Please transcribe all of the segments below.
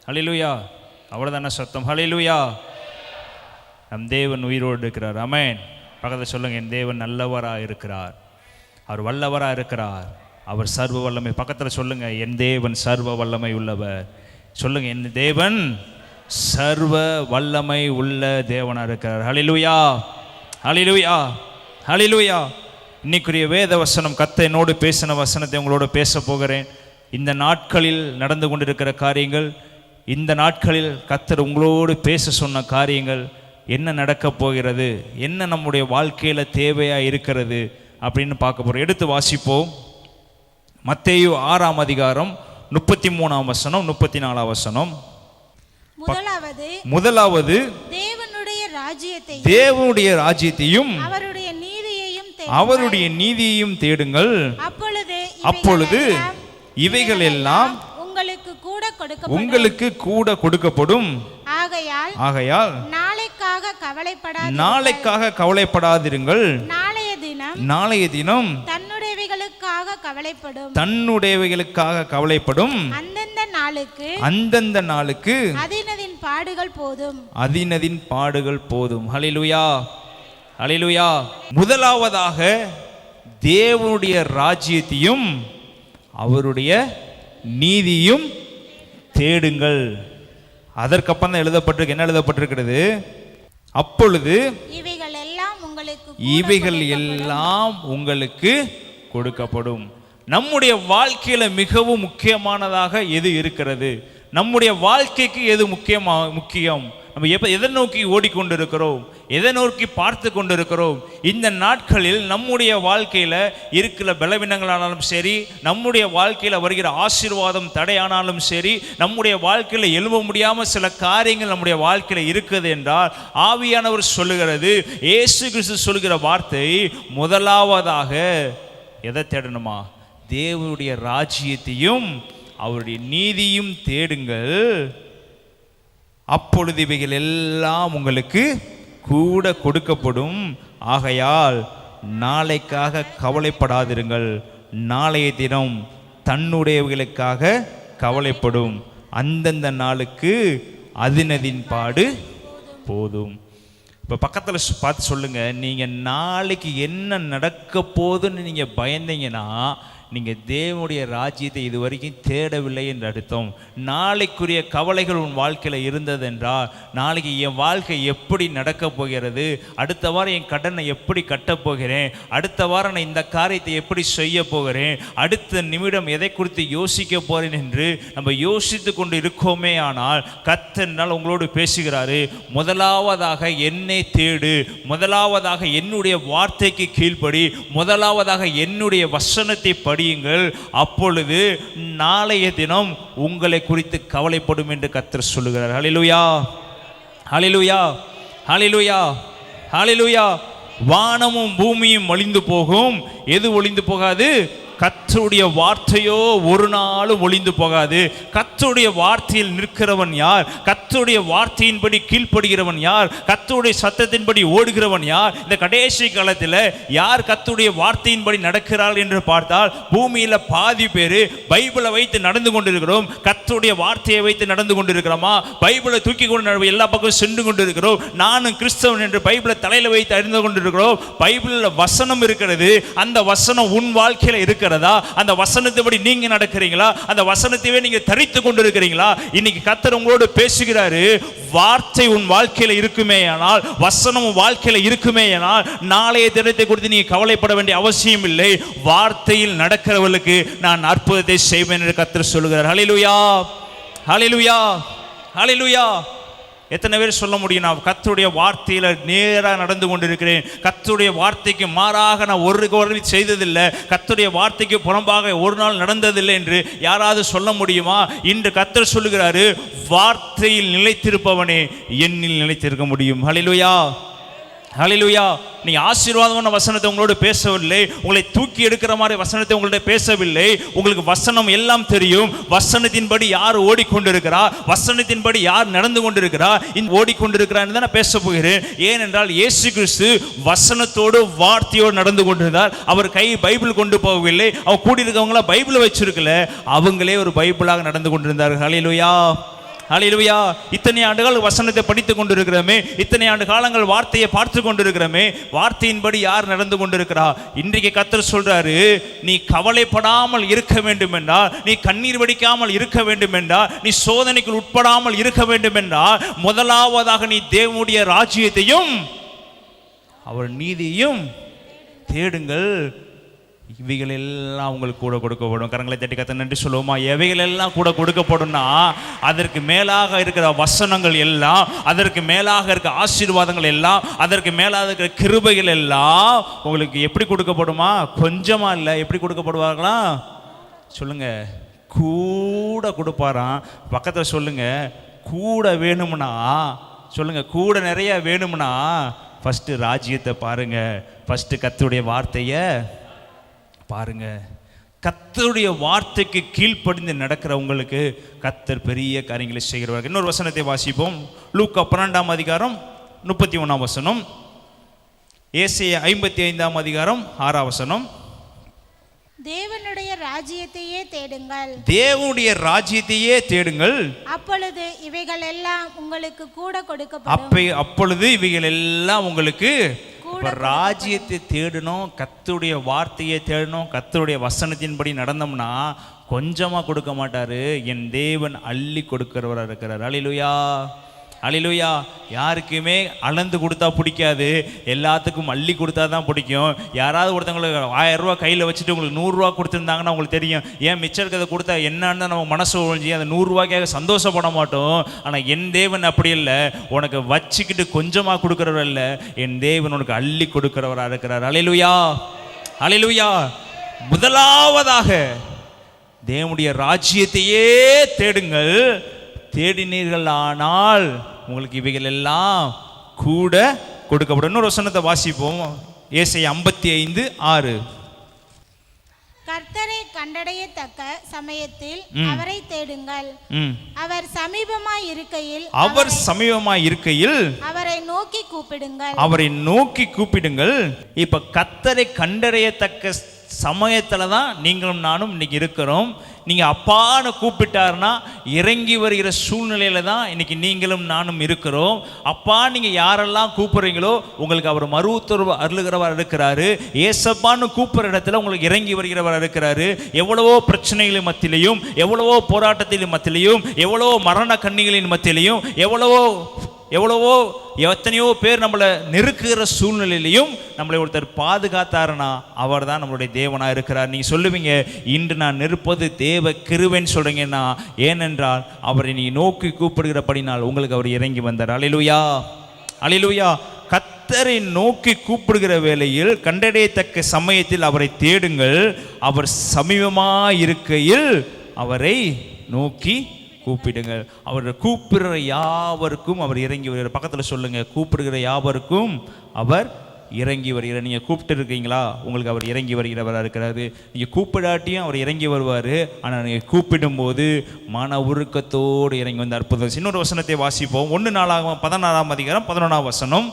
ஹல்லேலூயா. அவ்வளோதான சத்தம். ஹல்லேலூயா. நம் தேவன் உயிரோடு இருக்கிறார். ஆமென். பக்கத்தில் சொல்லுங்க, என் தேவன் நல்லவராக இருக்கிறார், அவர் வல்லவராக இருக்கிறார், அவர் சர்வ வல்லமை. பக்கத்தில் சொல்லுங்க, என் தேவன் சர்வ வல்லமை உள்ளவர். சொல்லுங்க, என் தேவன் சர்வ வல்லமை உள்ள தேவனாக இருக்கிறார். ஹல்லேலூயா, ஹல்லேலூயா, ஹல்லேலூயா. இன்னைக்குரிய வேத வசனம், கர்த்தர் என்னோடு பேசின வசனத்தை உங்களோட பேச போகிறேன். இந்த நாட்களில் நடந்து கொண்டிருக்கிற காரியங்கள், இந்த நாட்களில் கர்த்தர் உங்களோடு பேச சொன்ன காரியங்கள், என்ன நடக்க போகிறது, என்ன நம்முடைய வாழ்க்கையில் தேவையாக இருக்கிறது அப்படின்னு பார்க்க போகிறோம். எடுத்து வாசிப்போம். மத்தேயு 6ஆம் அதிகாரம் 33ஆம் வசனம் 34ஆம் வசனம். முதலாவது தேவனுடைய ராஜ்யத்தையும் அவருடைய நீதியையும் தேடுங்கள், அப்பொழுது இவைகள் எல்லாம் உங்களுக்கு கூட கொடுக்கப்படும். ஆகையால் நாளைக்காக கவலைப்படாதிருங்கள், நாளைய தினம் தன்னுடையவைகளுக்காக கவலைப்படும். அந்தந்த நாளுக்கு அதினதின் பாடுகள் போதும். ஹல்லேலூயா, ஹல்லேலூயா. முதலாவதாக தேவனுடைய ராஜ்யத்தையும் அவருடைய நீதியும் தேடுங்கள். அதற்கப்புறம் தான் எழுதப்பட்டிருக்கு. என்ன எழுதப்பட்டிருக்கிறது? அப்பொழுது இவைகள் எல்லாம் உங்களுக்கு கொடுக்கப்படும். நம்முடைய வாழ்க்கையில மிகவும் முக்கியமானதாக எது இருக்கிறது? நம்முடைய வாழ்க்கைக்கு எது முக்கியம்? நம்ம எதை நோக்கி ஓடிக்கொண்டிருக்கிறோம், எதை நோக்கி பார்த்து கொண்டிருக்கிறோம்? இந்த நாட்களில் நம்முடைய வாழ்க்கையில் இருக்கிற பலவீனங்களானாலும் சரி, நம்முடைய வாழ்க்கையில் வருகிற ஆசீர்வாதம் தடையானாலும் சரி, நம்முடைய வாழ்க்கையில் எழும்ப முடியாமல் சில காரியங்கள் நம்முடைய வாழ்க்கையில் இருக்குது என்றால், ஆவியானவர் சொல்லுகிறது, இயேசு கிறிஸ்து சொல்லுகிற வார்த்தை, முதலாவதாக எதை தேடணுமா? தேவனுடைய ராஜ்யத்தையும் அவருடைய நீதியும் தேடுங்கள், அப்பொழுது இவைகள் எல்லாம் உங்களுக்கு கூட கொடுக்கப்படும். ஆகையால் நாளைக்காக கவலைப்படாதிருங்கள், நாளைய தினம் தன்னுடையவைகளுக்காக கவலைப்படும். அந்தந்த நாளுக்கு அதினதின் பாடு போதும். இப்போ பக்கத்தில் பார்த்து சொல்லுங்க, நீங்கள் நாளைக்கு என்ன நடக்க போகுதுன்னு நீங்கள் பயந்தீங்கன்னா நீங்கள் தேவனுடைய ராஜ்யத்தை இது வரைக்கும் தேடவில்லை என்று அர்த்தம். நாளைக்குரிய கவலைகள் உன் வாழ்க்கையில் இருந்தது என்றால், நாளைக்கு என் வாழ்க்கை எப்படி நடக்க போகிறது, அடுத்த வாரம் என் கடனை எப்படி கட்டப் போகிறேன், அடுத்த வாரம் நான் இந்த காரியத்தை எப்படி செய்ய போகிறேன், அடுத்த நிமிடம் எதை குறித்து யோசிக்க போகிறேன் என்று நம்ம யோசித்து கொண்டு இருக்கோமே. ஆனால் கர்த்தர் உங்களோடு பேசுகிறாரு, முதலாவதாக என்னை தேடு, முதலாவதாக என்னுடைய வார்த்தைக்கு கீழ்ப்படி, முதலாவதாக என்னுடைய வசனத்தை படி, அப்பொழுது நாளைய தினம் உங்களை குறித்து கவலைப்படும் என்று கர்த்தர் சொல்லுகிறார். ஹல்லேலூயா, ஹல்லேலூயா, ஹல்லேலூயா, ஹல்லேலூயா. வானமும் பூமியும் ஒளிந்து போகும், எது ஒளிந்து போகாது? கர்த்தருடைய வார்த்தையோ ஒரு நாளும் ஒளிந்து போகாது. கர்த்தருடைய வார்த்தையில் நிற்கிறவன் யார்? கர்த்தருடைய வார்த்தையின்படி கீழ்ப்படுகிறவன் யார்? கர்த்தருடைய சத்தத்தின்படி ஓடுகிறவன் யார்? இந்த கடைசி காலத்தில் யார் கர்த்தருடைய வார்த்தையின்படி நடக்கிறாள் என்று பார்த்தால், பூமியில் பாதி பேர் பைபிளை வைத்து நடந்து கொண்டிருக்கிறோம், கர்த்தருடைய வார்த்தையை வைத்து நடந்து கொண்டிருக்கிறோமா? பைபிளை தூக்கி கொண்டு எல்லா பக்கம் சென்று கொண்டிருக்கிறோம். நானும் கிறிஸ்தவன் என்று பைபிளை தலையில் வைத்து அறிந்து கொண்டிருக்கிறோம். பைபிளில் வசனம் இருக்கிறது, அந்த வசனம் உன் வாழ்க்கையில் இருக்கிறது. அந்த வசனத்தைப்படி நீங்க நடக்கிறீங்களா? அந்த வசனத்தையே நீங்க தரித்து கொண்டிருக்கிறீங்களா? இன்னைக்கு கர்த்தர் உங்களோடு பேசுகிறாரு. வார்த்தை உன் வாழ்க்கையில இருக்குமே ஆனால், வசனம் உன் வாழ்க்கையில இருக்குமே ஆனால், நாளைய தினத்தை குறித்து நீங்க கவலைப்பட வேண்டிய அவசியம் இல்லை. வார்த்தையில் நடக்கிறவர்களுக்கு நான் அற்புதத்தை செய்வேன் என்று கர்த்தர் சொல்லுகிறார். ஹல்லேலூயா, ஹல்லேலூயா, ஹல்லேலூயா. எத்தனை பேர் சொல்ல முடியும், நான் கர்த்தருடைய வார்த்தையில் நேராக நடந்து கொண்டிருக்கிறேன், கர்த்தருடைய வார்த்தைக்கு மாறாக நான் ஒரு செய்ததில்லை, கர்த்தருடைய வார்த்தைக்கு புறம்பாக ஒரு நாள் நடந்ததில்லை என்று யாராவது சொல்ல முடியுமா? இன்று கர்த்தர் சொல்லுகிறாரு, வார்த்தையில் நிலைத்திருப்பவனே என்னில் நிலைத்திருக்க முடியும். ஹல்லேலூயா, ஹல்லேலூயா. நீ ஆசீர்வாதமான வசனத்தை உங்களோடு பேசவில்லை, உங்களை தூக்கி எடுக்கிற மாதிரி வசனத்தை உங்கள்ட்ட பேசவில்லை. உங்களுக்கு வசனம் எல்லாம் தெரியும். வசனத்தின்படி யார் ஓடிக்கொண்டிருக்கிறார், வசனத்தின்படி யார் நடந்து கொண்டிருக்கிறார், ஓடிக்கொண்டிருக்கிறார் தான் பேச போகிறேன். ஏனென்றால் இயேசு கிறிஸ்து வசனத்தோடு வார்த்தையோடு நடந்து கொண்டிருந்தார். அவர் கை பைபிள் கொண்டு போகவில்லை, அவர் கூடி இருக்கவங்களா பைபிளை வச்சிருக்கல, அவங்களே ஒரு பைபிளாக நடந்து கொண்டிருந்தார்கள். ஹல்லேலூயா, ஹல்லேலூயா. இத்தனை ஆண்டுகள் வசனத்தை படித்து கொண்டிருக்கிறோமே, இத்தனை ஆண்டு காலங்கள் வார்த்தையை பார்த்து கொண்டிருக்கிறோமே, வார்த்தையின்படி யார் நடந்து கொண்டிருக்கிறா? இன்றைக்கு கர்த்தர் சொல்றாரு, நீ கவலைப்படாமல் இருக்க வேண்டும் என்றால், நீ கண்ணீர் வடிக்காமல் இருக்க வேண்டும் என்றால், நீ சோதனைக்கு உட்படாமல் இருக்க வேண்டும் என்றால், முதலாவதாக நீ தேவனுடைய ராஜ்யத்தையும் அவர் நீதியையும் தேடுங்கள், இவைகள் எல்லாம் உங்களுக்கு கூட கொடுக்கப்படும். கரங்களை தட்டி கத்த நன்றி சொல்லுவோமா? எவைகள் எல்லாம் கூட கொடுக்கப்படும்னா, அதற்கு மேலாக இருக்கிற வசனங்கள் எல்லாம், அதற்கு மேலாக இருக்கிற ஆசீர்வாதங்கள் எல்லாம், அதற்கு மேலாக இருக்கிற கிருபைகள் எல்லாம் உங்களுக்கு எப்படி கொடுக்கப்படுமா? கொஞ்சமா இல்லை, எப்படி கொடுக்கப்படுவார்களா? சொல்லுங்க, கூட கொடுப்பாராம். பக்கத்தில் சொல்லுங்க, கூட வேணும்னா சொல்லுங்க, கூட நிறைய வேணும்னா ஃபஸ்ட்டு ராஜ்யத்தை பாருங்க, ஃபஸ்ட்டு கர்த்தருடைய வார்த்தையை பாருங்க. கர்த்தருடைய வார்த்தைக்கு கீழ்ப்படிந்து நடக்கிற உங்களுக்கு கர்த்தர் பெரிய காரியங்களை செய்கிறவர். இன்னொரு வசனத்தை வாசிப்போம். லூக்கா 12ஆம் அதிகாரம் 31ஆம் வசனம், ஏசாயா 55ஆம் அதிகாரம் 6ஆம் வசனம். தேவனுடைய ராஜ்யத்தையே தேடுங்கள், தேவனுடைய ராஜ்யத்தையே தேடுங்கள், அப்பொழுது இவைகள் எல்லாம் உங்களுக்கு கூட கொடுக்கப்படும். அப்பொழுது இவைகள் எல்லாம் உங்களுக்கு. ராஜ்யத்தை தேடணும், கர்த்தருடைய வார்த்தையை தேடணும், கர்த்தருடைய வசனத்தின்படி நடந்தோம்னா கொஞ்சமாக கொடுக்க மாட்டாரு. என் தேவன் அள்ளி கொடுக்கிறவராக இருக்கிறார். அல்லேலூயா, அல்லேலூயா. யாருக்குமே அளந்து கொடுத்தா பிடிக்காது, எல்லாத்துக்கும் அள்ளி கொடுத்தா தான் பிடிக்கும். யாராவது ஒருத்தவங்களுக்கு 1000 ரூபா கையில் வச்சுட்டு உங்களுக்கு 100 ரூபா கொடுத்துருந்தாங்கன்னா உங்களுக்கு தெரியும், ஏன் மிச்சம் இருக்கிறத கொடுத்தா என்னன்னு நம்ம மனசு ஒழிஞ்சி அந்த 100 ரூபாய்க்காக சந்தோஷப்பட மாட்டோம். ஆனால் என் தேவன் அப்படி இல்லை, உனக்கு வச்சுக்கிட்டு கொஞ்சமாக கொடுக்குறவர் இல்லை, என் தேவன் உனக்கு அள்ளி கொடுக்கிறவராக இருக்கிறார். அல்லேலூயா, அல்லேலூயா. முதலாவதாக தேவனுடைய ராஜ்யத்தையே தேடுங்கள், தேடினீர்கள் ஆனால் உங்களுக்கு இவைகள் எல்லாம் கூட கொடுக்கப்படும். இன்னொரு வசனத்தை வாசிப்போம். ஏசாயா 55:6. கர்த்தரை கண்டடையத்தக்க சமயத்தில் அவரை தேடுங்கள், அவர் சமீபமாய் இருக்கையில், அவர் சமீபமாய் இருக்கையில் அவரை நோக்கி கூப்பிடுங்கள், அவரை நோக்கி கூப்பிடுங்கள். இப்ப கர்த்தரை கண்டடையத்தக்க சமயத்துல தான் நீங்களும் நானும் இன்னைக்கு இருக்கிறோம். நீங்கள் அப்பான்னு கூப்பிட்டாருன்னா இறங்கி வருகிற சூழ்நிலையில தான் இன்னைக்கு நீங்களும் நானும் இருக்கிறோம். அப்பா நீங்கள் யாரெல்லாம் கூப்பிட்றீங்களோ உங்களுக்கு அவர் மறு உத்தரவு அருளுகிறவர் இருக்கிறாரு. ஏசப்பான்னு கூப்பிட்ற இடத்துல உங்களுக்கு இறங்கி வருகிறவர் இருக்கிறாரு. எவ்வளவோ பிரச்சனைகளின் மத்தியிலையும், எவ்வளவோ போராட்டத்தின் மத்தியிலையும், எவ்வளவோ மரண கண்ணிகளின் மத்தியிலையும், எவ்வளவோ எத்தனையோ பேர் நம்மளை நெருக்குகிற சூழ்நிலையிலையும் நம்மளை ஒருத்தர் பாதுகாத்தாருன்னா அவர் தான் நம்மளுடைய தேவனாக இருக்கிறார். நீங்கள் சொல்லுவீங்க, இன்று நான் நிற்பது தேவ கிருபைன்னு சொல்கிறீங்கன்னா, ஏனென்றால் அவரை நீ நோக்கி கூப்பிடுகிறபடினால் உங்களுக்கு அவர் இறங்கி வந்தார். அல்லேலூயா, அல்லேலூயா. கர்த்தரை நோக்கி கூப்பிடுகிற வேளையில் கண்டடையத்தக்க சமயத்தில் அவரை தேடுங்கள், அவர் சமீபமாக இருக்கையில் அவரை நோக்கி கூப்பிடுங்கள். அவர் கூப்பிடுற யாவருக்கும் அவர் இறங்கி வருகிறார். பக்கத்தில் சொல்லுங்க, கூப்பிடுகிற யாவருக்கும் அவர் இறங்கி வருகிறார். நீங்கள் கூப்பிட்டு இருக்கீங்களா? உங்களுக்கு அவர் இறங்கி வருகிறவராக இருக்கிறாரு. நீங்கள் கூப்பிடாட்டியும் அவர் இறங்கி வருவார். ஆனால் நீங்கள் கூப்பிடும்போது மன உருக்கத்தோடு இறங்கி வந்த அற்புதம். இன்னொரு வசனத்தை வாசிப்போம். 1 நாளாகமம் 16ஆம் அதிகாரம் 11ஆம் வசனம்,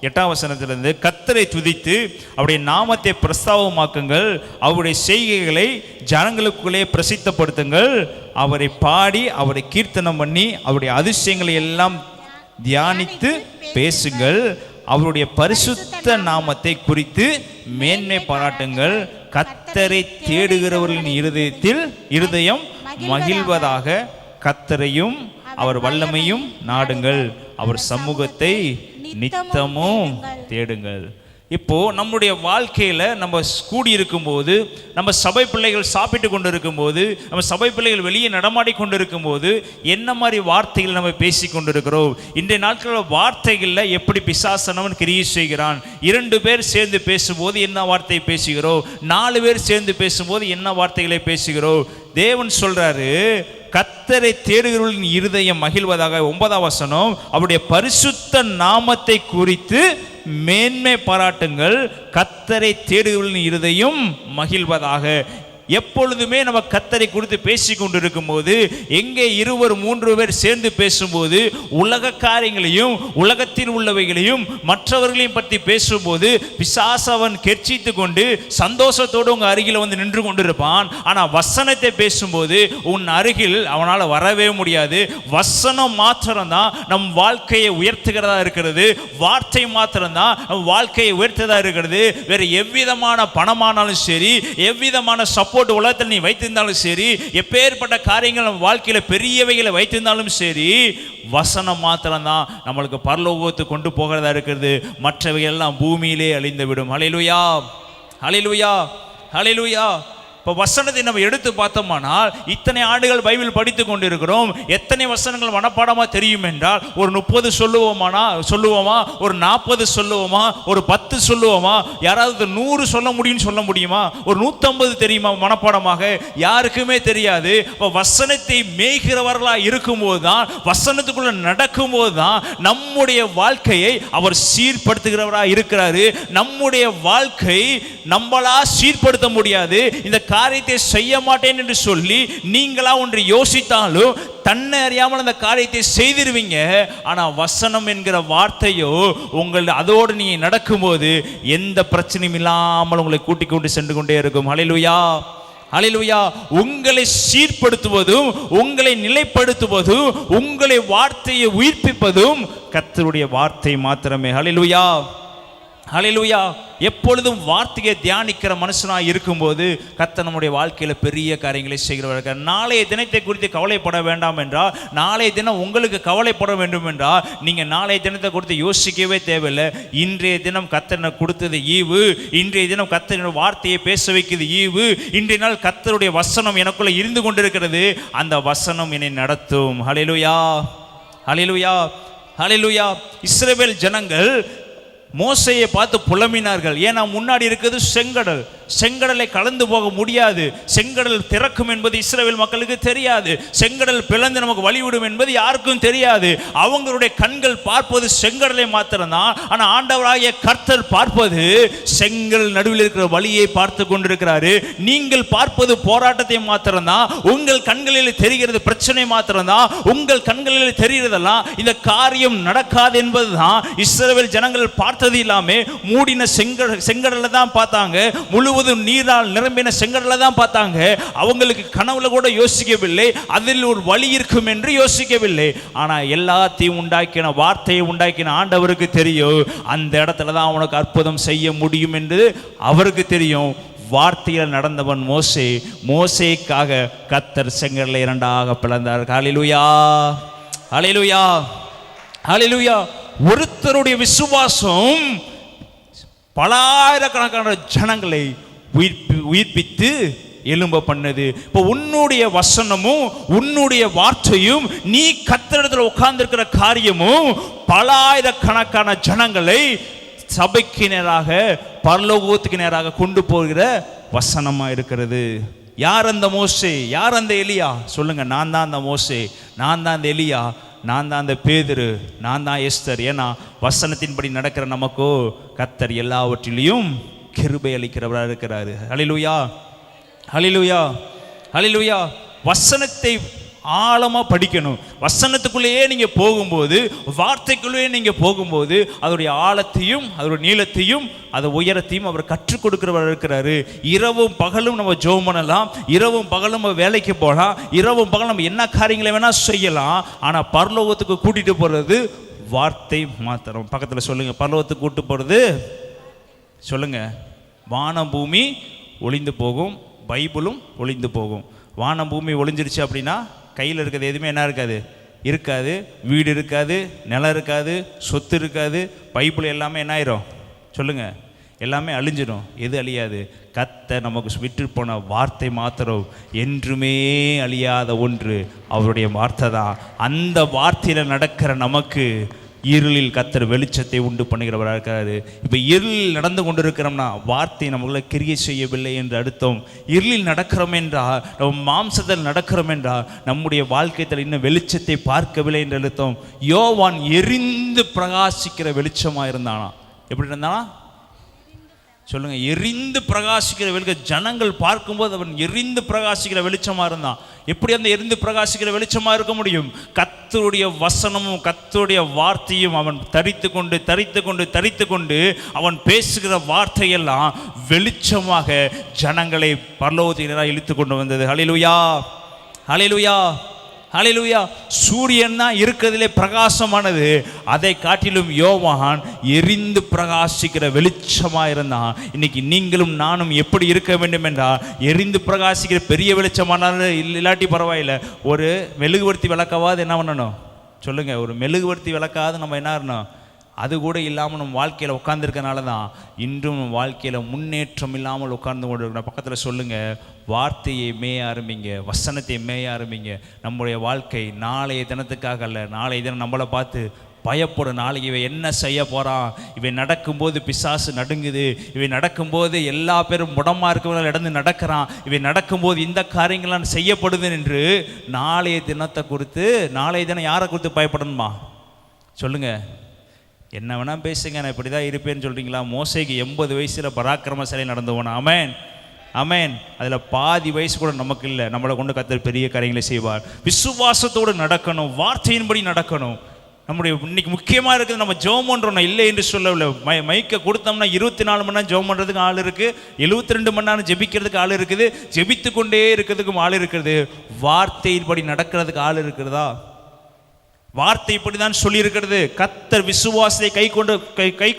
8ஆம் வசனத்திலிருந்து. கர்த்தரை துதித்து அவருடைய நாமத்தை பிரஸ்தாபமாக்குங்கள், அவருடைய செய்கைகளை ஜனங்களுக்குள்ளே பிரசித்தப்படுத்துங்கள், அவரை பாடி அவரை கீர்த்தனம் பண்ணி அவருடைய அதிசயங்களை எல்லாம் தியானித்து பேசுங்கள், அவருடைய பரிசுத்த நாமத்தை குறித்து மேன்மை பாராட்டுங்கள். கர்த்தரை தேடுகிறவர்களின் இருதயம் மகிழ்வதாக, கர்த்தரையும் அவர் வல்லமையும் நாடுங்கள், அவர் சமூகத்தை நித்தமும் தேடுங்கள். இப்போ நம்முடைய வாழ்க்கையில நம்ம கூடி இருக்கும்போது, நம்ம சபை பிள்ளைகள் சாப்பிட்டு கொண்டு இருக்கும்போது, நம்ம சபை பிள்ளைகள் வெளியே நடமாடி கொண்டு இருக்கும்போது என்ன மாதிரி வார்த்தைகள் நம்ம பேசி கொண்டிருக்கிறோம்? இன்றைய நாட்களில் வார்த்தைகளில் எப்படி பிசாசனவன் கிரியை செய்கிறான்? 2 பேர் சேர்ந்து பேசும்போது என்ன வார்த்தை பேசுகிறோம்? 4 பேர் சேர்ந்து பேசும்போது என்ன வார்த்தைகளை பேசுகிறோம்? தேவன் சொல்றாரு, கர்த்தரை தேடுகிறவர்களின் இருதயம் மகிழ்வதாக. 9ஆம் வசனம், அவருடைய பரிசுத்த நாமத்தை குறித்து மேன்மை பாராட்டுங்கள், கர்த்தரை தேடுகிறவர்களின் இருதயம் மகிழ்வதாக. எப்பொழுதுமே நம்ம கர்த்தரை குறித்து பேசி கொண்டிருக்கும் போது, எங்கே 2-3 பேர் சேர்ந்து பேசும்போது உலக காரியங்களையும் உலகத்தில் உள்ளவைகளையும் மற்றவர்களையும் பற்றி பேசும்போது பிசாசு அவன் கெர்ச்சித்து கொண்டு சந்தோஷத்தோடு உங்க அருகில் வந்து நின்று கொண்டிருப்பான். ஆனால் வசனத்தை பேசும்போது உன் அருகில் அவனால் வரவே முடியாது. வசனம் மாத்திரம்தான் நம் வாழ்க்கையை உயர்த்துகிறதா இருக்கிறது. வார்த்தை மாத்திரம்தான் நம் வாழ்க்கையை உயர்த்ததா இருக்கிறது. வேறு எவ்விதமான பணமானாலும் சரி, எவ்விதமான சப்போர்ட் உலகத்தில் நீ வைத்திருந்தாலும் சரி, எப்பேற்பட்ட காரியங்கள் நம்ம வாழ்க்கையில பெரியவைகளை வைத்திருந்தாலும் சரி, வசனம் மாத்திரம்தான் நம்மளுக்கு பரலோகத்துக்கு கொண்டு போகிறதா இருக்கிறது. மற்றவைகள் எல்லாம் பூமியிலே அழிந்து விடும். ஹல்லேலூயா, ஹல்லேலூயா, ஹல்லேலூயா. இப்போ வசனத்தை நம்ம எடுத்து பார்த்தோம்னால், இத்தனை ஆண்டுகள் பைபிள் படித்து கொண்டிருக்கிறோம். எத்தனை வசனங்கள் மனப்பாடமாக தெரியும் என்றால், ஒரு 30 சொல்லுவோமா, ஒரு 40 சொல்லுவோமா, ஒரு 10 சொல்லுவோமா, யாராவது 100 சொல்ல முடியும்னு சொல்ல முடியுமா? ஒரு 150 தெரியுமா மனப்பாடமாக? யாருக்குமே தெரியாது. இப்போ வசனத்தை மேய்கிறவர்களாக இருக்கும்போது தான், வசனத்துக்குள்ள நடக்கும்போது தான் நம்முடைய வாழ்க்கையை அவர் சீர்படுத்துகிறவராக இருக்கிறாரு. நம்முடைய வாழ்க்கை நம்மளா சீர்படுத்த முடியாது. இந்த காரியத்தை செய்ய மாட்டேன் என்று சொல்லி நீங்களா ஒன்று யோசித்தாலும் தன்னை அறியாமல் அந்த காரியத்தை செய்திருவீங்க. ஆனால் வசனம் என்கிற வார்த்தையோ உங்கள் அதோடு நீ நடக்கும்போது எந்த பிரச்சனையும் இல்லாமல் உங்களை கூட்டிக் கொண்டு சென்று கொண்டே இருக்கும். ஹல்லேலூயா, ஹல்லேலூயா. உங்களை சீர்படுத்துவதும் உங்களை நிலைப்படுத்துவதும் உங்களை வார்த்தையை உயிர்ப்பிப்பதும் கர்த்தருடைய வார்த்தை மாத்திரமே. ஹல்லேலூயா, ஹல்லேலூயா. எப்பொழுதும் வார்த்தையை தியானிக்கிற மனுஷனாக இருக்கும்போது கர்த்தர் நம்முடைய வாழ்க்கையில் பெரிய காரியங்களை செய்கிறவர்கள். நாளைய தினத்தை குறித்து கவலைப்பட வேண்டாம் என்றால், நாளைய தினம் உங்களுக்கு கவலைப்பட வேண்டும் என்றால், நீங்கள் நாளைய தினத்தை குறித்து யோசிக்கவே தேவையில்லை. இன்றைய தினம் கர்த்தர் கொடுத்தது ஈவு. இன்றைய தினம் கர்த்தருடைய வார்த்தையை பேச வைக்கிறது ஈவு. இன்றைய நாள் கர்த்தருடைய வசனம் எனக்குள்ள இருந்து கொண்டிருக்கிறது. அந்த வசனம் என்னை நடத்தும். ஹல்லேலூயா, ஹல்லேலூயா, ஹல்லேலூயா. இஸ்ரவேல் ஜனங்கள் மோசையை பார்த்து புலம்பினார்கள். ஏன்னா முன்னாடி இருக்கிறது செங்கடல். செங்கடலை கலந்து போக முடியாது. செங்கடல் திறக்கும் என்பது இஸ்ரவேல் மக்களுக்கு தெரியாது. செங்கடல் பிளந்து நமக்கு வழிவிடும் என்பது யாருக்கும் தெரியாது. அவங்களுடைய கண்கள் பார்ப்பது செங்கடலை மாத்திரம்தான். ஆனால் ஆண்டவராகிய கர்த்தர் பார்ப்பது செங்கல் நடுவில் இருக்கிற வழியை பார்த்து கொண்டிருக்கிறாரு. நீங்கள் பார்ப்பது போராட்டத்தை மாத்திரம்தான். உங்கள் கண்களில் தெரிகிறது பிரச்சனை மாத்திரம்தான். உங்கள் கண்களில் தெரிகிறதெல்லாம் இந்த காரியம் நடக்காது என்பதுதான். இஸ்ரவேல் ஜனங்கள் பார்த்தது இல்லாம மூடின செங்கடலை தான் பார்த்தாங்க. முழுவதும் நீரால் நிரம்பின செங்கடலை தான் பார்த்தாங்க. அவங்களுக்கு கனவுல கூட யோசிக்கவில்லை அதில் ஒரு வழி இருக்கும் என்று யோசிக்கவில்லை. ஆனா எல்லாத்தையும் உண்டாக்கின, வார்த்தையை உண்டாக்கின ஆண்டவருக்கு தெரியும் அந்த இடத்துல தான் அவனுக்கு அற்புதம் செய்ய முடியும் என்று அவருக்கு தெரியும். வார்த்தையில் நடந்தவன் மோசே. மோசேக்காக கர்த்தர் செங்கடலை 2ஆக பிளந்தார். ஹல்லேலூயா, ஹல்லேலூயா, ஹல்லேலூயா. ஒருத்தருடைய விசுவாசம் பலாயிரக்கணக்கான ஜனங்களை உயிர்ப்பித்து எழும்ப பண்ணது. இப்போ உன்னுடைய வசனமும் உன்னுடைய வார்த்தையும் நீ கர்த்தரிடத்தில் உட்கார்ந்திருக்கிற காரியமும் பலாயிரக்கணக்கான ஜனங்களை சபைக்கு நேராக, பரலோகத்துக்கு நேராக கொண்டு போகிற வசனமா இருக்கிறது. யார் அந்த மோசே? யார் அந்த எலியா? சொல்லுங்க. நான் தான் அந்த மோசே, நான் தான் அந்த எலியா, நான் தான் அந்த பேதுரு, நான் தான் எஸ்தர். ஏன்னா வசனத்தின்படி நடக்கிற நமக்கோ கர்த்தர் எல்லாவற்றிலையும் கிருபை அளிக்கிறவராக இருக்கிறாரு. ஹல்லேலூயா, ஹல்லேலூயா, ஹல்லேலூயா. வசனத்தை ஆழமாக படிக்கணும். வசனத்துக்குள்ளேயே நீங்கள் போகும்போது, வார்த்தைக்குள்ளேயே நீங்கள் போகும்போது அதோடைய ஆழத்தையும் அதோடைய நீளத்தையும் அதை உயரத்தையும் அவர் கற்றுக் கொடுக்கிறவர் இருக்கிறாரு. இரவும் பகலும் நம்ம ஜெபம் பண்ணலாம், இரவும் பகலும் நம்ம வேலைக்கு போகலாம், இரவும் பகலும் நம்ம என்ன காரியங்களை வேணால் செய்யலாம். ஆனால் பரலோகத்துக்கு கூட்டிகிட்டு போகிறது வார்த்தை மாத்திரம். பக்கத்தில் சொல்லுங்கள், பரலோகத்துக்கு கூட்டு போகிறது சொல்லுங்க. வானம் பூமி ஒளிந்து போகும், பைபிளும் ஒளிந்து போகும். வானம் பூமி ஒளிஞ்சிருச்சு அப்படின்னா கையில் இருக்கிறது எதுவுமே என்ன இருக்காது. வீடு இருக்காது, நிலம் இருக்காது, சொத்து இருக்காது. பைபிள் எல்லாமே என்ன ஆயிரும் சொல்லுங்க? எல்லாமே அழிஞ்சிடும். எது அழியாது? கர்த்தர் நமக்கு விட்டு போன வார்த்தை மாத்திரம் என்றுமே அழியாத ஒன்று அவருடைய வார்த்தை தான். அந்த வார்த்தையில் நடக்கிற நமக்கு இருளில் கர்த்தர் வெளிச்சத்தை உண்டு பண்ணுகிறவராக இருக்கிறாரு. இப்போ இருளில் நடந்து கொண்டிருக்கிறோம்னா வார்த்தை நம்மள கிரியை செய்யவில்லை என்று அர்த்தம். இருளில் நடக்கிறோம் என்றால், நம்ம மாம்சத்தில் நடக்கிறோம் என்றால் நம்முடைய வாழ்க்கையில் இன்னும் வெளிச்சத்தை பார்க்கவில்லை என்று அர்த்தம். யோவான் எரிந்து பிரகாசிக்கிற வெளிச்சமாக இருந்தானா? எப்படி இருந்தானா? சொல்லுங்க, எரிந்து பிரகாசிக்கிற வெளிச்சம். ஜனங்கள் பார்க்கும்போது அவன் எரிந்து பிரகாசிக்கிற வெளிச்சமா இருந்தான். எப்படி அந்த எரிந்து பிரகாசிக்கிற வெளிச்சமா இருக்க முடியும்? கர்த்தருடைய வசனமும் கர்த்தருடைய வார்த்தையும் அவன் தரித்து கொண்டு அவன் பேசுகிற வார்த்தையெல்லாம் வெளிச்சமாக ஜனங்களை பரலோகத்தினராக இழுத்து கொண்டு வந்தது. ஹல்லேலூயா, ஹல்லேலூயா, ஹல்லேலூயா. சூரியன் தான் இருக்கிறதுலே பிரகாசமானது. அதை காட்டிலும் யோவான் எரிந்து பிரகாசிக்கிற வெளிச்சமாக இருந்தான். இன்னைக்கு நீங்களும் நானும் எப்படி இருக்க வேண்டும் என்றால், எரிந்து பிரகாசிக்கிற பெரிய வெளிச்சமானாலும் இல்லாட்டி பரவாயில்லை, ஒரு மெழுகுவர்த்தி விளக்காவது என்ன பண்ணணும்? சொல்லுங்க, ஒரு மெழுகுவர்த்தி விளக்காவது நம்ம என்ன பண்ணணும்? அது கூட இல்லாமல் நம்ம வாழ்க்கையில் உட்கார்ந்துருக்கனால தான் இன்றும் நம்ம வாழ்க்கையில் முன்னேற்றம் இல்லாமல் உட்கார்ந்து கொண்டு இருக்கிற. பக்கத்தில் சொல்லுங்கள், வார்த்தையை மேய ஆரம்பிங்க, வசனத்தை மேய ஆரம்பிங்க. நம்முடைய வாழ்க்கை நாளைய தினத்துக்காக அல்ல. நாளைய தினம் நம்மளை பார்த்து பயப்படும். நாளைக்கு இவன் என்ன செய்ய போகிறான், இவன் நடக்கும்போது பிசாசு நடுங்குது, இவன் நடக்கும்போது எல்லா பேரும் முடமாக இருக்கவங்க இடந்து நடக்கிறான், இவன் நடக்கும்போது இந்த காரியங்கள்லாம் செய்யப்படுது என்று நாளைய தினத்தை குறித்து, நாளைய தினம் யாரை குறித்து பயப்படணுமா? சொல்லுங்கள், என்ன வேணால் பேசுங்க, நான் இப்படி தான் இருப்பேன்னு சொல்கிறீங்களா? மோசேக்கு 80 வயசில் பராக்கிரமசாலி நடந்தவன். ஆமேன், ஆமேன். அதில் பாதி வயசு கூட நமக்கு இல்லை. நம்மளை கொண்டு கர்த்தர் பெரிய காரியங்களை செய்வார். விசுவாசத்தோடு நடக்கணும், வார்த்தையின்படி நடக்கணும். நம்முடைய இன்னைக்கு முக்கியமாக இருக்குது, நம்ம ஜெபம் பண்ணுறோம் இல்லை என்று சொல்லவில்லை. மைக்கை கொடுத்தோம்னா 24 மணி நேரம் ஜெபம் பண்ணுறதுக்கு ஆள் இருக்குது, 72 மணி நேரம் ஜெபிக்கிறதுக்கு ஆள் இருக்குது, ஜெபித்து கொண்டே இருக்கிறதுக்கும் ஆள் இருக்கிறது. வார்த்தையின்படி நடக்கிறதுக்கு ஆள் இருக்கிறதா? வார்த்தை இப்படி தான் சொல்லியிருக்கிறது. கர்த்தர் விசுவாசத்தை கை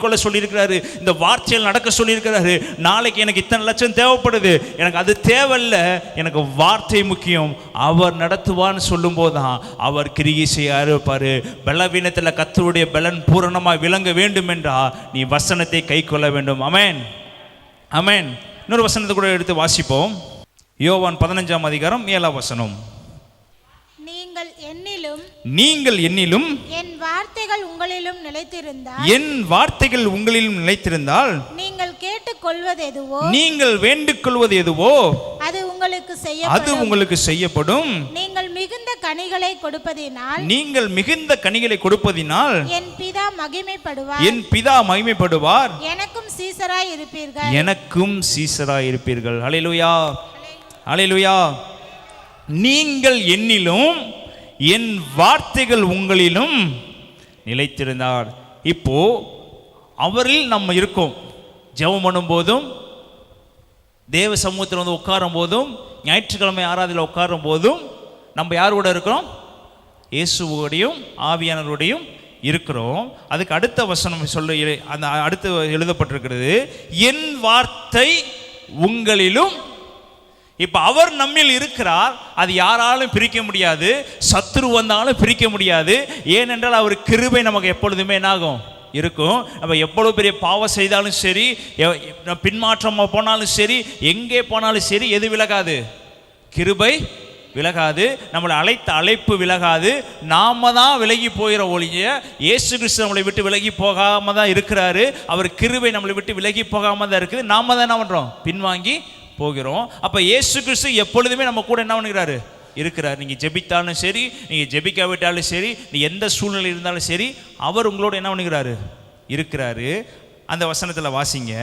கொள்ள சொல்லியிருக்கிறாரு. இந்த வார்த்தையில் நடக்க சொல்லியிருக்கிறாரு. நாளைக்கு எனக்கு இத்தனை லட்சம் தேவைப்படுது, எனக்கு அது தேவையில்லை, எனக்கு வார்த்தை முக்கியம். அவர் நடத்துவான்னு சொல்லும் போதுதான் அவர் கிரியை செய்ய ஆரம்பிப்பார். பலவீனத்தில் கர்த்தருடைய பலன் பூரணமாக விளங்க வேண்டும் என்றால் நீ வசனத்தை கை கொள்ள வேண்டும். ஆமென், ஆமென். இன்னொரு வசனத்தை கூட எடுத்து வாசிப்போம். யோவான் 15ஆம் அதிகாரம் 7ஆம் வசனம். நீங்கள் என்னிலும் என் வார்த்தைகள் உங்களிலும் நிலைத்திருந்தால் நீங்கள் கேட்டுக்கொள்வது எதுவோ, நீங்கள் வேண்டிக்கொள்வது எதுவோ அது உங்களுக்கு செய்யப்படும். நீங்கள் மிகுந்த கனிகளை கொடுப்பதினால் என் பிதா மகிமைப்படுவார். எனக்கும் சீசராய் இருப்பீர்கள். ஹல்லேலூயா, ஹல்லேலூயா. நீங்கள் என்னிலும் என் வார்த்தைகள் உங்களிலும் நிலைத்திருந்தார். இப்போ அவரில் நம்ம இருக்கோம். ஜெபம் பண்ணும் போதும், தேவ சமூகத்தில் வந்து உட்காரும் போதும், ஞாயிற்றுக்கிழமை ஆராதனையில் உட்காரும் போதும் நம்ம யார் கூட இருக்கிறோம்? இயேசுவோடையும் ஆவியானவரோடையும் இருக்கிறோம். அதுக்கு அடுத்த வசனம் சொல்ல, அந்த அடுத்து எழுதப்பட்டிருக்கிறது, என் வார்த்தை உங்களிலும். இப்போ அவர் நம்மில் இருக்கிறார், அது யாராலும் பிரிக்க முடியாது, சத்துரு வந்தாலும் பிரிக்க முடியாது. ஏனென்றால் அவர் கிருபை நமக்கு எப்பொழுதுமே என்னாகும்? இருக்கும். நம்ம எவ்வளவு பெரிய பாவம் செய்தாலும் சரி, பின்மாற்றமாக போனாலும் சரி, எங்கே போனாலும் சரி, எது விலகாது? கிருபை விலகாது. நம்மளை அழைத்த அழைப்பு விலகாது. நாம தான் விலகி போகிற ஒழிய இயேசு கிறிஸ்து நம்மளை விட்டு விலகி போகாம தான் இருக்கிறாரு. அவர் கிருபை நம்மளை விட்டு விலகி போகாம தான் இருக்குது. நாம தான் என்ன பண்ணுறோம்? பின்வாங்கி போகிறோம். அப்போ இயேசு கிறிஸ்து எப்பொழுதுமே நம்ம கூட என்ன பண்ணுகிறாரு? இருக்கிறார். நீங்கள் ஜெபித்தாலும் சரி, நீங்கள் ஜெபிக்காவிட்டாலும் சரி, நீ எந்த சூழ்நிலை இருந்தாலும் சரி, அவர் உங்களோட என்ன பண்ணுகிறாரு? இருக்கிறாரு. அந்த வசனத்தில் வாசிங்க,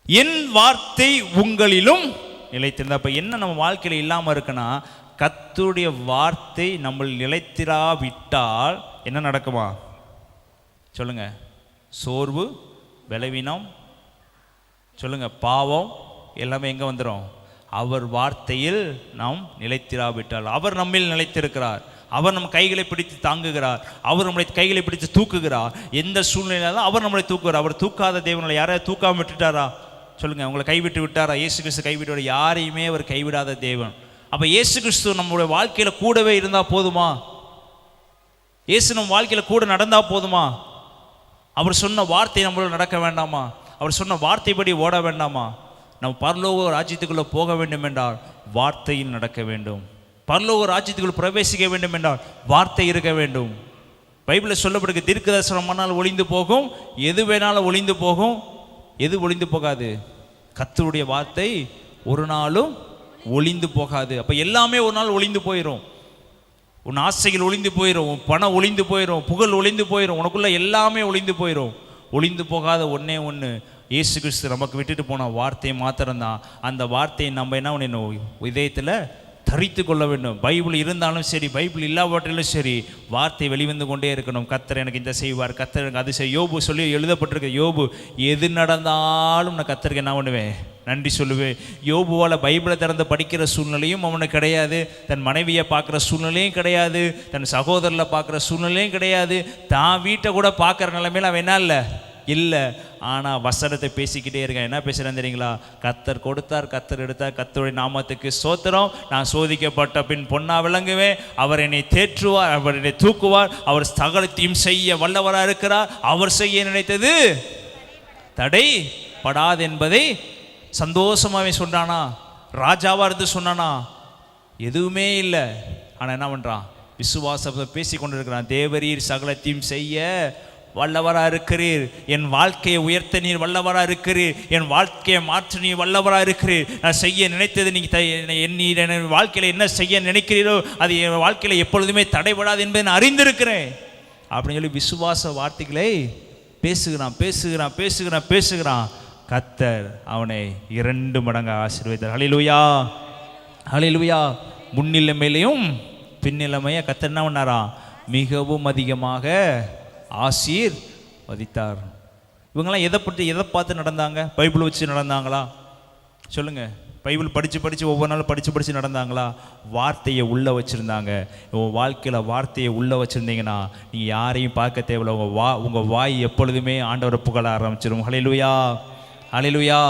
என் வார்த்தை உங்களிலும் நிலைத்திருந்தா. அப்போ என்ன நம்ம வாழ்க்கையில் இல்லாமல் இருக்குன்னா, கர்த்தருடைய வார்த்தை நம்ம நிலைத்திராவிட்டால் என்ன நடக்குமா? சொல்லுங்க. சோர்வு, பலவீனம், சொல்லுங்க, பாவம் எல்லாமே எங்கே வந்துடும்? அவர் வார்த்தையில் நாம் நிலைத்திராவிட்டால். அவர் நம்மில் நிலைத்திருக்கிறார். அவர் நம் கைகளை பிடித்து தாங்குகிறார். அவர் நம்மளை கைகளை பிடித்து தூக்குகிறார். எந்த சூழ்நிலையிலும் அவர் நம்மளை தூக்குகிறார். அவர் தூக்காத தேவனை யாரையாவது தூக்காமல் விட்டுட்டாரா? சொல்லுங்க, உங்களை கைவிட்டு விட்டாரா? இயேசு கிறிஸ்து கைவிட்டு யாரையுமே அவர் கைவிடாத தேவன். அப்போ இயேசு கிறிஸ்து நம்மளுடைய வாழ்க்கையில் கூடவே இருந்தால் போதுமா? இயேசு நம்ம வாழ்க்கையில் கூட நடந்தால் போதுமா? அவர் சொன்ன வார்த்தை நம்மளோட நடக்க வேண்டாமா? அவர் சொன்ன வார்த்தைப்படி ஓட வேண்டாமா? நம்ம பரலோக ராஜ்யத்துக்குள்ளே போக வேண்டும் என்றால் வார்த்தையில் நடக்க வேண்டும். பரலோக ராஜ்யத்துக்குள் பிரவேசிக்க வேண்டும் என்றால் வார்த்தை இருக்க வேண்டும். பைபிளில் சொல்லப்படுகிற தீர்க்கதரிசனம் பண்ணால் ஒளிந்து போகும், எது வேணாலும் ஒளிந்து போகும். எது ஒளிந்து போகாது? கர்த்தருடைய வார்த்தை ஒரு நாளும் ஒளிந்து போகாது. அப்போ எல்லாமே ஒரு நாள் ஒளிந்து போயிடும். உன் ஆசைகள் ஒளிந்து போயிடும், உன் பணம் ஒளிந்து போயிடும், புகழ் ஒளிந்து போயிடும், உனக்குள்ள எல்லாமே ஒளிந்து போயிடும். ஒளிந்து போகாத ஒன்றே ஒன்று, இயேசு கிறிஸ்து நமக்கு விட்டுட்டு போன வார்த்தை மாத்திரம்தான். அந்த வார்த்தையை நம்ம என்ன பண்ணணும், இதயத்தில் தரித்து கொள்ள வேண்டும். பைபிள் இருந்தாலும் சரி, பைபிள் இல்லாவற்றிலும் சரி, வார்த்தை வெளிவந்து கொண்டே இருக்கணும். கர்த்தர் எனக்கு இந்த செய்வார், கர்த்தர் எனக்கு அது செய். யோபு சொல்லி எழுதப்பட்டிருக்கு, யோபு எது நடந்தாலும் நான் கர்த்தருக்கு என்ன பண்ணுவேன், நன்றி சொல்லுவேன். யோபுவால் பைபிளை திறந்து படிக்கிற சூழ்நிலையும் அவனுக்கு கிடையாது, தன் மனைவியை பார்க்குற சூழ்நிலையும் கிடையாது, தன் சகோதரில் பார்க்குற சூழ்நிலையும் கிடையாது, தான் வீட்டை கூட பார்க்குற நிலைமையில் அவன் என்ன இல்லை. ஆனால் வசனத்தை பேசிக்கிட்டே இருக்கேன். என்ன பேசுகிறேன் தெரியுங்களா? கர்த்தர் கொடுத்தார், கர்த்தர் எடுத்தார், கர்த்தருடைய நாமத்துக்கு ஸ்தோத்திரம். நான் சோதிக்கப்பட்ட பின் பொன்னா விளங்குவேன். அவர் என்னை தேற்றுவார், அவர் என்னை தூக்குவார். அவர் சகலத்தையும் செய்ய வல்லவராக இருக்கிறார். அவர் செய்ய நினைத்தது தடைப்படாது என்பதை சந்தோஷமாகவே சொன்னானா? ராஜாவாக இருந்து சொன்னானா? எதுவுமே இல்லை. ஆனால் என்ன பண்ணுறான்? விசுவாசத்தை பேசி கொண்டு இருக்கிறான். தேவரீர் சகலத்தையும் செய்ய வல்லவராக இருக்கிறீர், என் வாழ்க்கையை உயர்த்த நீர் வல்லவராக இருக்கிறீர், என் வாழ்க்கையை மாற்ற நீர் வல்லவராக இருக்கிறீர். நான் செய்ய நினைத்தது நீங்கள் என் வாழ்க்கையில் என்ன செய்ய நினைக்கிறீரோ அது என் வாழ்க்கையில் எப்பொழுதுமே தடைபடாது என்பதை நான் அறிந்திருக்கிறேன் அப்படின்னு சொல்லி விசுவாச வார்த்தைகளை பேசுகிறான் பேசுகிறான் பேசுகிறான் பேசுகிறான். கர்த்தர் அவனை 2 மடங்கு ஆசீர்வதித்தார். ஹல்லேலூயா, ஹல்லேலூயா. முன்னிலைமையிலையும் பின்னிலைமையை கர்த்தர் என்ன பண்ணாராம்? மிகவும் அதிகமாக ஆசீர்வதித்தார். இவங்கெல்லாம் எதை பார்த்து நடந்தாங்க? பைபிள் வச்சு நடந்தாங்களா? சொல்லுங்க. பைபிள் படித்து ஒவ்வொரு நாளும் படித்து நடந்தாங்களா? வார்த்தையை உள்ளே வச்சுருந்தாங்க. உங்கள் வாழ்க்கையில் வார்த்தையை உள்ளே வச்சுருந்தீங்கன்னா நீங்கள் யாரையும் பார்க்க தேவையில்லை. உங்கள் வாய் எப்பொழுதுமே ஆண்டவரை புகழ ஆரம்பிச்சிடும். ஹல்லேலூயா, ஹல்லேலூயா,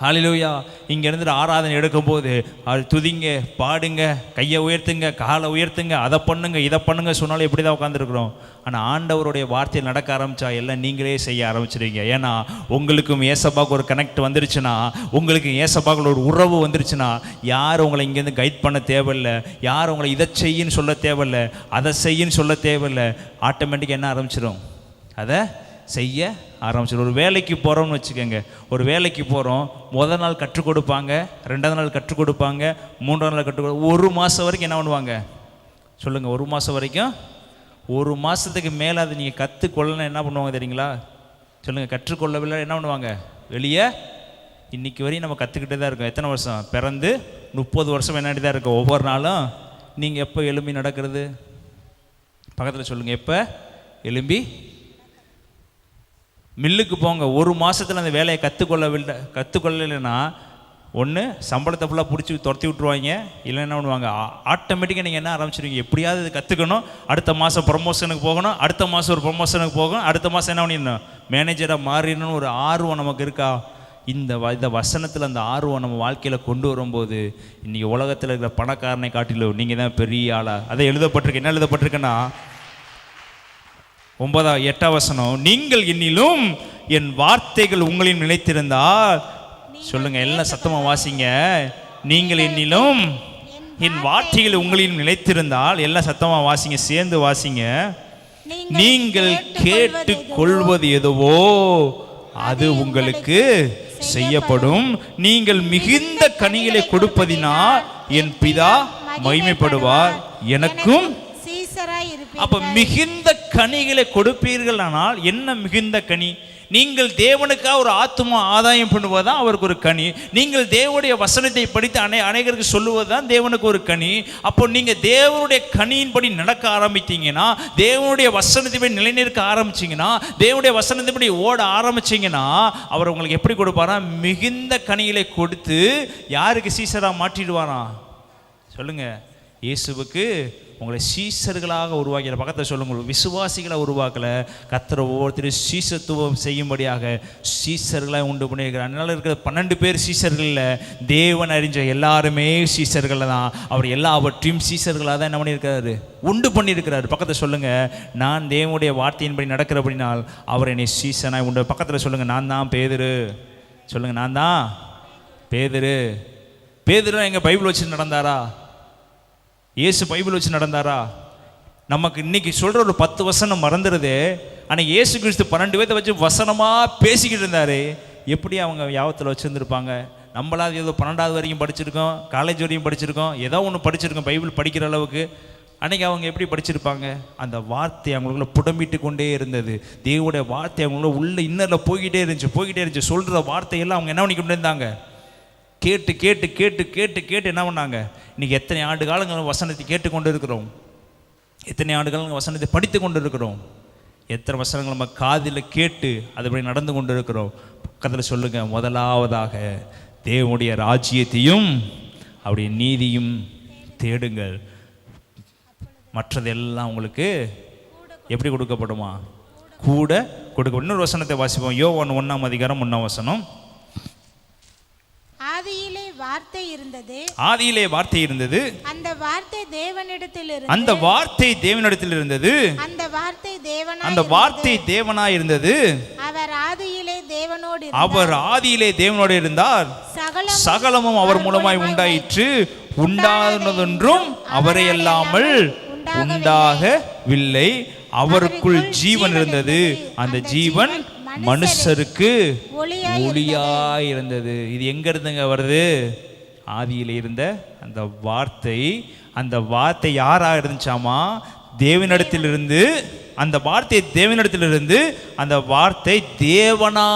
ஹல்லேலூயா. இங்கேருந்து ஆராதனை எடுக்கும்போது அது துதிங்க, பாடுங்க, கையை உயர்த்துங்க, காலை உயர்த்துங்க, அதை பண்ணுங்க, இதை பண்ணுங்க சொன்னாலும் எப்படி தான் உட்காந்துருக்குறோம். ஆனால் ஆண்டவருடைய வார்த்தையை நடக்க ஆரம்பித்தா எல்லாம் நீங்களே செய்ய ஆரம்பிச்சிடுவீங்க. ஏன்னா உங்களுக்கும் ஏசப்பாவுக்கு ஒரு கனெக்ட் வந்துருச்சுன்னா, உங்களுக்கு ஏசப்பாவுக்கு ஒரு உறவு வந்துருச்சுன்னா, யார் உங்களை இங்கேருந்து கைட் பண்ண தேவையில்லை, யார் உங்களை இதை செய்யின்னு சொல்ல தேவையில்லை, அதை செய்யின்னு சொல்ல தேவையில்லை. ஆட்டோமேட்டிக்காக என்ன ஆரம்பிச்சிடும்? அதை செய்ய ஆரம்பிச்சிடும். ஒரு வேலைக்கு போகிறோம்னு வச்சுக்கோங்க. ஒரு வேலைக்கு போகிறோம், முதல் நாள் கற்றுக் கொடுப்பாங்க, 2வது நாள் கற்றுக் கொடுப்பாங்க, 3வது நாள் கற்றுக் கொடுப்பாங்க. 1 மாதம் வரைக்கும் என்ன பண்ணுவாங்க? சொல்லுங்கள். 1 மாதம் வரைக்கும், 1 மாதத்துக்கு மேலே அதை நீங்கள் கற்றுக்கொள்ளணும் என்ன பண்ணுவாங்க தெரியுங்களா? சொல்லுங்கள். கற்றுக்கொள்ளவில்லை என்ன பண்ணுவாங்க? வெளியே இன்றைக்கி வரையும் நம்ம கற்றுக்கிட்டே தான் இருக்கோம். எத்தனை வருஷம்? பிறந்து 30 வருஷம் என்னாடி தான் இருக்கோம். ஒவ்வொரு நாளும் நீங்கள் எப்போ எழும்பி நடக்கிறது? பக்கத்தில் சொல்லுங்கள். எப்போ எழும்பி மில்லுக்கு போங்க. 1 மாதத்தில் அந்த வேலையை கற்றுக்கொள்ளலைன்னா ஒன்று சம்பளத்தை ஃபுல்லாக பிடிச்சி துரத்தி விட்ருவாங்க, இல்லை என்ன பண்ணுவாங்க? ஆட்டோமேட்டிக்காக நீங்கள் என்ன ஆரம்பிச்சிருவீங்க? எப்படியாவது இது கற்றுக்கணும், அடுத்த மாதம் ப்ரொமோஷனுக்கு போகணும், அடுத்த மாதம் ஒரு ப்ரொமோஷனுக்கு போகணும், அடுத்த மாதம் என்ன பண்ணிடணும்? மேனேஜராக மாறிடணும்னு ஒரு ஆர்வம் நமக்கு இருக்கா? இந்த வசனத்தில் அந்த ஆர்வம் நம்ம வாழ்க்கையில் கொண்டு வரும்போது இன்றைக்கி உலகத்தில் இருக்கிற பணக்காரனை காட்டிலும் நீங்கள் தான் பெரிய ஆளா. அதை எழுதப்பட்டிருக்கு. என்ன எழுதப்பட்டிருக்குன்னா 8ஆம் வசனம், நீங்கள் என்னிலும் என் வார்த்தைகள் உங்களின் நிலைத்திருந்தால், சொல்லுங்க எல்லாம் சத்தமா வாசிங்க. நீங்கள் என்னிலும் என் வார்த்தைகள் உங்களின் நிலைத்திருந்தால், எல்லாம் சத்தமா வாசிங்க, சேர்ந்து வாசிங்க. நீங்கள் கேட்டு கொள்வது எதுவோ அது உங்களுக்கு செய்யப்படும். நீங்கள் மிகுந்த கனிகளை கொடுப்பதினால் என் பிதா மகிமைப்படுவார், எனக்கும். அப்ப மிகுந்த கனிகளை கொடுப்பீர்கள். ஆனால் என்ன மிகுந்த கனி? நீங்கள் தேவனுக்காக ஒரு ஆத்துமா ஆதாயம் பண்ணுவதுதான் அவருக்கு ஒரு கனி. நீங்கள் தேவனுடைய வசனத்தை படித்து அநேகருக்கு சொல்லுவதுதான் தேவனுக்கு ஒரு கனி. அப்போ நீங்கள் தேவனுடைய கனியின்படி நடக்க ஆரம்பித்தீங்கன்னா, தேவனுடைய வசனத்தை நிலைநிற்க ஆரம்பிச்சிங்கன்னா, தேவனுடைய வசனத்தைப்படி ஓட ஆரம்பிச்சிங்கன்னா, அவர் உங்களுக்கு எப்படி கொடுப்பாரா? மிகுந்த கனிகளை கொடுத்து யாருக்கு சீசராக மாற்றிடுவாராம்? சொல்லுங்க. இயேசுவுக்கு உங்களை சீசர்களாக உருவாக்கிற. பக்கத்தில் சொல்லுங்க. விசுவாசிகளை உருவாக்கல, கர்த்தர் ஒவ்வொருத்தரும் சீசத்துவம் செய்யும்படியாக சீசர்களாக உண்டு பண்ணியிருக்கிறார். அதனால இருக்கிற 12 பேர் சீசர்கள் இல்லை, தேவன் அறிஞ்ச எல்லாருமே சீசர்கள் தான். அவர் எல்லாவற்றையும் சீசர்களாக தான் என்ன பண்ணியிருக்கிறாரு? உண்டு பண்ணியிருக்கிறாரு. பக்கத்தில் சொல்லுங்க. நான் தேவனுடைய வார்த்தையின்படி நடக்கிறபடினால் அவர் என்னை சீசனாக உண்டு. பக்கத்தில் சொல்லுங்க. நான் தான் பேதுரு. சொல்லுங்க. நான் தான் பேதுரு. பேதுரு எங்கள் பைபிள் வச்சு நடந்தாரா? இயேசு பைபிள் வச்சு நடந்தாரா? நமக்கு இன்னைக்கு சொல்கிற ஒரு 10 வசனம் மறந்துடுது. ஆனால் இயேசு கிறிஸ்து 12 பேர்த்த வச்சு வசனமாக பேசிக்கிட்டு இருந்தார். எப்படி அவங்க யாவத்தில் வச்சுருந்துருப்பாங்க? நம்மளாவது ஏதோ 12வது வரைக்கும் படிச்சிருக்கோம், காலேஜ் வரைக்கும் படிச்சிருக்கோம், ஏதோ ஒன்று படிச்சிருக்கோம் பைபிள் படிக்கிற அளவுக்கு. அன்றைக்கி அவங்க எப்படி படிச்சிருப்பாங்க? அந்த வார்த்தை அவங்களுக்குள்ள புடம்பிட்டு கொண்டே இருந்தது. தேவனுடைய வார்த்தை அவங்களுக்குள்ள உள்ள இன்னரில் போய்கிட்டே இருந்துச்சு. சொல்கிற வார்த்தையெல்லாம் அவங்க என்ன பண்ணிக்கிட்டு இருந்தாங்க? கேட்டு கேட்டு கேட்டு கேட்டு கேட்டு என்ன பண்ணாங்க? இன்றைக்கி எத்தனை ஆண்டு காலங்கள் வசனத்தை கேட்டுக்கொண்டு இருக்கிறோம், எத்தனை ஆண்டு காலங்கள் வசனத்தை படித்து கொண்டு இருக்கிறோம், எத்தனை வசனங்கள் நம்ம காதில் கேட்டு அதுபடி நடந்து கொண்டு இருக்கிறோம். பக்கத்தில் சொல்லுங்கள், முதலாவதாக தேவனுடைய ராஜ்யத்தையும் அவருடைய நீதியும் தேடுங்கள், மற்றதெல்லாம் உங்களுக்கு எப்படி கொடுக்கப்படுமா? கூட கொடுக்க. இன்னொரு வசனத்தை வாசிப்போம். யோவான் 1ஆம் அதிகாரம் 1ஆம் வசனம். ஆதியிலே வார்த்தை இருந்தது, ஆதியிலே வார்த்தை இருந்தது, அந்த வார்த்தை தேவனிடத்தில் இருந்தது, அந்த வார்த்தை தேவனிடத்தில் இருந்தது, அந்த வார்த்தை தேவனாய் அந்த வார்த்தை தேவனாய் இருந்தது, அவர் ஆதியிலே தேவனோடு அவர் ஆதியிலே தேவனோடு இருந்தார், சகலமும் அவர் மூலமாய் உண்டாயிற்று, உண்டானதொன்றும் அவரை அல்லாமல் உண்டாகவில்லை, அவருக்குள் ஜீவன் இருந்தது, அந்த ஜீவன் மனுஷருக்கு ஒளியாய் இருந்தது. இது எங்க இருந்துங்க வருது? ஆதியில் இருந்த அந்த வார்த்தை. அந்த வார்த்தை யாராக இருந்துச்சாமா? தேவனிடத்திலிருந்து. அந்த வார்த்தை தேவனிடத்திலிருந்து, அந்த வார்த்தை தேவனா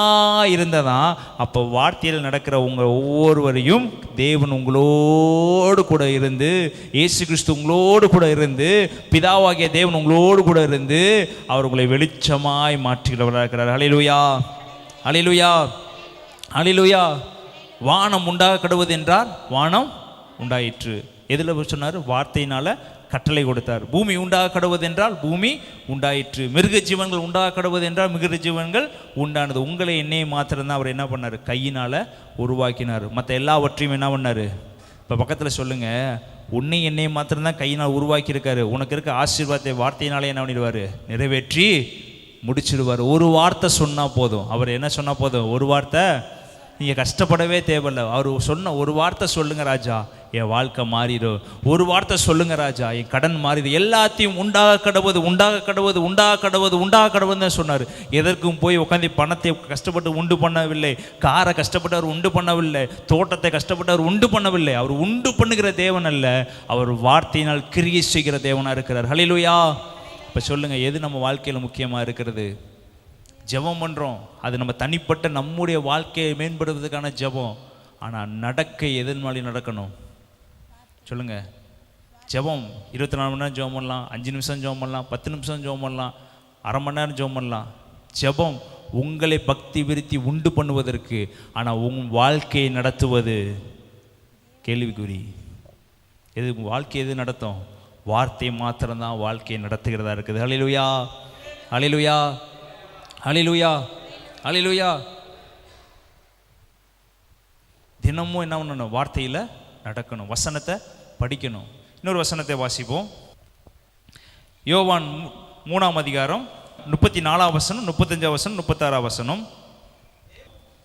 இருந்ததா. அப்போ வார்த்தையில் நடக்கிற உங்கள் ஒவ்வொருவரையும் தேவன் உங்களோடு கூட இருந்து, இயேசு கிறிஸ்து உங்களோடு கூட இருந்து, பிதாவாகிய தேவன் உங்களோடு கூட இருந்து அவர் உங்களை வெளிச்சமாய் மாற்றுகிறவராக இருக்கிறார். ஹல்லேலூயா, ஹல்லேலூயா, ஹல்லேலூயா. வானம் உண்டாக கடுவது என்றால் வானம் உண்டாயிற்று. எதில் சொன்னார்? வார்த்தையினால கட்டளை கொடுத்தார். பூமி உண்டாக கடுவது என்றால் பூமி உண்டாயிற்று. மிருக ஜீவன்கள் உண்டாக கடுவது என்றால் மிருக ஜீவன்கள் உண்டானது. உங்களை என்னையை மாத்திரம்தான் அவர் என்ன பண்ணார்? கையினால் உருவாக்கினார். மற்ற எல்லாவற்றையும் என்ன பண்ணார்? இப்போ பக்கத்தில் சொல்லுங்கள், உன்னை என்னையை மாத்திரம்தான் கையினால் உருவாக்கியிருக்காரு. உனக்கு இருக்க ஆசீர்வாதத்தை வார்த்தையினாலே என்ன பண்ணிடுவார்? நிறைவேற்றி முடிச்சிடுவார். ஒரு வார்த்தை சொன்னால் போதும். அவர் என்ன சொன்னால் போதும்? ஒரு வார்த்தை. நீங்கள் கஷ்டப்படவே தேவையில்லை. அவர் சொன்ன ஒரு வார்த்தை சொல்லுங்க ராஜா, என் வாழ்க்கை மாறிடும். ஒரு வார்த்தை சொல்லுங்க ராஜா, என் கடன் மாறிடும். எல்லாத்தையும் உண்டாக கடவுது, உண்டாக கடவுது, உண்டாக கடவுது, உண்டாக கடவுதுன்னு சொன்னார். எதற்கும் போய் உட்காந்து பணத்தை கஷ்டப்பட்டு உண்டு பண்ணவில்லை, காரை கஷ்டப்பட்டு அவர் உண்டு பண்ணவில்லை, தோட்டத்தை கஷ்டப்பட்டு அவர் உண்டு பண்ணவில்லை. அவர் உண்டு பண்ணுகிற தேவன் அல்ல, அவர் வார்த்தையினால் கிரியை செய்கிற தேவனாக இருக்கிறார். ஹல்லேலூயா. இப்போ சொல்லுங்கள், எது நம்ம வாழ்க்கையில் முக்கியமாக இருக்கிறது? ஜெபம் பண்ணுறோம், அது நம்ம தனிப்பட்ட நம்முடைய வாழ்க்கையை மேம்படுவதற்கான ஜெபம். ஆனால் நடக்க எதன் மாதிரி நடக்கணும் சொல்லுங்கள்? ஜெபம் 24 மணி நேரம் ஜெபம் பண்ணலாம், 5 நிமிஷம் ஜெபம் பண்ணலாம், 10 நிமிஷம் ஜெபம் பண்ணலாம், அரை மணி நேரம் ஜெபம் பண்ணலாம். ஜெபம் உங்களை பக்தி விருத்தி உண்டு பண்ணுவதற்கு. ஆனால் உங்கள் வாழ்க்கையை நடத்துவது கேள்விக்குறி. எது வாழ்க்கை எது நடத்தும்? வார்த்தை மாத்திரம்தான் வாழ்க்கையை நடத்துகிறதா இருக்குது. ஹல்லேலூயா, ஹல்லேலூயா, ஹல்லேலூயா, ஹல்லேலூயா. தினமும் என்ன பண்ணணும்? வார்த்தையில் நடக்கணும், வசனத்தை படிக்கணும். இன்னொரு வசனத்தை வாசிப்போம். யோவான் 3ஆம் அதிகாரம் 34ஆம் வசனம், 35ஆம் வசனம், 36ஆம் வசனம்.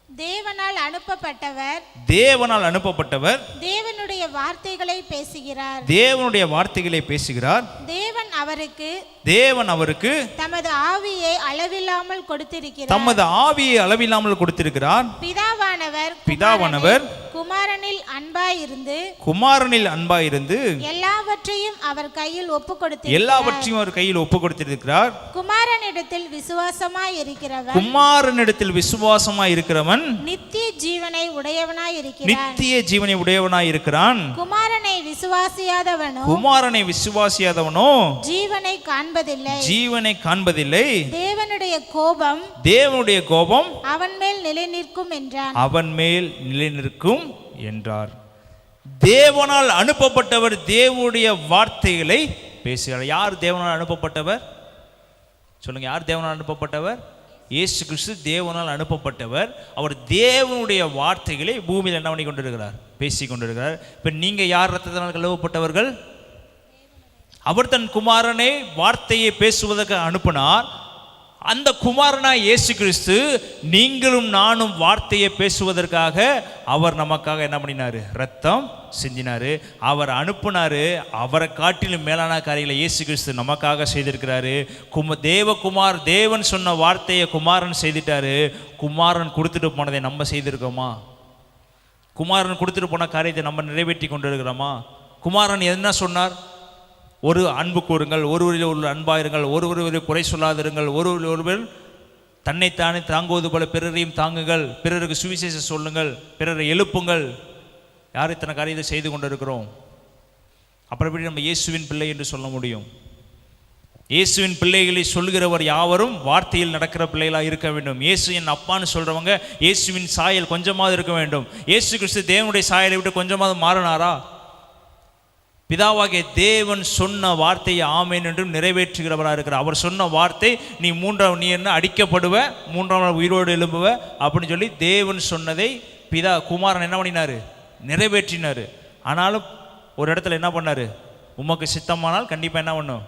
தேவனால் அனுப்பப்பட்டவர், தேவனால் அனுப்பப்பட்டவர் தேவனுடைய வார்த்தைகளை பேசுகிறார், தேவனுடைய வார்த்தைகளை பேசுகிறார். தேவன் அவருக்கு தமது ஆவியை அளவில்லாமல் கொடுத்திருக்கிறார், தமது ஆவியை அளவில்லாமல் கொடுத்திருக்கிறார். பிதாவானவர் குமாரனில் அன்பாயிருந்து, குமாரனில் அன்பாயிருந்து எல்லாவற்றையும் அவர் கையில் ஒப்பு கொடுத்து, எல்லாவற்றையும் அவர் கையில் ஒப்பு கொடுத்திருக்கிறார். குமாரனிடத்தில் விசுவாசமாய் இருக்கிறவன், குமாரனிடத்தில் விசுவாசமாய் இருக்கிறவன் நித்திய ஜீவனை உடையவனாய் இருக்கிறான், நித்திய ஜீவனை உடையவனாய் இருக்கிறான். குமாரனை விசுவாசியாதவனோ, குமாரனை விசுவாசியாதவனோ ஜீவனை காண்பதில்லை, ஜீவனை காண்பதில்லை. தேவனுடைய கோபம், தேவனுடைய கோபம் அவன் மேல் நிலை நிற்கும் என்றான், அவன் மேல் நிலை நிற்கும் என்றார். தேவனால் அனுப்பப்பட்டவர் தேவனுடைய வார்த்தைகளை பேசுகிறார். யார் தேவனால் அனுப்பப்பட்டவர் சொல்லுங்க? யார் தேவனால் அனுப்பப்பட்டவர்? இயேசு கிறிஸ்து தேவனால் அனுப்பப்பட்டவர். அவர் தேவனுடைய வார்த்தைகளை பூமியில் என்ன பண்ணி கொண்டிருக்கிறார்? பேசி கொண்டிருக்கிறார். இப்போ நீங்கள் யார் ரத்தத்தினால் கழுவப்பட்டவர்கள்? அவர் தன் குமாரனை வார்த்தையை பேசுவதற்கு அனுப்பினார். அந்த குமாரனாய் இயேசு கிறிஸ்து நீங்களும் நானும் வார்த்தையை பேசுவதற்காக அவர் நமக்காக என்ன பண்ணினார்? ரத்தம் செஞ்சினார். அவர் அனுப்புனார். அவரை காட்டிலும் மேலான காரியங்களை இயேசு கிறிஸ்து நமக்காக செய்திருக்கிறாரு. தேவகுமார், தேவன் சொன்ன வார்த்தையை குமாரன் செய்துட்டாரு. குமாரன் கொடுத்துட்டு போனதை நம்ம செய்திருக்கோமா? குமாரன் கொடுத்துட்டு போன காரியத்தை நம்ம நிறைவேற்றி கொண்டு இருக்கிறோமா? குமாரன் என்ன சொன்னார்? ஒரு அன்பு கூறுங்கள், ஒருவரில் ஒரு அன்பாயிருங்கள், ஒருவரை குறை சொல்லாதிருங்கள், ஒருவர் தன்னைத்தானே தாங்குவது போல பிறரையும் தாங்குங்கள், பிறருக்கு சுவிசேஷம் சொல்லுங்கள், பிறரை எழுப்புங்கள். யார் இத்தனை காரியத்தை செய்து கொண்டு இருக்கிறோம்? அப்புறம் எப்படி நம்ம இயேசுவின் பிள்ளை என்று சொல்ல முடியும்? இயேசுவின் பிள்ளைகளை சொல்கிறவர் யாவரும் வார்த்தையில் நடக்கிற பிள்ளைகளாக இருக்க வேண்டும். இயேசு என் அப்பான்னு சொல்கிறவங்க இயேசுவின் சாயல் கொஞ்சமாவது இருக்க வேண்டும். இயேசு கிறிஸ்து தேவனுடைய சாயலை விட்டு கொஞ்சமாவது மாறினாரா? பிதாவாகிய தேவன் சொன்ன வார்த்தையை ஆமேன் என்றும் நிறைவேற்றுகிறவராக இருக்கிறார். அவர் சொன்ன வார்த்தை நீ என்ன அடிக்கப்படுவ, 3ஆம் நாள் உயிரோடு எழும்புவ அப்படின்னு சொல்லி தேவன் சொன்னதை குமாரன் என்ன பண்ணினார்? நிறைவேற்றினார். ஆனாலும் ஒரு இடத்துல என்ன பண்ணார்? உமக்கு சித்தமானால் கண்டிப்பாக என்ன பண்ணும்,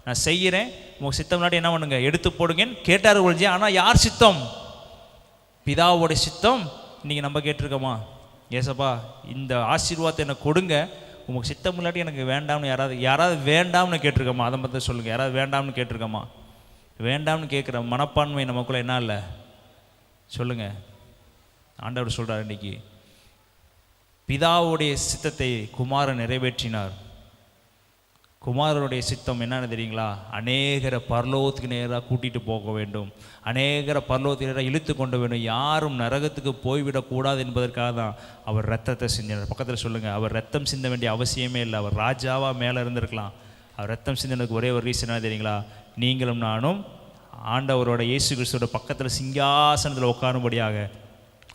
நான் செய்கிறேன், உங்கள் சித்தம் இல்லாட்டி என்ன பண்ணுங்க, எடுத்து போடுங்கன்னு கேட்டார் ஒழிஞ்சு. ஆனால் யார் சித்தம்? பிதாவோடைய சித்தம். இன்றைக்கி நம்ம கேட்டிருக்கோமா? ஏசப்பா இந்த ஆசீர்வாதத்தை எனக்கு கொடுங்க, உங்களுக்கு சித்தம் இல்லாட்டி எனக்கு வேண்டாம்னு யாராவது வேண்டாம்னு கேட்டிருக்கோமா? அதை பற்றி சொல்லுங்கள். யாராவது வேண்டாம்னு கேட்டிருக்கோமா? வேண்டாம்னு கேட்குற மனப்பான்மை நமக்குள்ளே என்ன இல்லை சொல்லுங்கள். ஆண்டவர் சொல்கிறார், இன்றைக்கி பிதாவுடைய சித்தத்தை குமாரன் நிறைவேற்றினார். குமாரனுடைய சித்தம் என்னன்னு தெரியுங்களா? அநேகரை பரலோகத்துக்கு நேராக கூட்டிகிட்டு போக வேண்டும், அநேகரை பரலோகத்துக்கு நேராக இழுத்து கொண்டு வேண்டும், யாரும் நரகத்துக்கு போய்விடக்கூடாது என்பதற்காக தான் அவர் ரத்தத்தை சிந்தினார். பக்கத்தில் சொல்லுங்கள், அவர் ரத்தம் சிந்த வேண்டிய அவசியமே இல்லை. அவர் ராஜாவாக மேலே இருந்திருக்கலாம். அவர் ரத்தம் சிந்தினதுக்கு ஒரே ஒரு ரீசன் என்ன தெரியுங்களா? நீங்களும் நானும் ஆண்டவரோட இயேசு கிறிஸ்துவோட பக்கத்தில் சிங்காசனத்தில் உட்காரும்படியாக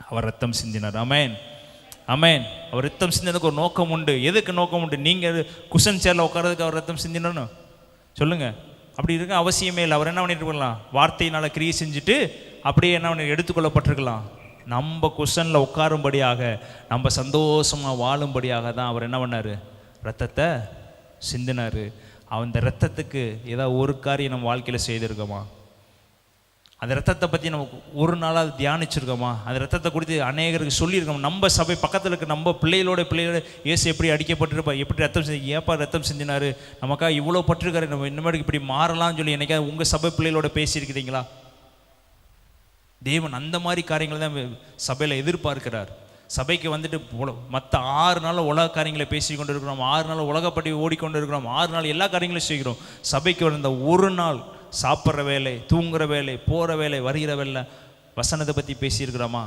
அவர் ரத்தம் சிந்தினார். ஆமென், ஆமென். அவர் ரத்தம் சிந்தினதுக்கு ஒரு நோக்கம் உண்டு. எதுக்கு நோக்கம் உண்டு? நீங்கள் குஷன் சேரில் உட்காரதுக்கு அவர் ரத்தம் சிந்தினணும் சொல்லுங்கள். அப்படி இருக்க அவசியமே இல்லை. அவர் என்ன பண்ணிட்டு இருக்கலாம்? வார்த்தையினால் கிரியை செஞ்சுட்டு அப்படியே என்ன பண்ணி எடுத்துக்கொள்ளப்பட்டிருக்கலாம். நம்ம குஷனில் உட்காரும்படியாக, நம்ம சந்தோஷமாக வாழும்படியாக தான் அவர் என்ன பண்ணார்? ரத்தத்தை சிந்தினார். அந்த ரத்தத்துக்கு ஏதாவது ஒரு காரியம் நம்ம வாழ்க்கையில் செய்திருக்கோமா? அந்த ரத்தத்தை பற்றி நம்ம ஒரு நாளாக தியானிச்சிருக்கோமா? அந்த ரத்தத்தை குறித்து அநேகருக்கு சொல்லியிருக்கோம். நம்ம சபை பக்கத்தில் இருக்க நம்ம பிள்ளைகளோட இயேசு எப்படி அடிக்கப்பட்டிருப்பா, எப்படி ரத்தம் செஞ்சு, ஏப்பா ரத்தம் செஞ்சினார், நமக்காக இவ்வளோ பட்டிருக்காரு, நம்ம இன்னும் இப்படி மாறலாம்னு சொல்லி என்னைக்காவது உங்கள் சபை பிள்ளைகளோட பேசியிருக்கிறீங்களா? தேவன் அந்த மாதிரி காரியங்களை தான் சபையில் எதிர்பார்க்கிறார். சபைக்கு வந்துட்டு மற்ற 6 நாளில் உலக காரியங்களை பேசி கொண்டு இருக்கிறோம், 6 நாள் உலகப்படி ஓடிக்கொண்டு இருக்கிறோம், 6 நாள் எல்லா காரியங்களையும் செய்கிறோம். சபைக்கு வந்த ஒரு நாள் சாப்பிட்ற வேலை, தூங்குற வேலை, போகிற வேலை, வருகிற வேலை, வசனத்தை பற்றி பேசியிருக்கிறோமா?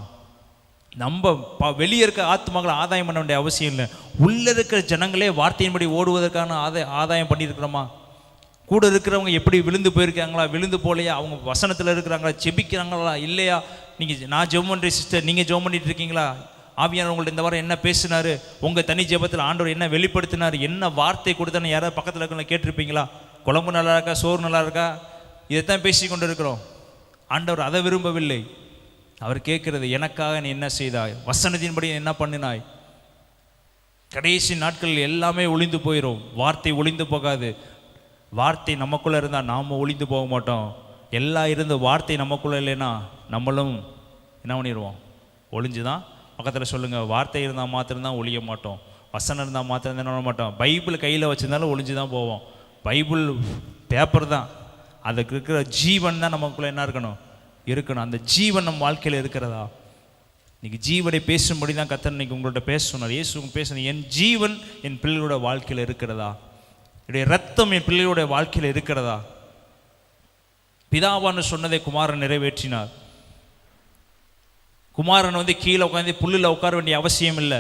நம்ம வெளியே இருக்க ஆத்மாக்களை ஆதாயம் பண்ண வேண்டிய அவசியம் இல்லை. உள்ளே இருக்கிற ஜனங்களே வார்த்தையின்படி ஓடுவதற்கான ஆதாயம் பண்ணியிருக்கிறோமா? கூட இருக்கிறவங்க எப்படி விழுந்து போயிருக்காங்களா, விழுந்து போலையா, அவங்க வசனத்தில் இருக்கிறாங்களா, ஜெபிக்கிறாங்களா இல்லையா? நீங்கள் நான் ஜெபம் பண்ணுறேன் சிஸ்டர், நீங்கள் ஜெபம் பண்ணிட்டு இருக்கீங்களா? ஆவியானவர் உங்கள்ட்ட இந்த வாரம் என்ன பேசினார், உங்கள் தனி ஜெபத்தில் ஆண்டவர் என்ன வெளிப்படுத்தினார், என்ன வார்த்தை கொடுத்தான்னு யாராவது பக்கத்தில் இருக்கிறவங்க கேட்டிருப்பீங்களா? குழம்பு நல்லா இருக்கா, சோறு நல்லா இருக்கா, இதைத்தான் பேசி கொண்டு இருக்கிறோம். ஆண்டவர் அதை விரும்பவில்லை. அவர் கேட்குறது, எனக்காக நீ என்ன செய்தாய், வசனத்தின்படி என்ன பண்ணினாய். கடைசி நாட்களில் எல்லாமே ஒளிந்து போயிடும். வார்த்தை ஒளிந்து போகாது. வார்த்தை நமக்குள்ளே இருந்தால் நாம் ஒளிந்து போக மாட்டோம். எல்லாம் இருந்து வார்த்தை நமக்குள்ளே இல்லைன்னா நம்மளும் என்ன பண்ணிடுவோம்? ஒளிஞ்சு தான். பக்கத்தில் சொல்லுங்கள், வார்த்தை இருந்தால் மாத்திரம்தான் ஒளிய மாட்டோம், வசனம் இருந்தால் மாத்திரம் தான் பண்ண மாட்டோம். பைபிள் கையில் வச்சுருந்தாலும் ஒளிஞ்சு தான் போவோம். பைபிள் பேப்பர் தான், அதுக்கு இருக்கிற ஜீவன் தான் நமக்குள்ளே என்ன இருக்கணும். அந்த ஜீவன் நம்ம வாழ்க்கையில் இருக்கிறதா? இன்றைக்கி ஜீவனை பேசும்படி தான் கர்த்தர் இன்னைக்கு உங்கள்கிட்ட பேச சொன்னார். இயேசு பேசணும், என் ஜீவன் என் பிள்ளைகளோட வாழ்க்கையில் இருக்கிறதா, என்னுடைய ரத்தம் என் பிள்ளைகளுடைய வாழ்க்கையில் இருக்கிறதா? பிதாவான்னு சொன்னதை குமாரன் நிறைவேற்றினார். குமாரன் கீழே உட்காந்து புல்லில் உட்கார வேண்டிய அவசியம் இல்லை.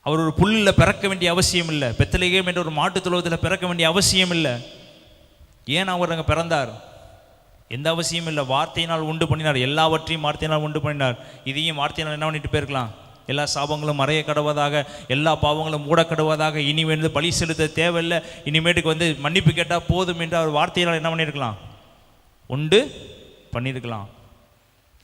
அவர் ஒரு புல்லில் பிறக்க வேண்டிய அவசியம் இல்லை. பெத்லகேம் என்ற ஒரு மாட்டுத் தொழுவத்தில் பிறக்க வேண்டிய அவசியம் இல்லை. ஏன் அவர் அங்கே பிறந்தார்? எந்த அவசியம் இல்லை. வார்த்தையினால் உண்டு பண்ணினார். எல்லாவற்றையும் வார்த்தையினால் உண்டு பண்ணினார். இதையும் வார்த்தையினால் என்ன பண்ணிட்டு போயிருக்கலாம்? எல்லா சாபங்களும் மறைய கடவதாக, எல்லா பாவங்களும் மூட கடவதாக, இனிமேல் பலி செலுத்த தேவையில்லை, இனிமேட்டுக்கு மன்னிப்பு கேட்டால் போதும் என்று அவர் வார்த்தையினால் என்ன பண்ணியிருக்கலாம்? உண்டு பண்ணியிருக்கலாம்.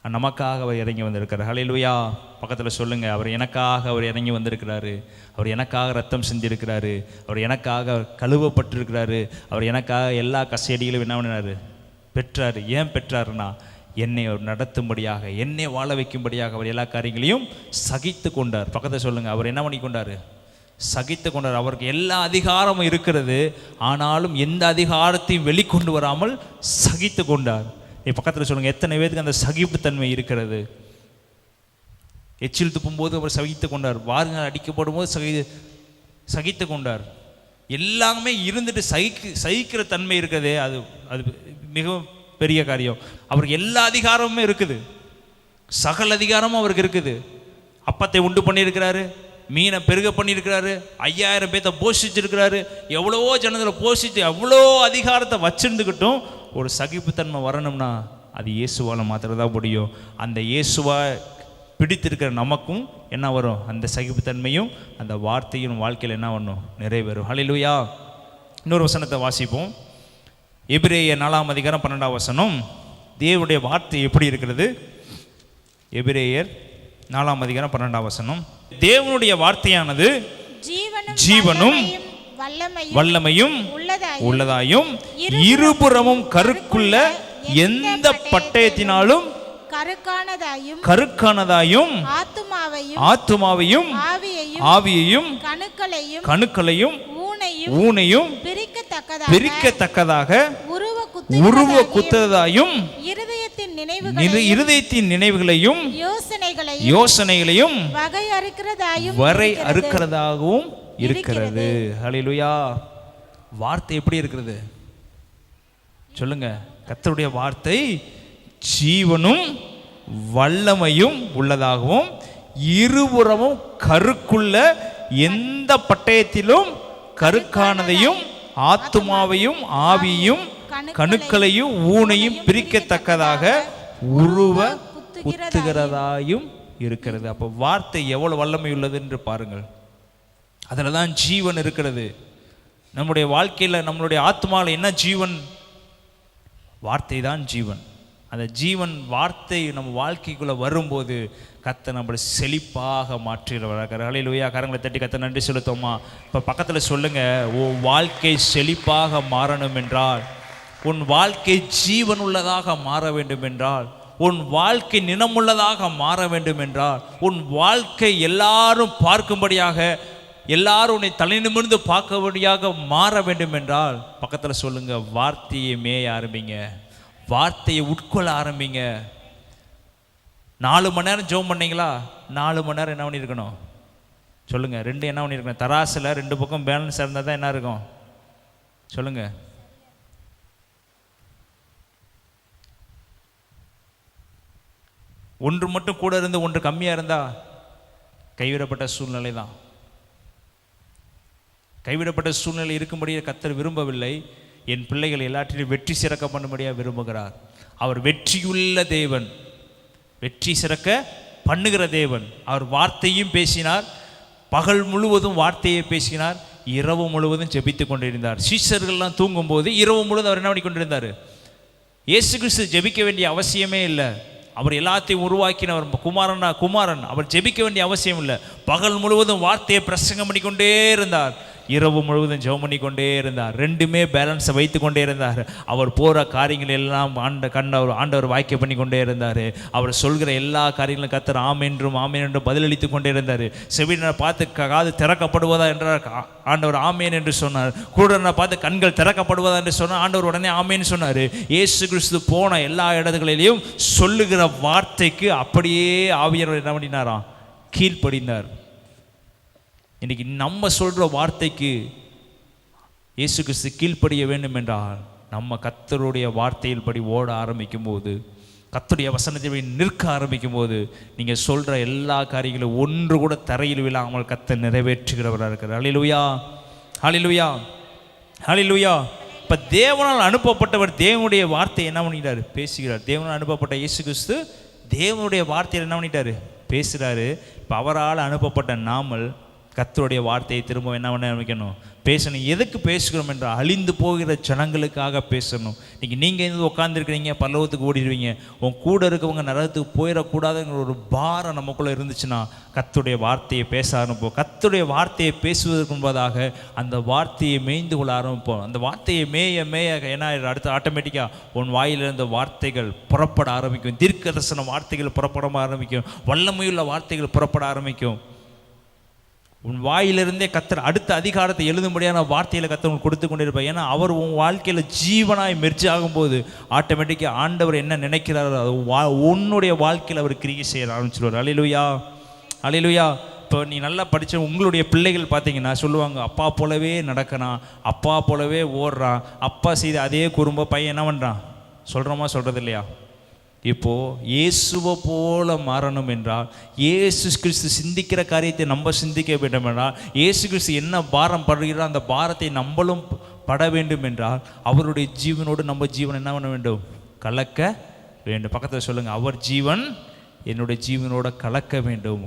நமக்காக அவர் இறங்கி வந்திருக்கிறார். ஹல்லேலூயா. பக்கத்தில் சொல்லுங்கள், அவர் எனக்காக அவர் இறங்கி வந்திருக்கிறாரு. அவர் எனக்காக ரத்தம் செஞ்சிருக்கிறாரு. அவர் எனக்காக கழுவப்பட்டிருக்கிறாரு. அவர் எனக்காக எல்லா கசையடிகளும் என்ன பண்ணினார்? பெற்றார். ஏன் பெற்றாருன்னா, என்னை அவர் நடத்தும்படியாக, என்னை வாழ வைக்கும்படியாக அவர் எல்லா காரியங்களையும் சகித்து கொண்டார். பக்கத்தில் சொல்லுங்கள், அவர் என்ன பண்ணி கொண்டார்? சகித்து கொண்டார். அவருக்கு எல்லா அதிகாரமும் இருக்கிறது, ஆனாலும் எந்த அதிகாரத்தையும் வெளிக்கொண்டு வராமல் சகித்து கொண்டார். பக்கத்தில் சொல்லுங்கள், எத்தனை பேருக்கு அந்த சகிப்புத்தன்மை இருக்கிறது? எச்சில் துப்பும்போது அவர் சகித்து கொண்டார். வாருங்கள் அடிக்கப்படும் போது சகித்து கொண்டார். எல்லாமே இருந்துட்டு சகிக்கிற தன்மை இருக்குதே, அது அது மிகவும் பெரிய காரியம். அவருக்கு எல்லா அதிகாரமுமே இருக்குது, சகல அதிகாரமும் அவருக்கு இருக்குது. அப்பத்தை உண்டு பண்ணியிருக்கிறாரு, மீனை பெருக பண்ணியிருக்கிறாரு, 5000 பேர்த்த போஷிச்சிருக்கிறாரு, எவ்வளவோ ஜனங்களை போஷித்து எவ்வளோ அதிகாரத்தை வச்சிருந்துக்கிட்டும் ஒரு சகிப்புத்தன்மை வரணும்னா அது இயேசுவால் மாத்திரம் தான் முடியும். அந்த இயேசுவா பிடித்திருக்கிற நமக்கும் என்ன வரும்? அந்த சகிப்புத்தன்மையும் அந்த வார்த்தையும் வாழ்க்கையில் என்ன வரணும்? நிறைவேறும். ஹல்லேலூயா. இன்னொரு வசனத்தை வாசிப்போம். எபிரேயர் 4ஆம் அதிகாரம் 12ஆம் வசனம். தேவனுடைய வார்த்தை எப்படி இருக்கிறது? எபிரேயர் 4ஆம் அதிகாரம் 12ஆம் வசனம். தேவனுடைய வார்த்தையானது ஜீவனும் வல்லமையும் உள்ளதாயும் இருபுறமும் கருக்குள்ள எந்த பட்டயத்தினாலும் கருக்கானதாயும் ஆத்துமாவையும் ஆவியையும் கணுக்களையும் ஊனையும் பிரிக்கத்தக்கதாக உருவ குத்ததாயும் இருதயத்தின் நினைவுகளையும் யோசனைகளையும் வரை அறுக்கிறதாகவும் இருக்கிறது. ஹல்லேலூயா. வார்த்தை எப்படி இருக்கிறது சொல்லுங்க? கர்த்தருடைய வார்த்தை ஜீவனும் வல்லமையும் உள்ளதாகவும் இருபுறமும் கருக்குள்ள எந்த பட்டயத்திலும் கருக்கானதையும் ஆத்துமாவையும் ஆவியையும் கணுக்களையும் ஊனையும் பிரிக்கத்தக்கதாக உருவ குத்துகிறதாயும் இருக்கிறது. அப்போ வார்த்தை எவ்வளவு வல்லமை உள்ளது என்று பாருங்கள். அதில் தான் ஜீவன் இருக்கிறது. நம்முடைய வாழ்க்கையில் நம்மளுடைய ஆத்மாவில் என்ன ஜீவன்? வார்த்தை தான் ஜீவன். அந்த ஜீவன் வார்த்தை நம்ம வாழ்க்கைக்குள்ளே வரும்போது கர்த்தர் நம்மளை செழிப்பாக மாற்றிடுவார். ஹல்லேலூயா. கரங்களை தட்டி கர்த்தர் நன்றி செலுத்தோமா? இப்போ பக்கத்தில் சொல்லுங்க, உன் வாழ்க்கை செழிப்பாக மாறணும் என்றால், உன் வாழ்க்கை ஜீவன் உள்ளதாக மாற வேண்டும் என்றால், உன் வாழ்க்கை நினமுள்ளதாக மாற வேண்டும் என்றால், உன் வாழ்க்கை எல்லாரும் பார்க்கும்படியாக, எல்லாரும் உன்னை தலை நிமிர்ந்து பார்க்கும்படியாக மாற வேண்டும் என்றால், பக்கத்தில் சொல்லுங்க, வார்த்தையை மேய ஆரம்பிங்க, வார்த்தையை உட்கொள்ள ஆரம்பிங்க. 4 மணி நேரம் ஜெபம் பண்ணீங்களா? 4 மணி நேரம் என்ன பண்ணியிருக்கணும் சொல்லுங்க? 2 என்ன பண்ணியிருக்கணும்? தராசில் 2 பக்கம் பேலன்ஸ் இருந்தால் தான் என்ன இருக்கும் சொல்லுங்க? ஒன்று மட்டும் கூட இருந்து ஒன்று கம்மியாக இருந்தால் கைவிடப்பட்ட சூழ்நிலை தான். கைவிடப்பட்ட சூழ்நிலை இருக்கும்படியே கர்த்தர் விரும்பவில்லை. என் பிள்ளைகள் எல்லாற்றிலும் வெற்றி சிறக்க பண்ணும்படியாக விரும்புகிறார். அவர் வெற்றியுள்ள தேவன், வெற்றி சிறக்க பண்ணுகிற தேவன். அவர் வார்த்தையும் பேசினார், பகல் முழுவதும் வார்த்தையை பேசினார், இரவு முழுவதும் ஜெபித்து கொண்டிருந்தார். சீஷர்கள்லாம் தூங்கும்போது இரவு முழுவதும் அவர் என்ன பண்ணி கொண்டிருந்தார்? இயேசு கிறிஸ்து ஜெபிக்க வேண்டிய அவசியமே இல்லை. அவர் எல்லாத்தையும் உருவாக்கினவர், குமாரன். அவர் ஜெபிக்க வேண்டிய அவசியம் இல்லை. பகல் முழுவதும் வார்த்தையை பிரசங்கம் பண்ணிக்கொண்டே இருந்தார், இரவு முழுவதும் ஜெபம் பண்ணி கொண்டே இருந்தார். ரெண்டுமே பேலன்ஸை வைத்து கொண்டே இருந்தார். அவர் போகிற காரியங்கள் எல்லாம் ஆண்டவர் வாய்க்க பண்ணி கொண்டே இருந்தார். அவர் சொல்கிற எல்லா காரியங்களும் கர்த்தர் ஆமென் என்றும் பதிலளித்து கொண்டே இருந்தார். செவிடனை பார்த்து காது திறக்கப்படுவதா என்றார், ஆண்டவர் ஆமென் என்று சொன்னார். குருடனை பார்த்து கண்கள் திறக்கப்படுவதா என்று சொன்னார், ஆண்டவர் உடனே ஆமென் சொன்னார். இயேசு கிறிஸ்து போன எல்லா இடங்களிலையும் சொல்லுகிற வார்த்தைக்கு அப்படியே ஆவியானவர் என்ன பண்ணினாராம்? கீழ்ப்படிந்தார். இன்னைக்கு நம்ம சொல்கிற வார்த்தைக்கு இயேசு கிறிஸ்து கீழ்ப்படிய வேண்டும் என்றால், நம்ம கர்த்தருடைய வார்த்தையில் படி ஓட ஆரம்பிக்கும் போது, கர்த்தருடைய வசனத்தை நிற்க ஆரம்பிக்கும் போது, நீங்கள் சொல்கிற எல்லா காரியங்களும் ஒன்று கூட தரையில் விழாமல் கர்த்தர் நிறைவேற்றுகிறவராக இருக்கிறார். ஹல்லேலூயா, ஹல்லேலூயா, ஹல்லேலூயா. இப்போ தேவனால் அனுப்பப்பட்டவர் தேவனுடைய வார்த்தை என்ன பண்ணிட்டார்? பேசுகிறார். தேவனால் அனுப்பப்பட்ட இயேசு கிறிஸ்து தேவனுடைய வார்த்தையில் என்ன பண்ணிட்டார்? பேசுகிறாரு. இப்போ அவரால் அனுப்பப்பட்ட நாமல் கர்த்தருடைய வார்த்தையை திரும்ப என்ன பண்ண ஆரம்பிக்கணும்? பேசணும். எதுக்கு பேசுகிறோம் என்றால், அழிந்து போகிற ஜனங்களுக்காக பேசணும். நீங்கள் இருந்து உட்காந்துருக்கிறீங்க, பரலோகத்துக்கு ஓடிடுவீங்க. உன் கூட இருக்கவங்க நரகத்துக்கு போயிடக்கூடாதுங்கிற ஒரு பாரம் நமக்குள்ளே இருந்துச்சுன்னா கர்த்தருடைய வார்த்தையை பேச ஆரம்பிப்போம். கர்த்தருடைய வார்த்தையை பேசுவதற்கு முன்பதாக அந்த வார்த்தையை மேய்ந்து கொள்ள ஆரம்பிப்போம். அந்த வார்த்தையை மேய ஏன்னா அடுத்த ஆட்டோமேட்டிக்காக உன் வாயிலிருந்த வார்த்தைகள் புறப்பட ஆரம்பிக்கும். தீர்க்கதரிசன வார்த்தைகள் புறப்பட ஆரம்பிக்கும். வல்லமையுள்ள வார்த்தைகள் புறப்பட ஆரம்பிக்கும். உன் வாயிலிருந்தே கர்த்தர் அடுத்த அதிகாரத்தை எழுதும்படியான வார்த்தையில் கர்த்தர் உங்களுக்கு கொடுத்து கொண்டிருப்பார். ஏன்னா அவர் உன் வாழ்க்கையில் ஜீவனாய் மெர்ஜ் ஆகும்போது ஆட்டோமேட்டிக்காக ஆண்டவர் என்ன நினைக்கிறாரோ அது உன்னுடைய வாழ்க்கையில் அவர் கிரியை செய்ய ஆரம்பிச்சிடுவார். ஹல்லேலூயா, ஹல்லேலூயா. இப்போ நீ நல்லா படித்த உங்களுடைய பிள்ளைகள் பார்த்தீங்கன்னா சொல்லுவாங்க, அப்பா போலவே நடக்கிறான், அப்பா போலவே ஓடுறான், அப்பா செய்த அதே குறும்ப பையன் என்ன பண்ணுறான், சொல்கிறோமா சொல்கிறது இல்லையா? இப்போது இயேசுவை போல மாறணும் என்றால், இயேசு கிறிஸ்து சிந்திக்கிற காரியத்தை நம்ம சிந்திக்க வேண்டும் என்றால், இயேசு கிறிஸ்து என்ன பாரம் படுகிறார் அந்த பாரத்தை நம்மளும் பட வேண்டும் என்றால், அவருடைய ஜீவனோடு நம்ம ஜீவன் என்ன பண்ண வேண்டும், கலக்க வேண்டும். பக்கத்தில் சொல்லுங்கள், அவர் ஜீவன் என்னுடைய ஜீவனோட கலக்க வேண்டும்.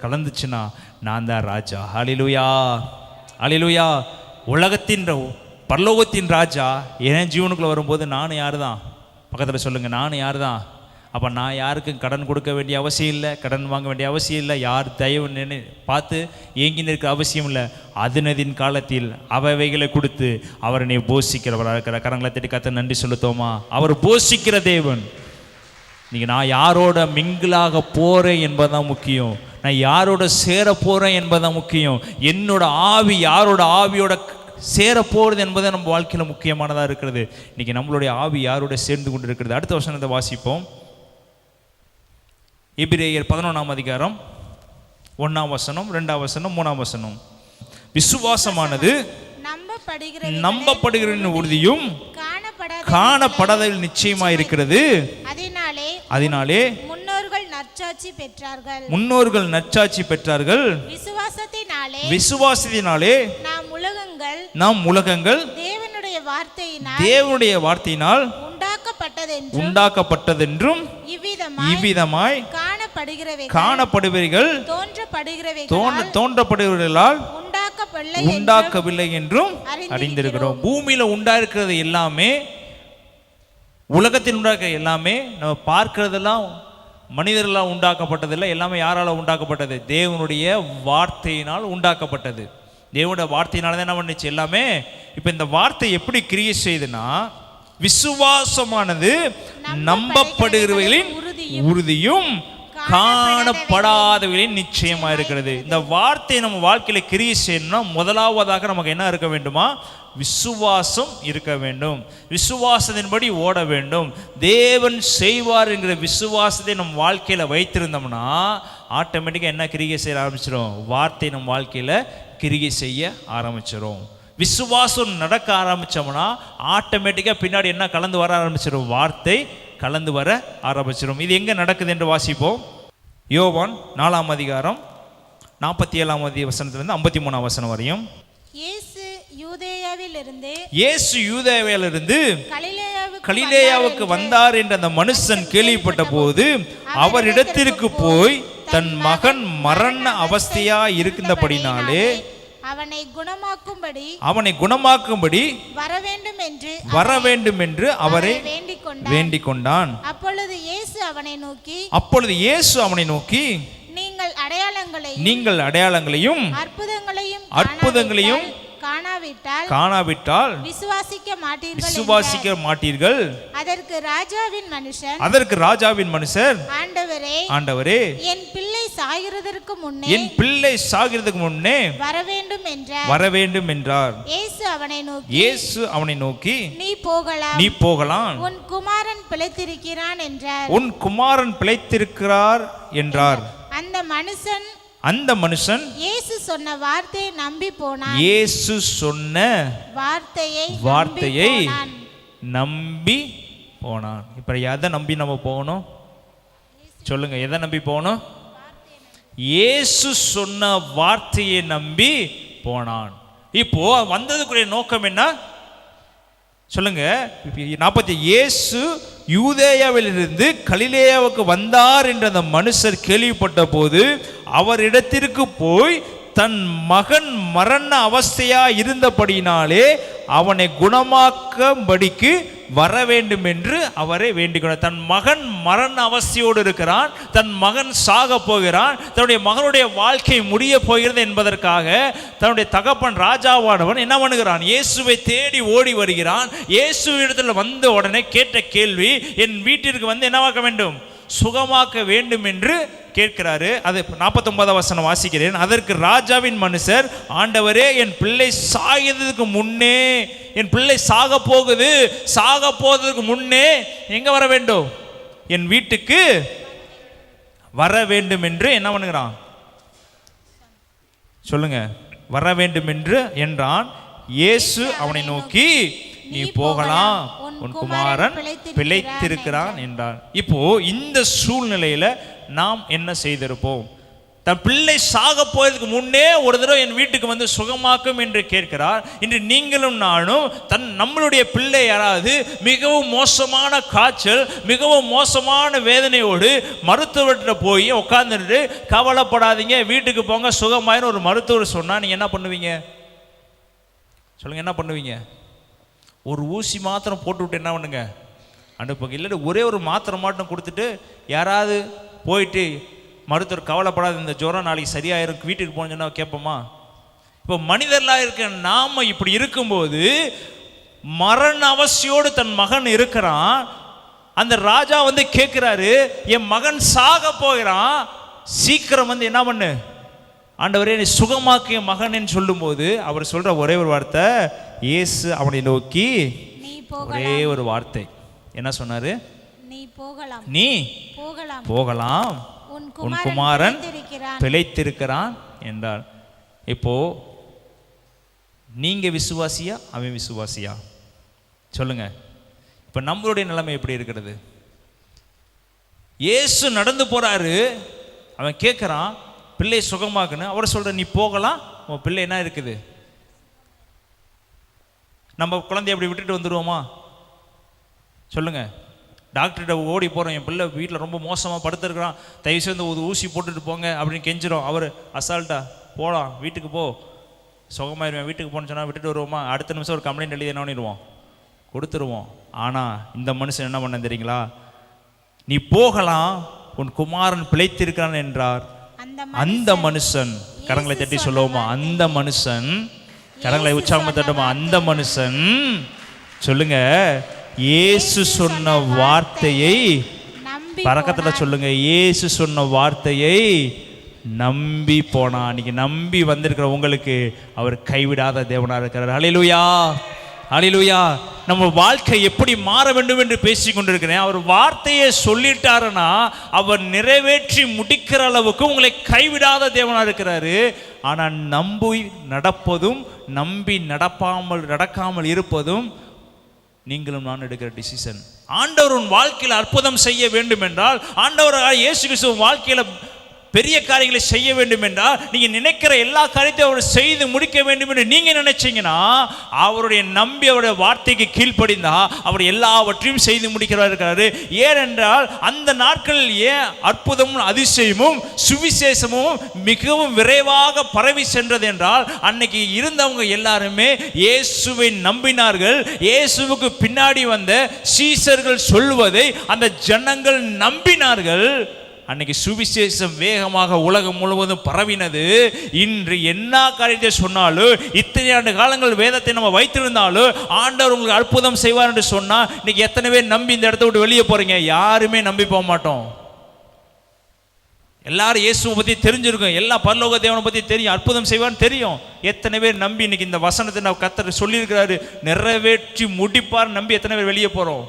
கலந்துச்சுன்னா நான் தான் ராஜா. ஹல்லேலூயா, ஹல்லேலூயா. உலகத்தின் பரலோகத்தின் ராஜா என் ஜீவனுக்குள்ளே வரும்போது நான் யார் தான்? பக்கத்தில் சொல்லுங்கள், நான் யார் தான்? அப்போ நான் யாருக்கும் கடன் கொடுக்க வேண்டிய அவசியம் இல்லை, கடன் வாங்க வேண்டிய அவசியம் இல்லை, யார் தயவு பார்த்து ஏங்கி நிற்க அவசியம் இல்லை. அதினதின் காலத்தில் அவைகளை கொடுத்து அவர் என்னை போஷிக்கிறவராக இருக்கிற. கரங்களை தட்டி கத்த நன்றி சொல்லுத்தோமா? அவர் போஷிக்கிற தேவன். நீங்கள் நான் யாரோட மிங்கிளாக போகிறேன் என்பதுதான் முக்கியம், நான் யாரோட சேர போகிறேன் என்பதுதான் முக்கியம். என்னோட ஆவி யாரோட ஆவியோட சேர போகிறது என்பது நம்ம வாழ்க்கையில் முக்கியமானதாக இருக்கிறது. இன்றைக்கி நம்மளுடைய ஆவி யாரோட சேர்ந்து கொண்டு இருக்கிறது. அடுத்த வசனத்தை வாசிப்போம். எபிரேயர் 11ஆம் அதிகாரம் 1ஆம் வசனம், 2ஆம் வசனம், 3ஆம் வசனம். விசுவாசமானது நம்பப்படுகிற உறுதியும் காணப்படாததில் நிச்சயமாய் இருக்கிறது. அதனாலே முன்னோர்கள் நற்சாட்சி பெற்றார்கள். விசுவாசத்தினாலே நாம் உலகங்கள் தேவனுடைய வார்த்தையினால் உண்டாக்கப்பட்டதென்றும் இவ்விதமாய் காணப்படுகிறவைகள் தோன்றப்படுகிறவர்களால் உண்டாக்கவில்லை என்றும் அறிந்திருக்கிறோம். பூமியில உண்டாஇருக்கிறது எல்லாமே, உலகத்தில் உண்டாக்க எல்லாமே, நம்ம பார்க்கிறதெல்லாம் மனிதர்களால் உண்டாக்கப்பட்டதில்லை. எல்லாமே யாரால உண்டாக்கப்பட்டது? தேவனுடைய வார்த்தையினால் உண்டாக்கப்பட்டது. தேவனுடைய வார்த்தையினால தான் என்ன பண்ணுச்சு எல்லாமே. இப்போ இந்த வார்த்தை எப்படி கிரியை செய்யுதுன்னா, விசுவாசமானது நம்பப்படுகிறவர்களின் உறுதியும் காணப்படாதவர்களின் நிச்சயமா இருக்கிறது. இந்த வார்த்தை நம்ம வாழ்க்கையில கிரியை செய்யணும்னா முதலாவதாக நமக்கு என்ன இருக்க வேண்டுமா? விசுவாசம் இருக்க வேண்டும். விசுவாசத்தின்படி ஓட வேண்டும். தேவன் செய்வார் என்கிற விசுவாசத்தை நம் வாழ்க்கையில வைத்திருந்தோம்னா ஆட்டோமேட்டிக்காக என்ன கிரியை செய்ய ஆரம்பிச்சிடும்? வார்த்தை நம் வாழ்க்கையில கிரியை செய்ய ஆரம்பிச்சிடும். விசுவாசம் நடக்க ஆரம்பிச்சோம்னா ஆட்டோமேட்டிக்காக பின்னாடி என்ன கலந்து வர ஆரம்பிச்சிடும்? வார்த்தை கலந்து வர ஆரம்பிச்சிடும். இது எங்கே நடக்குது என்று வாசிப்போம். யோவான் 4ஆம் அதிகாரம் 47ஆம் வசனத்திலிருந்து 53ஆம் வசனம் வரையும். இயேசு யூதேயாவிலிருந்து கலிலேயாவுக்கு வந்தார் என்று அந்த மனுஷன் கேள்விப்பட்ட போது அவரிடத்திற்கு போய் தன் மகன் மரண அவஸ்தையா இருக்கின்றபடினாலே அவனை குணமாக்கும்படி வர வேண்டும் என்று அவரை வேண்டிக் கொண்டான். அப்பொழுது இயேசு அவனை நோக்கி நீங்கள் அடையாளங்களையும் அற்புதங்களையும் காணாவிட்டால் விசுவாசிக்க மாட்டீர்கள். அதற்கு ராஜாவின் மனுஷர் ஆண்டவரே என் பிள்ளை சாகிறதற்கு முன்னே வர வேண்டும் என்றார். இயேசு அவனை நோக்கி நீ போகலாம், உன் குமாரன் பிழைத்திருக்கிறார் என்றார். அந்த மனுஷன் இயேசு சொன்ன வார்த்தையை நம்பி போனான். இப்ப எதை நம்பி நம்ம போகணும் சொல்லுங்க? எதை நம்பி போகணும்? இயேசு சொன்ன வார்த்தையை நம்பி போனான். இப்போ வந்ததுக்குரிய நோக்கம் என்ன சொல்லுங்க? 40 இயேசு யூதேயாவிலிருந்து கலிலேயாவுக்கு வந்தார் என்ற அந்த மனுஷர் கேள்விப்பட்ட போது அவரிடத்திற்கு போய் தன் மகன் மரண அவஸ்தையா இருந்தபடினாலே அவனை குணமாக்கும்படிக்கு வர வேண்டும் என்று அவரை வேண்டிக் கொண்டார். தன் மகன் மரண அவஸ்தையோடு இருக்கிறான், தன் மகன் சாக போகிறான், தன்னுடைய மகனுடைய வாழ்க்கை முடிய போகிறது என்பதற்காக தன்னுடைய தகப்பன் ராஜாவானவன் என்ன பண்ணுகிறான்? இயேசுவை தேடி ஓடி வருகிறான். இயேசுவிடத்தில் வந்த உடனே கேட்ட கேள்வி, என் வீட்டிற்கு வந்து என்னவாக்க வேண்டும்? சுகமாக்க வேண்டும் என்று கேட்கிறாரு. அது 49ஆம் வசனம் வாசிக்கிறேன். அதற்கு ராஜாவின் மனுஷர், ஆண்டவரே என் பிள்ளை சாகிறதுக்கு முன்னே, என் பிள்ளை சாக போவதற்கு முன்னே எங்க வர வேண்டும்? என் வீட்டுக்கு வர வேண்டும் என்று என்ன பண்ணுகிறான்? சொல்லுங்க, வர வேண்டும் என்று என்றான். இயேசு அவனை நோக்கி, நீ போகலாம், உன் குமாரன் பிழைத்திருக்கிறான் என்றார். இப்போ இந்த சூழ்நிலையில நாம் என்ன செய்திருப்போம்? தன் பிள்ளை சாக போயதுக்கு முன்னே ஒரு தடவை என் வீட்டுக்கு வந்து சுகமாக்கும் என்று கேட்கிறார். இன்று நீங்களும் நானும் நம்மளுடைய பிள்ளை யாராவது மிகவும் மோசமான காய்ச்சல், மிகவும் மோசமான வேதனையோடு மருத்துவர்கிட்ட போய் உட்காந்துட்டு கவலைப்படாதீங்க, வீட்டுக்கு போங்க, சுகமாயின்னு ஒரு மருத்துவர் சொன்னா நீங்க என்ன பண்ணுவீங்க? சொல்லுங்க, என்ன பண்ணுவீங்க? ஒரு ஊசி மாத்திரம் போட்டு விட்டு என்ன பண்ணுங்க, அனுப்புங்க. இல்லாட்டி ஒரே ஒரு மாத்திரை மாட்டம் கொடுத்துட்டு யாராவது போயிட்டு மருத்துவர் கவலைப்படாத, இந்த ஜுரம் நாளைக்கு சரியாயிரும், வீட்டுக்கு போனோன்னா கேட்போமா? இப்போ மனிதர்களாக இருக்க நாம இப்படி இருக்கும்போது மரண அவசியோடு தன் மகன் இருக்கிறான். அந்த ராஜா வந்து கேட்கிறாரு, என் மகன் சாக போகிறான், சீக்கிரம் வந்து என்ன பண்ணு ஆண்டவரே, நீ சுகமாக்கிய மகன் சொல்லும்போது அவர் சொல்ற ஒரே ஒரு வார்த்தை, இயேசு அவனை நோக்கி ஒரே ஒரு வார்த்தை என்ன சொன்னாரு? நீ போகலாம், உன் குமாரன் பிழைத்திருக்கிறான் என்றார். இப்போ நீங்க விசுவாசியா, அவன் விசுவாசியா? சொல்லுங்க. இப்ப நம்மளுடைய நிலைமை எப்படி இருக்கிறது? இயேசு நடந்து போறாரு, அவன் கேட்கிறான் பிள்ளை சுகமாக்குன்னு. அவர் சொல்ற நீ போகலாம், உன் பிள்ளை என்ன இருக்குது? நம்ம குழந்தைய அப்படி விட்டுட்டு வந்துடுவோமா? சொல்லுங்க. டாக்டர்கிட்ட ஓடி போகிறோம், என் பிள்ளை வீட்டில் ரொம்ப மோசமாக படுத்துருக்கிறான், தயவு செய்து ஒரு ஊசி போட்டுட்டு போங்க அப்படின்னு கெஞ்சிரும். அவர் அசால்ட்டா போகலாம், வீட்டுக்கு போ, சுகமாயிருவேன், வீட்டுக்கு போன்னு சொன்னால் விட்டுட்டு வருவோமா? அடுத்த நிமிஷம் ஒரு கம்ப்ளைண்ட் எழுதி என்ன பண்ணிடுவோம், கொடுத்துருவோம். ஆனால் இந்த மனுஷன் என்ன பண்ண தெரியுங்களா? நீ போகலாம், உன் குமாரன் பிழைத்திருக்கிறான் என்றார். அந்த மனுஷன், கரங்களை தட்டி சொல்லுவோமா? அந்த மனுஷன், கரங்களை உற்சாகமா தட்டுமா? அந்த மனுஷன் சொல்லுங்க, இயேசு சொன்ன வார்த்தையை பரக்கத்துல சொல்லுங்க, இயேசு சொன்ன வார்த்தையை நம்பி போனா. இன்னைக்கு நம்பி வந்திருக்கிற உங்களுக்கு அவர் கைவிடாத தேவனா இருக்கிறார். ஹல்லேலூயா, ஹல்லேலூயா. நம்ம வாழ்க்கை எப்படி மாற வேண்டும் என்று பேசிக் கொண்டிருக்கிறேன். அவர் வார்த்தையை சொல்லிட்டாருன்னா அவர் நிறைவேற்றி முடிக்கிற அளவுக்கு உங்களை கைவிடாத தேவனா இருக்கிறாரு. ஆனால் நம்பி நடப்பதும் நம்பி நடக்காமல் இருப்பதும் நீங்களும் நான் எடுக்கிற டிசிஷன். ஆண்டவர் உன் வாழ்க்கையில் அற்புதம் செய்ய வேண்டும் என்றால், ஆண்டவர் இயேசு கிறிஸ்து வாழ்க்கையில பெரிய காரியங்களை செய்ய வேண்டும் என்றால், நீங்க நினைக்கிற எல்லா காரியத்தையும் அவர் செய்து முடிக்க வேண்டும் என்று நீங்க நினைச்சீங்கன்னா, அவருடைய நம்பி அவருடைய வார்த்தைக்கு கீழ்ப்படிந்தா அவர் எல்லாவற்றையும் செய்து முடிக்கிறவர் இருக்காரு. ஏனென்றால் அந்த நாட்களில் ஏன் அற்புதமும் அதிசயமும் சுவிசேஷமும் மிகவும் விரைவாக பரவி சென்றது என்றால், அன்னைக்கு இருந்தவங்க எல்லாருமே இயேசுவை நம்பினார்கள். இயேசுவுக்கு பின்னாடி வந்த சீஷர்கள் சொல்வதை அந்த ஜனங்கள் நம்பினார்கள். அன்னைக்கு சுவிசேஷம் வேகமாக உலகம் முழுவதும் பரவினது. இன்று என்ன காரியத்தை சொன்னாலும், இத்தனை ஆண்டு காலங்கள் வேதத்தை நம்ம வைத்திருந்தாலும், ஆண்டவர் உங்களுக்கு அற்புதம் செய்வார் என்று சொன்னா, இன்னைக்கு எத்தனை பேர் நம்பி இந்த இடத்த விட்டு வெளியே போறீங்க? யாருமே நம்பி போக மாட்டோம். எல்லாரும் இயேசுவை பத்தி தெரிஞ்சிருக்கும், எல்லா பரலோக தேவனை பத்தி தெரியும், அற்புதம் செய்வார்னு தெரியும். எத்தனை பேர் நம்பி இன்னைக்கு இந்த வசனத்தை நான் கர்த்தர் சொல்லியிருக்கிறாரு, நிறைவேற்றி முடிப்பார் நம்பி எத்தனை பேர் வெளியே போறோம்?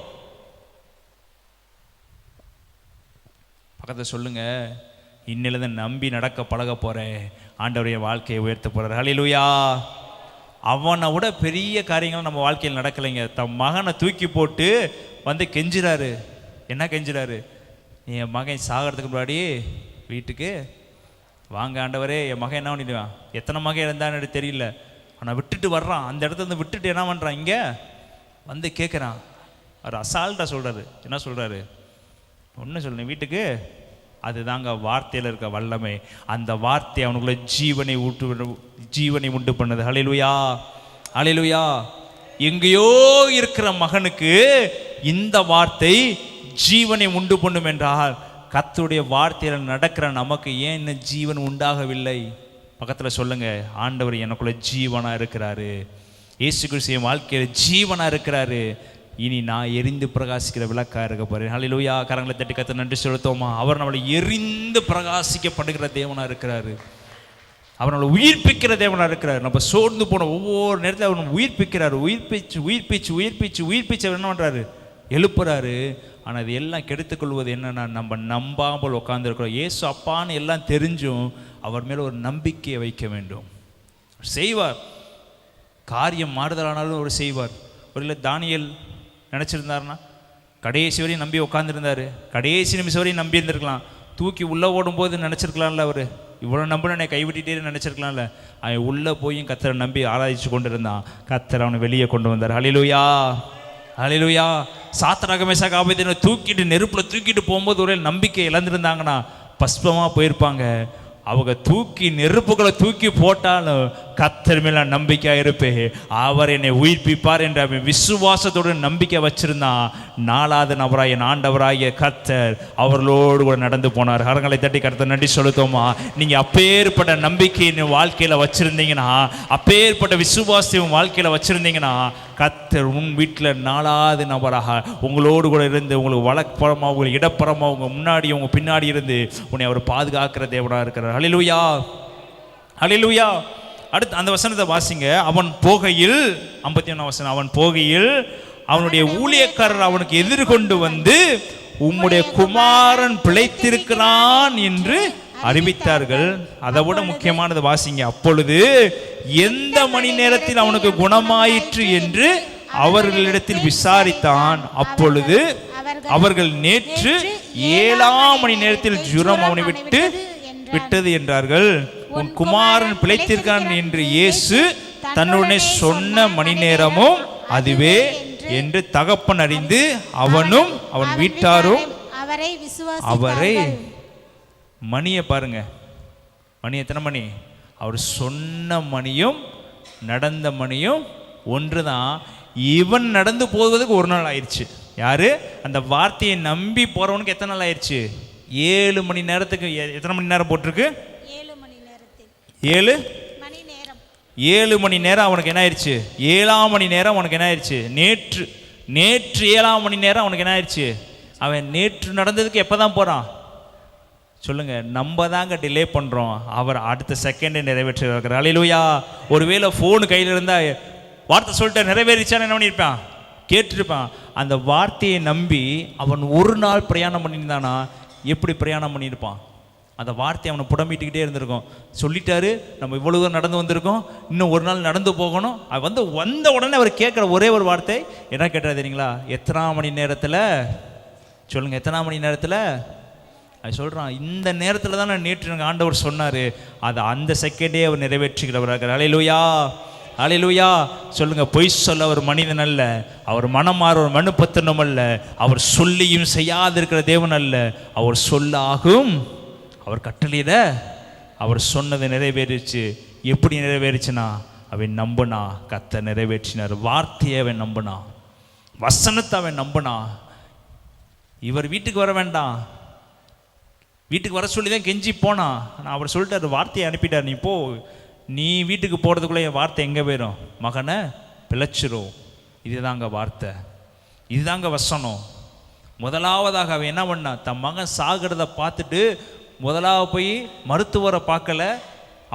பக்கத்தை சொல்லுங்க, இன்னிலிருந்து நம்பி நடக்க பழக போறேன், ஆண்டவருடைய வாழ்க்கையை உயர்த்த போறார். ஹல்லேலூயா. அவனை விட பெரிய காரியங்கள் நம்ம வாழ்க்கையில் நடக்கலைங்க. தன் மகனை தூக்கி போட்டு வந்து கெஞ்சுறாரு. என்ன கெஞ்சுறாரு? என் மகன் சாகிறதுக்கு முன்னாடி வீட்டுக்கு வாங்க ஆண்டவரே, என் மகன் என்ன பண்ணிடுவான், எத்தனை மகன் இருந்தான்னு தெரியல, ஆனால் விட்டுட்டு வர்றான். அந்த இடத்துல இருந்து விட்டுட்டு என்ன பண்ணுறான், இங்கே வந்து கேட்குறான். அவர் அசால்ட்டாக சொல்கிறாரு. என்ன சொல்கிறாரு? ஒன்று சொல்லுங்க, வீட்டுக்கு. அதுதாங்க வார்த்தையில் இருக்க வல்லமை. அந்த வார்த்தை அவனுக்குள்ள ஜீவனை உண்டு பண்ணது. ஹல்லேலூயா, ஹல்லேலூயா. எங்கேயோ இருக்கிற மகனுக்கு இந்த வார்த்தை ஜீவனை உண்டு பண்ணும் என்றால், கர்த்தருடைய வார்த்தையில் நடக்கிற நமக்கு ஏன் இன்னும் ஜீவன் உண்டாகவில்லை? பக்கத்தில் சொல்லுங்க, ஆண்டவர் எனக்குள்ள ஜீவனா இருக்கிறாரு. இயேசு கிறிஸ்து வாழ்க்கையில் ஜீவனா இருக்கிறாரு. இனி நான் எரிந்து பிரகாசிக்கிற விளக்கா இருக்க போறேன். ஹல்லேலூயா. கரங்களை தட்டி கர்த்தர் நன்றி செலுத்துவோமா? அவர் நம்மளை எரிந்து பிரகாசிக்கப்படுகிற தேவனா இருக்கிறாரு. அவர் நம்மளை உயிர்ப்பிக்கிற தேவனா இருக்கிறார். நம்ம சோர்ந்து போன ஒவ்வொரு நேரத்தில் அவர் நம்ம உயிர்ப்பிக்கிறாரு. உயிர்ப்பிச்சு என்ன பண்றாரு? எழுப்புறாரு. ஆனால் இது எல்லாம் கெடுத்துக்கொள்வது என்னன்னா, நம்ம நம்பாமல் உட்கார்ந்துருக்கிறோம். இயேசு அப்பான்னு எல்லாம் தெரிஞ்சும் அவர் மேலே ஒரு நம்பிக்கையை வைக்க வேண்டும். செய்வார், காரியம் மாறுதலானாலும் அவர் செய்வார். ஒரு இல்லை தானியேல் நினச்சிருந்தாருன்னா கடைசி வரையும் நம்பி உட்காந்துருந்தார், கடைசி நிமிஷம் வரையும் நம்பி இருந்திருக்கலாம். தூக்கி உள்ளே ஓடும்போது நினச்சிருக்கலாம்ல, அவர் இவ்வளோ நம்பினே கைவிட்டுட்டே நினச்சிருக்கலாம்ல. அவன் உள்ளே போயும் கர்த்தரை நம்பி ஆராய்ச்சி கொண்டு இருந்தான். கர்த்தர் அவனை வெளியே கொண்டு வந்தார். ஹல்லேலூயா, ஹல்லேலூயா. சாத்ராக் மேஷாக் ஆபேத்நேகோ தூக்கிட்டு நெருப்பில் தூக்கிட்டு போகும்போது ஒரே நம்பிக்கை இழந்திருந்தாங்கன்னா பஸ்பமாக போயிருப்பாங்க. அவங்க தூக்கி நெருப்புகளை தூக்கி போட்டாலும் கர்த்தர் மேல நம்பிக்கையாக இருப்பேன், அவர் என்னை உயிர்ப்பிப்பார் என்ற அவன் விசுவாசத்தோடு நம்பிக்கை வச்சிருந்தான். 4வது நபராய ஆண்டவராகிய கர்த்தர் அவர்களோடு கூட நடந்து போனார். கரங்களை தட்டி கர்த்தர் நன்றி செலுத்துவோமா? நீங்கள் அப்பேற்பட்ட நம்பிக்கையை வாழ்க்கையில் வச்சுருந்தீங்கன்னா, அப்பேற்பட்ட விசுவாசத்தை உன் வாழ்க்கையில் வச்சுருந்தீங்கன்னா, கர்த்தர் உன் வீட்டில் 4வது நபராக உங்களோடு கூட இருந்து உங்களுக்கு வலப்புறமாக, உங்களுக்கு இடப்புறமாக, உங்கள் முன்னாடி உங்கள் பின்னாடி இருந்து உன்னை அவர் பாதுகாக்கிற தேவனாக இருக்கிறார். ஹல்லேலூயா, ஹல்லேலூயா. அடுத்து அந்த வசனத்தை வாசிங்க. அவன் போகையில், 51 வசனம், அவன் போகையில் அவனுடைய ஊழியக்காரர் அவனுக்கு எதிர்கொண்டு வந்து உம்முடைய குமாரன் பிழைத்திருக்கிறான் என்று அறிவித்தார்கள். அதை விட முக்கியமானது வாசிங்க. அப்பொழுது எந்த மணி நேரத்தில் அவனுக்கு குணமாயிற்று என்று அவர்களிடத்தில் விசாரித்தான். அப்பொழுது அவர்கள் நேற்று 7ஆம் மணி நேரத்தில் ஜுரம் அவனை விட்டது என்றார்கள். உன் குமாரன் பிழைத்திருக்கான் என்று இயேசு தன்னுடனே சொன்ன மணி நேரமும் அதுவே என்று தகப்பன் அறிந்து அவனும் அவன் வீட்டாரும் அவரை, மணியை பாருங்க, மணி எத்தனை மணி? அவர் சொன்ன மணியும் நடந்த மணியும் ஒன்று தான். இவன் நடந்து போவதுக்கு ஒரு நாள் ஆயிடுச்சு. யாரு? அந்த வார்த்தையை நம்பி போறவனுக்கு எத்தனை நாள் ஆயிடுச்சு? 7 மணி நேரத்துக்கு. எத்தனை மணி நேரம் போட்டிருக்கு? 7 மணி நேரம் அவனுக்கு என்ன ஆயிடுச்சு? 7ஆம் மணி நேரம் அவனுக்கு என்ன ஆயிடுச்சு? நேற்று 7ஆம் மணி நேரம் அவனுக்கு என்ன ஆயிடுச்சு? அவன் நேற்று நடந்ததுக்கு எப்போ தான் போகிறான் சொல்லுங்க? நம்ம தாங்க டிலே பண்ணுறோம், அவர் அடுத்த செகண்டை நிறைவேற்றுகிறார். ஹல்லேலூயா. ஒருவேளை ஃபோனு கையில் இருந்தால் வார்த்தை சொல்லிட்டு நிறைவேறிச்சான்னு என்ன பண்ணியிருப்பான்? கேட்டிருப்பான். அந்த வார்த்தையை நம்பி அவன் ஒரு நாள் பிரயாணம் பண்ணியிருந்தானா எப்படி பிரயாணம் பண்ணியிருப்பான்? அந்த வார்த்தையை அவனை புடம்பிட்டுக்கிட்டே இருந்திருக்கும். சொல்லிட்டாரு, நம்ம இவ்வளோ தூரம் நடந்து வந்திருக்கோம், இன்னும் ஒரு நாள் நடந்து போகணும். அது வந்த உடனே அவர் கேட்குற ஒரே ஒரு வார்த்தை என்ன கேட்டார் தெரியுங்களா? எத்தனாம் மணி நேரத்தில் சொல்லுங்கள், எத்தனாம் மணி நேரத்தில்? அது சொல்கிறான், இந்த நேரத்தில் தான் நான் நேற்று எனக்கு ஆண்டவர் சொன்னார், அதை அந்த செகண்டே அவர் நிறைவேற்றுகிறவராக. ஹல்லேலூயா, ஹல்லேலூயா. சொல்லுங்கள், பொய் சொல்ல அவர் மனிதன் அல்ல, அவர் மனம் மாற ஒரு மனுபத்திரம் அல்ல, அவர் சொல்லியும் செய்யாதிருக்கிற தேவன் அல்ல, அவர் சொல்லாகும், அவர் கட்டளையிட அவர் சொன்னதை நிறைவேறிச்சு. எப்படி நிறைவேறிச்சுனா அவன் நம்பினா, கர்த்தர் நிறைவேற்றினார். வார்த்தையை அவன் நம்பினா, வசனத்தை அவன் நம்பினா. இவர் வீட்டுக்கு வர வேண்டாம், வீட்டுக்கு வர சொல்லி தான் கெஞ்சி போனான். நான் அவர் சொல்லிட்டார், வார்த்தையை அனுப்பிட்டார், நீ போ. நீ வீட்டுக்கு போகிறதுக்குள்ளே என் வார்த்தை எங்கே போயிடும்? மகனை பிழைச்சிரும். இதுதாங்க வார்த்தை, இதுதாங்க வசனம். முதலாவதாக அவன் என்ன பண்ணா? தன் மகன் சாகிறத பார்த்துட்டு முதலாவது போய் மருத்துவரை பார்க்கல,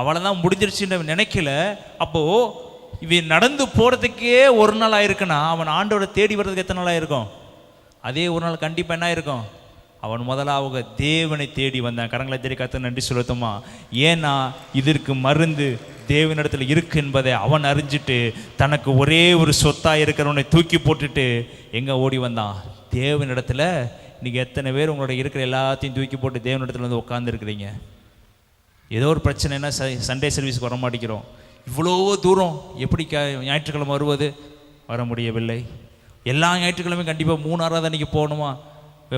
அவளை தான் முடிஞ்சிருச்சுன்னு நினைக்கல. அப்போது இவன் நடந்து போகிறதுக்கே ஒரு நாள் ஆயிருக்குன்னா அவன் ஆண்டோட தேடி வர்றதுக்கு எத்தனை நாள் ஆயிருக்கும்? அதே ஒரு நாள் கண்டிப்பாக என்ன ஆயிருக்கும்? அவன் முதலாவது தேவனை தேடி வந்தான். கரங்களை தேடி கர்த்தர் நன்றி சொல்லுமா? ஏன்னா இதற்கு மருந்து தேவனிடத்தில் இருக்கு என்பதை அவன் அறிஞ்சிட்டு தனக்கு ஒரே ஒரு சொத்தாக இருக்கிறவனை தூக்கி போட்டுட்டு எங்கே ஓடி வந்தான்? தேவனிடத்தில். இன்றைக்கி எத்தனை பேர் உங்களோட இருக்கிற எல்லாத்தையும் தூக்கி போட்டு தேவனிடத்தில் வந்து உட்காந்துருக்குறீங்க? ஏதோ ஒரு பிரச்சனைனா சண்டே சர்வீஸ்க்கு வர மாட்டேங்கிறோம். இவ்வளோ தூரம் எப்படி ஞாயிற்றுக்கிழமை வருவது? வர முடியவில்லை. எல்லா ஞாயிற்றுக்கிழமையும் கண்டிப்பாக 3 ஆராதனைக்கு போகணுமா?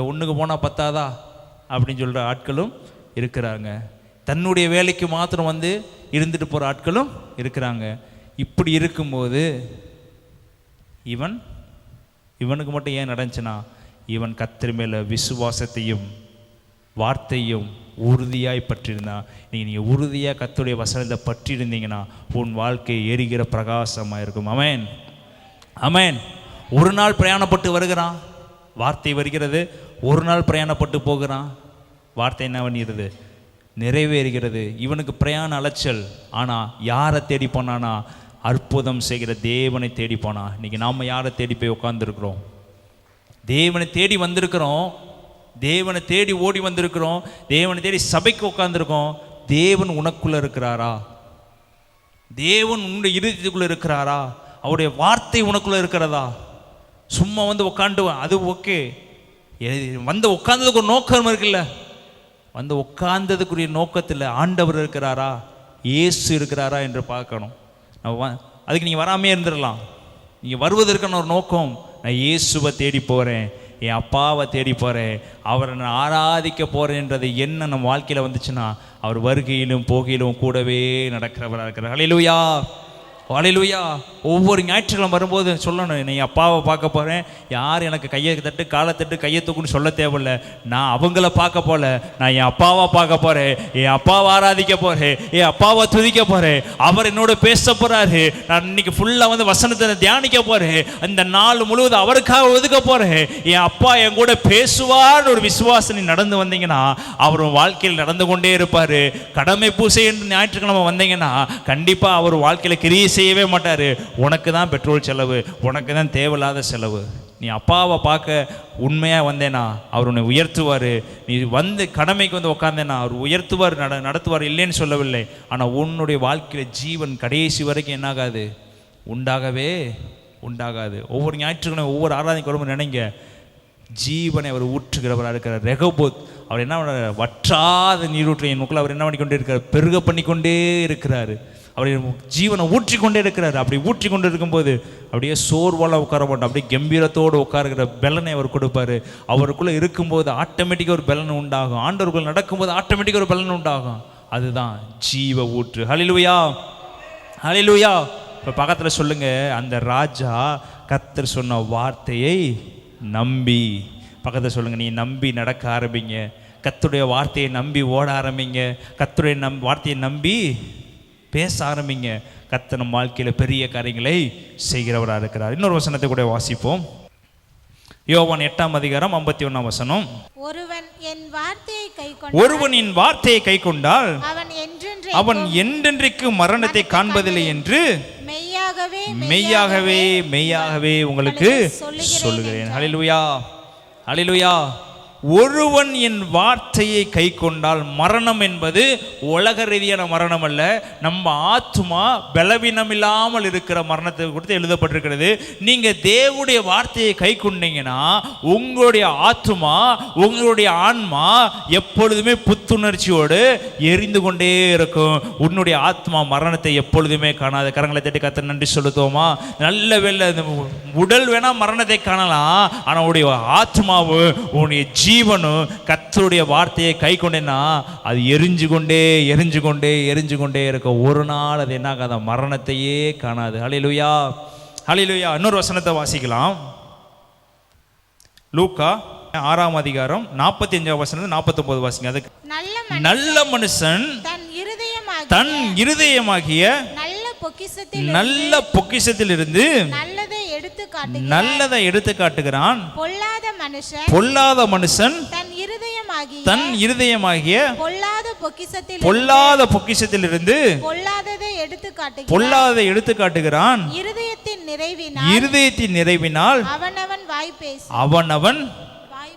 ஒன்றுக்கு போனால் பத்தாதா அப்படின்னு சொல்கிற ஆட்களும் இருக்கிறாங்க. தன்னுடைய வேலைக்கு மாத்திரம் வந்து இருந்துட்டு போகிற ஆட்களும் இருக்கிறாங்க. இப்படி இருக்கும்போது இவனுக்கு மட்டும் ஏன் நடந்துச்சுன்னா, இவன் கர்த்தர் மேலே விசுவாசத்தையும் வார்த்தையும் உறுதியாய் பற்றியிருந்தான். நீங்கள் உறுதியாக கர்த்தருடைய வசனத்தை பற்றி இருந்தீங்கன்னா உன் வாழ்க்கை எரிகிற பிரகாசமாக இருக்கும். அமேன், அமேன். ஒரு நாள் பிரயாணப்பட்டு வருகிறான், வார்த்தை வருகிறது. ஒரு நாள் பிரயாணப்பட்டு போகிறான், வார்த்தை என்ன பண்ணிடுது? நிறைவேறுகிறது. இவனுக்கு பிரயாண அலைச்சல். ஆனால் யாரை தேடி போனானா? அற்புதம் செய்கிற தேவனை தேடி போனான். இன்றைக்கி நாம் யாரை தேடி போய் உட்காந்துருக்குறோம்? தேவனை தேடி வந்திருக்கிறோம், தேவனை தேடி ஓடி வந்திருக்கிறோம், தேவனை தேடி சபைக்கு உட்காந்துருக்கோம். தேவன் உனக்குள்ள இருக்கிறாரா? தேவன் உன்னுடைய இருதயத்துக்குள்ள இருக்கிறாரா? அவருடைய வார்த்தை உனக்குள்ள இருக்கிறதா? சும்மா வந்து உட்காந்து அது ஓகே, வந்து உட்கார்ந்ததுக்கு ஒரு நோக்கம் இருக்குல்ல, வந்து உட்கார்ந்ததுக்குரிய நோக்கத்தில் ஆண்டவர் இருக்கிறாரா, இயேசு இருக்கிறாரா என்று பார்க்கணும். அதுக்கு நீங்கள் வராமே இருந்துடலாம். நீங்கள் வருவதற்கான ஒரு நோக்கம், நான் இயேசுவை தேடி போகிறேன், என் அப்பாவை தேடி போகிறேன், அவரை நான் ஆராதிக்க போகிறேன்றது என்ன நம்ம வாழ்க்கையில் வந்துச்சுன்னா, அவர் வருகையிலும் போகையிலும் கூடவே நடக்கிறவராக இருக்கிறார். ஹல்லேலூயா, ஹல்லேலூயா. ஒவ்வொரு ஞாயிற்றுக்கிழமை வரும்போது சொல்லணும், நீ அப்பாவை பார்க்க போகிறேன், யார் எனக்கு கையை தட்டு காலை தட்டு கையை தூக்குன்னு சொல்ல தேவையில்லை. நான் அவங்கள பார்க்க போகல, நான் என் அப்பாவை பார்க்க போகிறேன், என் அப்பாவை ஆராதிக்க போகிறேன், என் அப்பாவை துதிக்க போகிறேன், அவர் என்னோட பேச போகிறாரு, நான் இன்னைக்கு ஃபுல்லாக வந்து வசனத்தை தியானிக்க போகிறேன், இந்த நாள் முழுவதும் அவருக்காக ஒதுக்க போகிறேன், என் அப்பா என் கூட பேசுவார்னு ஒரு விசுவாசம் நீ நடந்து வந்தீங்கன்னா அவர் வாழ்க்கையில் நடந்து கொண்டே இருப்பார். கடமை பூசை என்று ஞாயிற்றுக்கிழமை வந்தீங்கன்னா கண்டிப்பாக அவர் வாழ்க்கையில் கிரியை செய்யவே மாட்டார். உனக்கு தான் பெட்ரோல் செலவு, உனக்கு தான் தேவையில்லாத செலவு. நீ அப்பாவை பார்க்க உண்மையாக வந்தேனா அவர் உன்னை உயர்த்துவார். நீ வந்து கடமைக்கு வந்து உட்காந்தேனா அவர் உயர்த்துவார், நடத்துவார், இல்லைன்னு சொல்லவில்லை. ஆனால் உன்னுடைய வாழ்க்கையில் ஜீவன் கடைசி வரைக்கும் என்னாகாது, உண்டாகாது. ஒவ்வொரு ஞாயிற்றுக்கிழமை ஒவ்வொரு ஆராதனைக்கு வரும்போது நினைங்க, ஜீவனை அவர் ஊற்றுகிறவராக இருக்கிறார். ரெகோபோத் அவர் என்ன பண்ணுறார், வற்றாத நீரூற்று என் மக்கள் அவர் என்ன பண்ணிக்கொண்டே இருக்கிறார், பெருக பண்ணிக்கொண்டே இருக்கிறார். அவர் ஜீவனை ஊற்றிக்கொண்டே இருக்கிறார். அப்படி ஊற்றி கொண்டு இருக்கும்போது அப்படியே சோர்வால் உட்கார மாட்டோம், அப்படியே கம்பீரத்தோடு உட்காருகிற பலனை அவர் கொடுப்பார். அவருக்குள்ளே இருக்கும்போது ஆட்டோமேட்டிக்காக ஒரு பலன் உண்டாகும், ஆண்டவருக்குள்ள நடக்கும்போது ஆட்டோமேட்டிக்காக ஒரு பலன் உண்டாகும். அதுதான் ஜீவ ஊற்று. ஹல்லேலூயா, ஹல்லேலூயா. இப்போ பக்கத்தில் சொல்லுங்க, அந்த ராஜா கர்த்தர் சொன்ன வார்த்தையை நம்பி, பக்கத்தில் சொல்லுங்க, நீ நம்பி நடக்க ஆரம்பிங்க, கர்த்தருடைய வார்த்தையை நம்பி ஓட ஆரம்பிங்க, கர்த்தருடைய வார்த்தையை நம்பி பேச ஆரம்பிங்க. கர்த்தர் நம் வாழ்க்கையில் பெரிய காரியங்களை செய்கிறவராக இருக்கிறார். இன்னொரு வசனத்தை கூட வாசிப்போம். யோவான் 8:51 ஒருவன் என் வார்த்தையை கைக்கொண்டால் அவன் என்றென்றைக்கு மரணத்தை காண்பதில்லை என்று மெய்யாகவே உங்களுக்கு சொல்லுகிறேன். ஹல்லேலூயா, ஹல்லேலூயா. ஒருவன் என் வார்த்தையை கை கொண்டால், மரணம் என்பது உலக ரீதியான மரணம் அல்ல, நம்ம ஆத்மா பலவீனம் இல்லாமல் இருக்கிற மரணத்தை கொடுத்து எழுதப்பட்டிருக்கிறது. நீங்கள் தேவனுடைய வார்த்தையை கை கொண்டீங்கன்னா உங்களுடைய ஆத்மா, உங்களுடைய ஆன்மா எப்பொழுதுமே புத்துணர்ச்சியோடு எரிந்து கொண்டே இருக்கும். உன்னுடைய ஆத்மா மரணத்தை எப்பொழுதுமே காணாது. கரங்களை தட்டி கர்த்தர் நன்றி சொல்லுவோமா? நல்ல வேளை, உடல் வேணா மரணத்தை காணலாம், ஆனால் உன்னுடைய ஆத்மாவு, உன்னுடைய ஜீவனும் கர்த்தருடைய வார்த்தையை கை கொண்டேன்னா அது எரிஞ்சு கொண்டே இருக்கும். ஒரு நாள் அது என்ன, மரணத்தையே காணாது. ஹல்லேலூயா, ஹல்லேலூயா. இன்னொரு வசனத்தை வாசிக்கலாம். லூக்கா 6:45-49 வாசிங்க. அதுக்கு நல்ல மனுஷன் தன் இருதயமாகிய நல்ல பொக்கிஷத்தில் இருந்து நல்லதை எடுத்து காட்டுகிறான். பொல்லாத மனுஷன் தன் இருதயமாகிய பொல்லாத பொக்கிஷத்தில் இருந்து பொல்லாததை எடுத்து காட்டுகிறான். இருதயத்தின் நிறைவினால் அவனவன்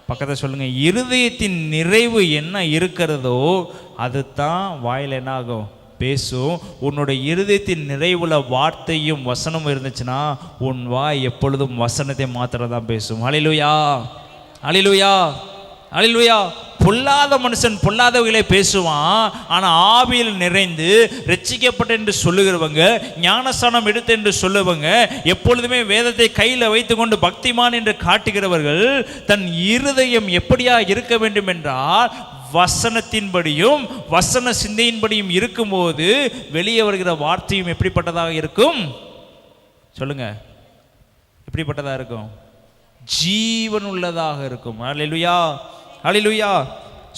பக்கத்தில் சொல்லுங்க, இருதயத்தின் நிறைவு என்ன இருக்கிறதோ அதுதான் வாயில் என்ன ஆகும், பேசும். உன்னுடைய இருதயத்தின் நிறைவுள்ள வார்த்தையும் வசனமும் இருந்துச்சுன்னா உன் வாய் எப்பொழுதும் வசனத்தை மாத்திரதான் பேசும். ஹல்லேலூயா, ஹல்லேலூயா, ஹல்லேலூயா. பொல்லாத மனுஷன் பொல்லாதவைகளை பேசுவான், ஆனால் ஆவியில் நிறைந்து ரட்சிக்கப்பட்ட என்று சொல்லுகிறவங்க, ஞானஸ்நானம் எடுத்து என்று சொல்லுவங்க, எப்பொழுதுமே வேதத்தை கையில் வைத்துக்கொண்டு பக்திமான் என்று காட்டுகிறவர்கள் தன் இருதயம் எப்படியா இருக்க வேண்டும் என்றால் வசனத்தின்படியும் வசன சிந்தையின்படியும் இருக்கும்போது வெளியே வருகிற வார்த்தையும் எப்படிப்பட்டதாக இருக்கும் சொல்லுங்க, எப்படிப்பட்டதாக இருக்கும்? ஜீவன் உள்ளதாக இருக்கும். ஹல்லேலூயா, ஹல்லேலூயா.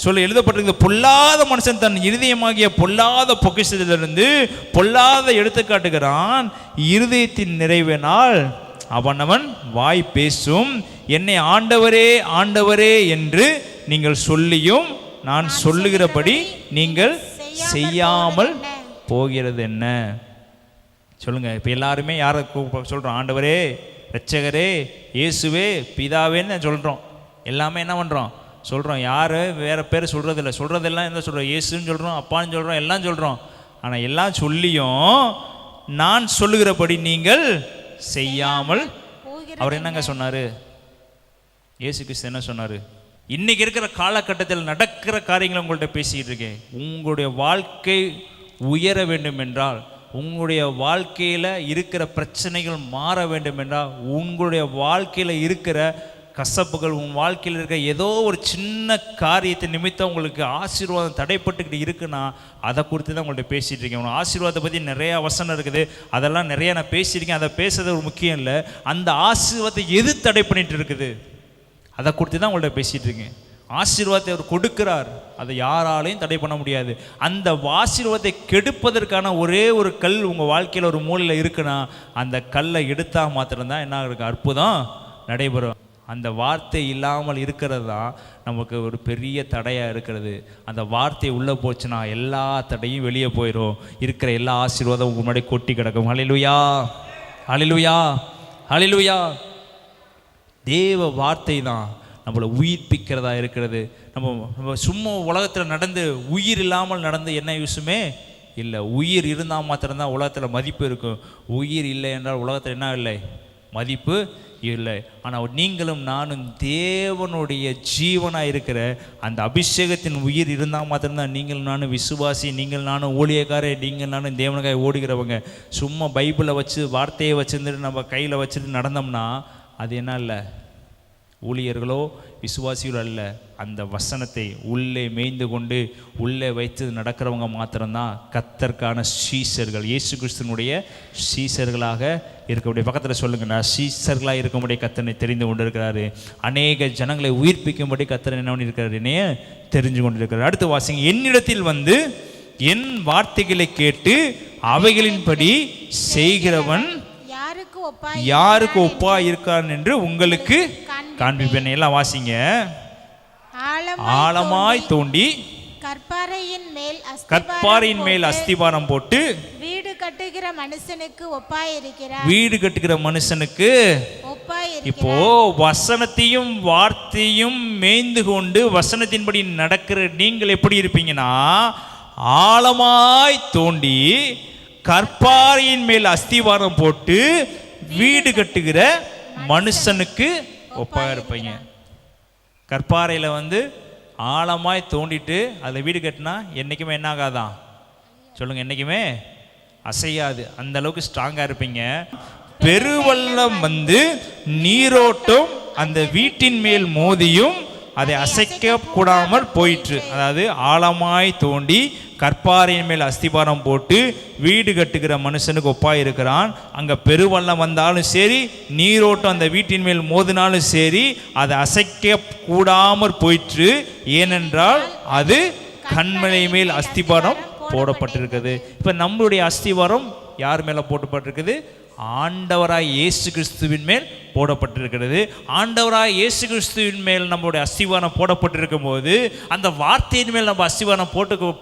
சொல்ல எழுதப்பட்டிருக்கிறது, பொல்லாத மனுஷன் தன் இருதயமாகிய பொல்லாத பொக்கிஷத்திலிருந்து பொல்லாத எடுத்து காட்டுகிறான். இருதயத்தின் நிறைவினால் அவனவன் வாய் பேசும். என்னை ஆண்டவரே ஆண்டவரே என்று நீங்கள் சொல்லியும் நான் சொல்லுகிறபடி நீங்கள் செய்யாமல் போகிறது என்ன? சொல்லுங்க. இப்போ எல்லாருமே யாரை சொல்கிறோம்? ஆண்டவரே, இரட்சகரே, இயேசுவே, பிதாவேன்னு சொல்கிறோம். எல்லாமே என்ன பண்ணுறோம்? சொல்கிறோம். யார் வேறு பேர் சொல்கிறதில்ல. சொல்கிறதெல்லாம் என்ன சொல்கிறோம்? இயேசுன்னு சொல்கிறோம், அப்பான்னு சொல்கிறோம், எல்லாம் சொல்கிறோம். ஆனால் எல்லாம் சொல்லியும் நான் சொல்லுகிறபடி நீங்கள் செய்யாமல் அவர் என்னங்க சொன்னார்? இயேசு கிறிஸ்து என்ன சொன்னார்? இன்னைக்கு இருக்கிற காலகட்டத்தில் நடக்கிற காரியங்களை உங்கள்கிட்ட பேசிக்கிட்டு இருக்கேன். உங்களுடைய வாழ்க்கை உயர வேண்டும் என்றால், உங்களுடைய வாழ்க்கையில் இருக்கிற பிரச்சனைகள் மாற வேண்டும் என்றால், உங்களுடைய வாழ்க்கையில் இருக்கிற கசப்புகள், உங்கள் வாழ்க்கையில் இருக்கிற ஏதோ ஒரு சின்ன காரியத்தை நிமித்தம் உங்களுக்கு ஆசீர்வாதம் தடைப்பட்டுக்கிட்டு இருக்குன்னா அதை குறித்து தான் உங்கள்கிட்ட பேசிகிட்டு இருக்கேன். உங்கள் ஆசீர்வாதத்தை பற்றி நிறையா வசனம் இருக்குது, அதெல்லாம் நிறையா நான் பேசியிருக்கேன். அதை பேசுறது ஒரு முக்கியம் இல்லை. அந்த ஆசீர்வாதத்தை எது தடை பண்ணிட்டு இருக்குது அதை குறித்து தான் உங்கள்கிட்ட பேசிகிட்டு இருக்கேன். ஆசீர்வாதத்தை அவர் கொடுக்கிறார், அதை யாராலையும் தடை பண்ண முடியாது. அந்த ஆசீர்வாதத்தை கெடுப்பதற்கான ஒரே ஒரு கல் உங்கள் வாழ்க்கையில் ஒரு மூலையில் இருக்குன்னா அந்த கல்லை எடுத்தால் மாத்திரம்தான் என்ன இருக்கு? அற்புதம் நடைபெறும். அந்த வார்த்தை இல்லாமல் இருக்கிறது தான் நமக்கு ஒரு பெரிய தடையாக இருக்கிறது. அந்த வார்த்தை உள்ளே போச்சுன்னா எல்லா தடையும் வெளியே போயிடும். இருக்கிற எல்லா ஆசீர்வாதம் உங்கள் முன்னாடி கொட்டி கிடக்கும். ஹல்லேலூயா, ஹல்லேலூயா, ஹல்லேலூயா. தேவ வார்த்தை தான் நம்மளை உயிர்ப்பிக்கிறதா இருக்கிறது. நம்ம சும்மா உலகத்தில் நடந்து உயிர் இல்லாமல் நடந்து என்ன யூஸுமே இல்லை. உயிர் இருந்தால் மாத்திரம்தான் உலகத்தில் மதிப்பு இருக்கும். உயிர் இல்லை என்றால் உலகத்தில் என்ன இல்லை? மதிப்பு இல்லை. ஆனால் நீங்களும் நானும் தேவனுடைய ஜீவனாக இருக்கிற அந்த அபிஷேகத்தின் உயிர் இருந்தால் மாத்திரம்தான் நீங்கள் நானும் விசுவாசி, நீங்கள் நானும் ஊழியக்காரர், நீங்கள் நானும் தேவனுக்காக ஓடுகிறவங்க. சும்மா பைபிளை வச்சு வார்த்தையை வச்சுருந்துட்டு நம்ம கையில் வச்சுட்டு நடந்தோம்னா அது என்ன இல்லை? ஊழியர்களோ விசுவாசிகளோ அல்ல. அந்த வசனத்தை உள்ளே மேய்ந்து கொண்டு உள்ளே வைத்து நடக்கிறவங்க மாத்திரம்தான் கர்த்தருக்கான சீஷர்கள், இயேசு கிறிஸ்துவனுடைய சீஷர்களாக இருக்கக்கூடிய. பக்கத்தில் சொல்லுங்க, நான் சீஷர்களாக இருக்கும்படி கர்த்தனை தெரிந்து கொண்டு இருக்கிறாரு. அநேக ஜனங்களை உயிர்ப்பிக்கும்படி கர்த்தர் என்ன பண்ணியிருக்கிறார்? என்னைய தெரிஞ்சு கொண்டு இருக்கிறார். அடுத்து வாசிங்க. என்னிடத்தில் வந்து என் வார்த்தைகளை கேட்டு அவைகளின்படி செய்கிறவன் யாருக்கு ஒப்பா இருக்கான் என்று உங்களுக்கு காண்பிப்பேன். எல்லாம் வாசிங்க. ஆழமாய் தோண்டி கற்பாறையின் மேல் அஸ்திபாரம் போட்டு வீடு கட்டுகிற மனுஷனுக்கு ஒப்பாயிருக்கிறார். வீடு கட்டுகிற மனுஷனுக்கு இப்போ வசனத்தையும் வார்த்தையும் மேய்ந்து கொண்டு வசனத்தின்படி நடக்கிற நீங்கள் எப்படி இருப்பீங்கன்னா, ஆழமாய் தோண்டி கற்பாறையின் மேல் அஸ்திவாரம் போட்டு வீடு கட்டுகிற மனுஷனுக்கு ஒப்பாக இருப்பீங்க. கற்பாறையில் வந்து ஆழமாய் தோண்டிட்டு அதில் வீடு கட்டினா என்றைக்குமே என்ன ஆகாதான்? சொல்லுங்கள், என்றைக்குமே அசையாது. அந்த அளவுக்கு ஸ்ட்ராங்காக இருப்பீங்க. பெருவெள்ளம் வந்து நீரோட்டம் அந்த வீட்டின் மேல் மோதியும் அதை அசைக்க கூடாமல் போயிற்று. அதாவது ஆழமாய் தோண்டி கற்பாறையின் மேல் அஸ்திபாரம் போட்டு வீடு கட்டுகிற மனுஷனுக்கு ஒப்பாய் இருக்கிறான். அங்கே பெருவெள்ளம் வந்தாலும் சரி, நீரோட்டம் அந்த வீட்டின் மேல் மோதினாலும் சரி, அதை அசைக்க கூடாமல் போயிற்று. ஏனென்றால் அது கண்மலை மேல் அஸ்திபாரம் போடப்பட்டிருக்குது. இப்போ நம்மளுடைய அஸ்திபாரம் யார் மேலே போடப்பட்டிருக்குது? ஆண்டவராய் இயேசு கிறிஸ்துவின் மேல் போடப்பட்டிருக்கிறது. ஆண்டவராய் இயேசு கிறிஸ்துவின் மேல் நம்மளுடைய அஸ்திவாரம் போடப்பட்டிருக்கும் போது, அந்த வார்த்தையின் மேல் நம்ம அஸ்திவாரம்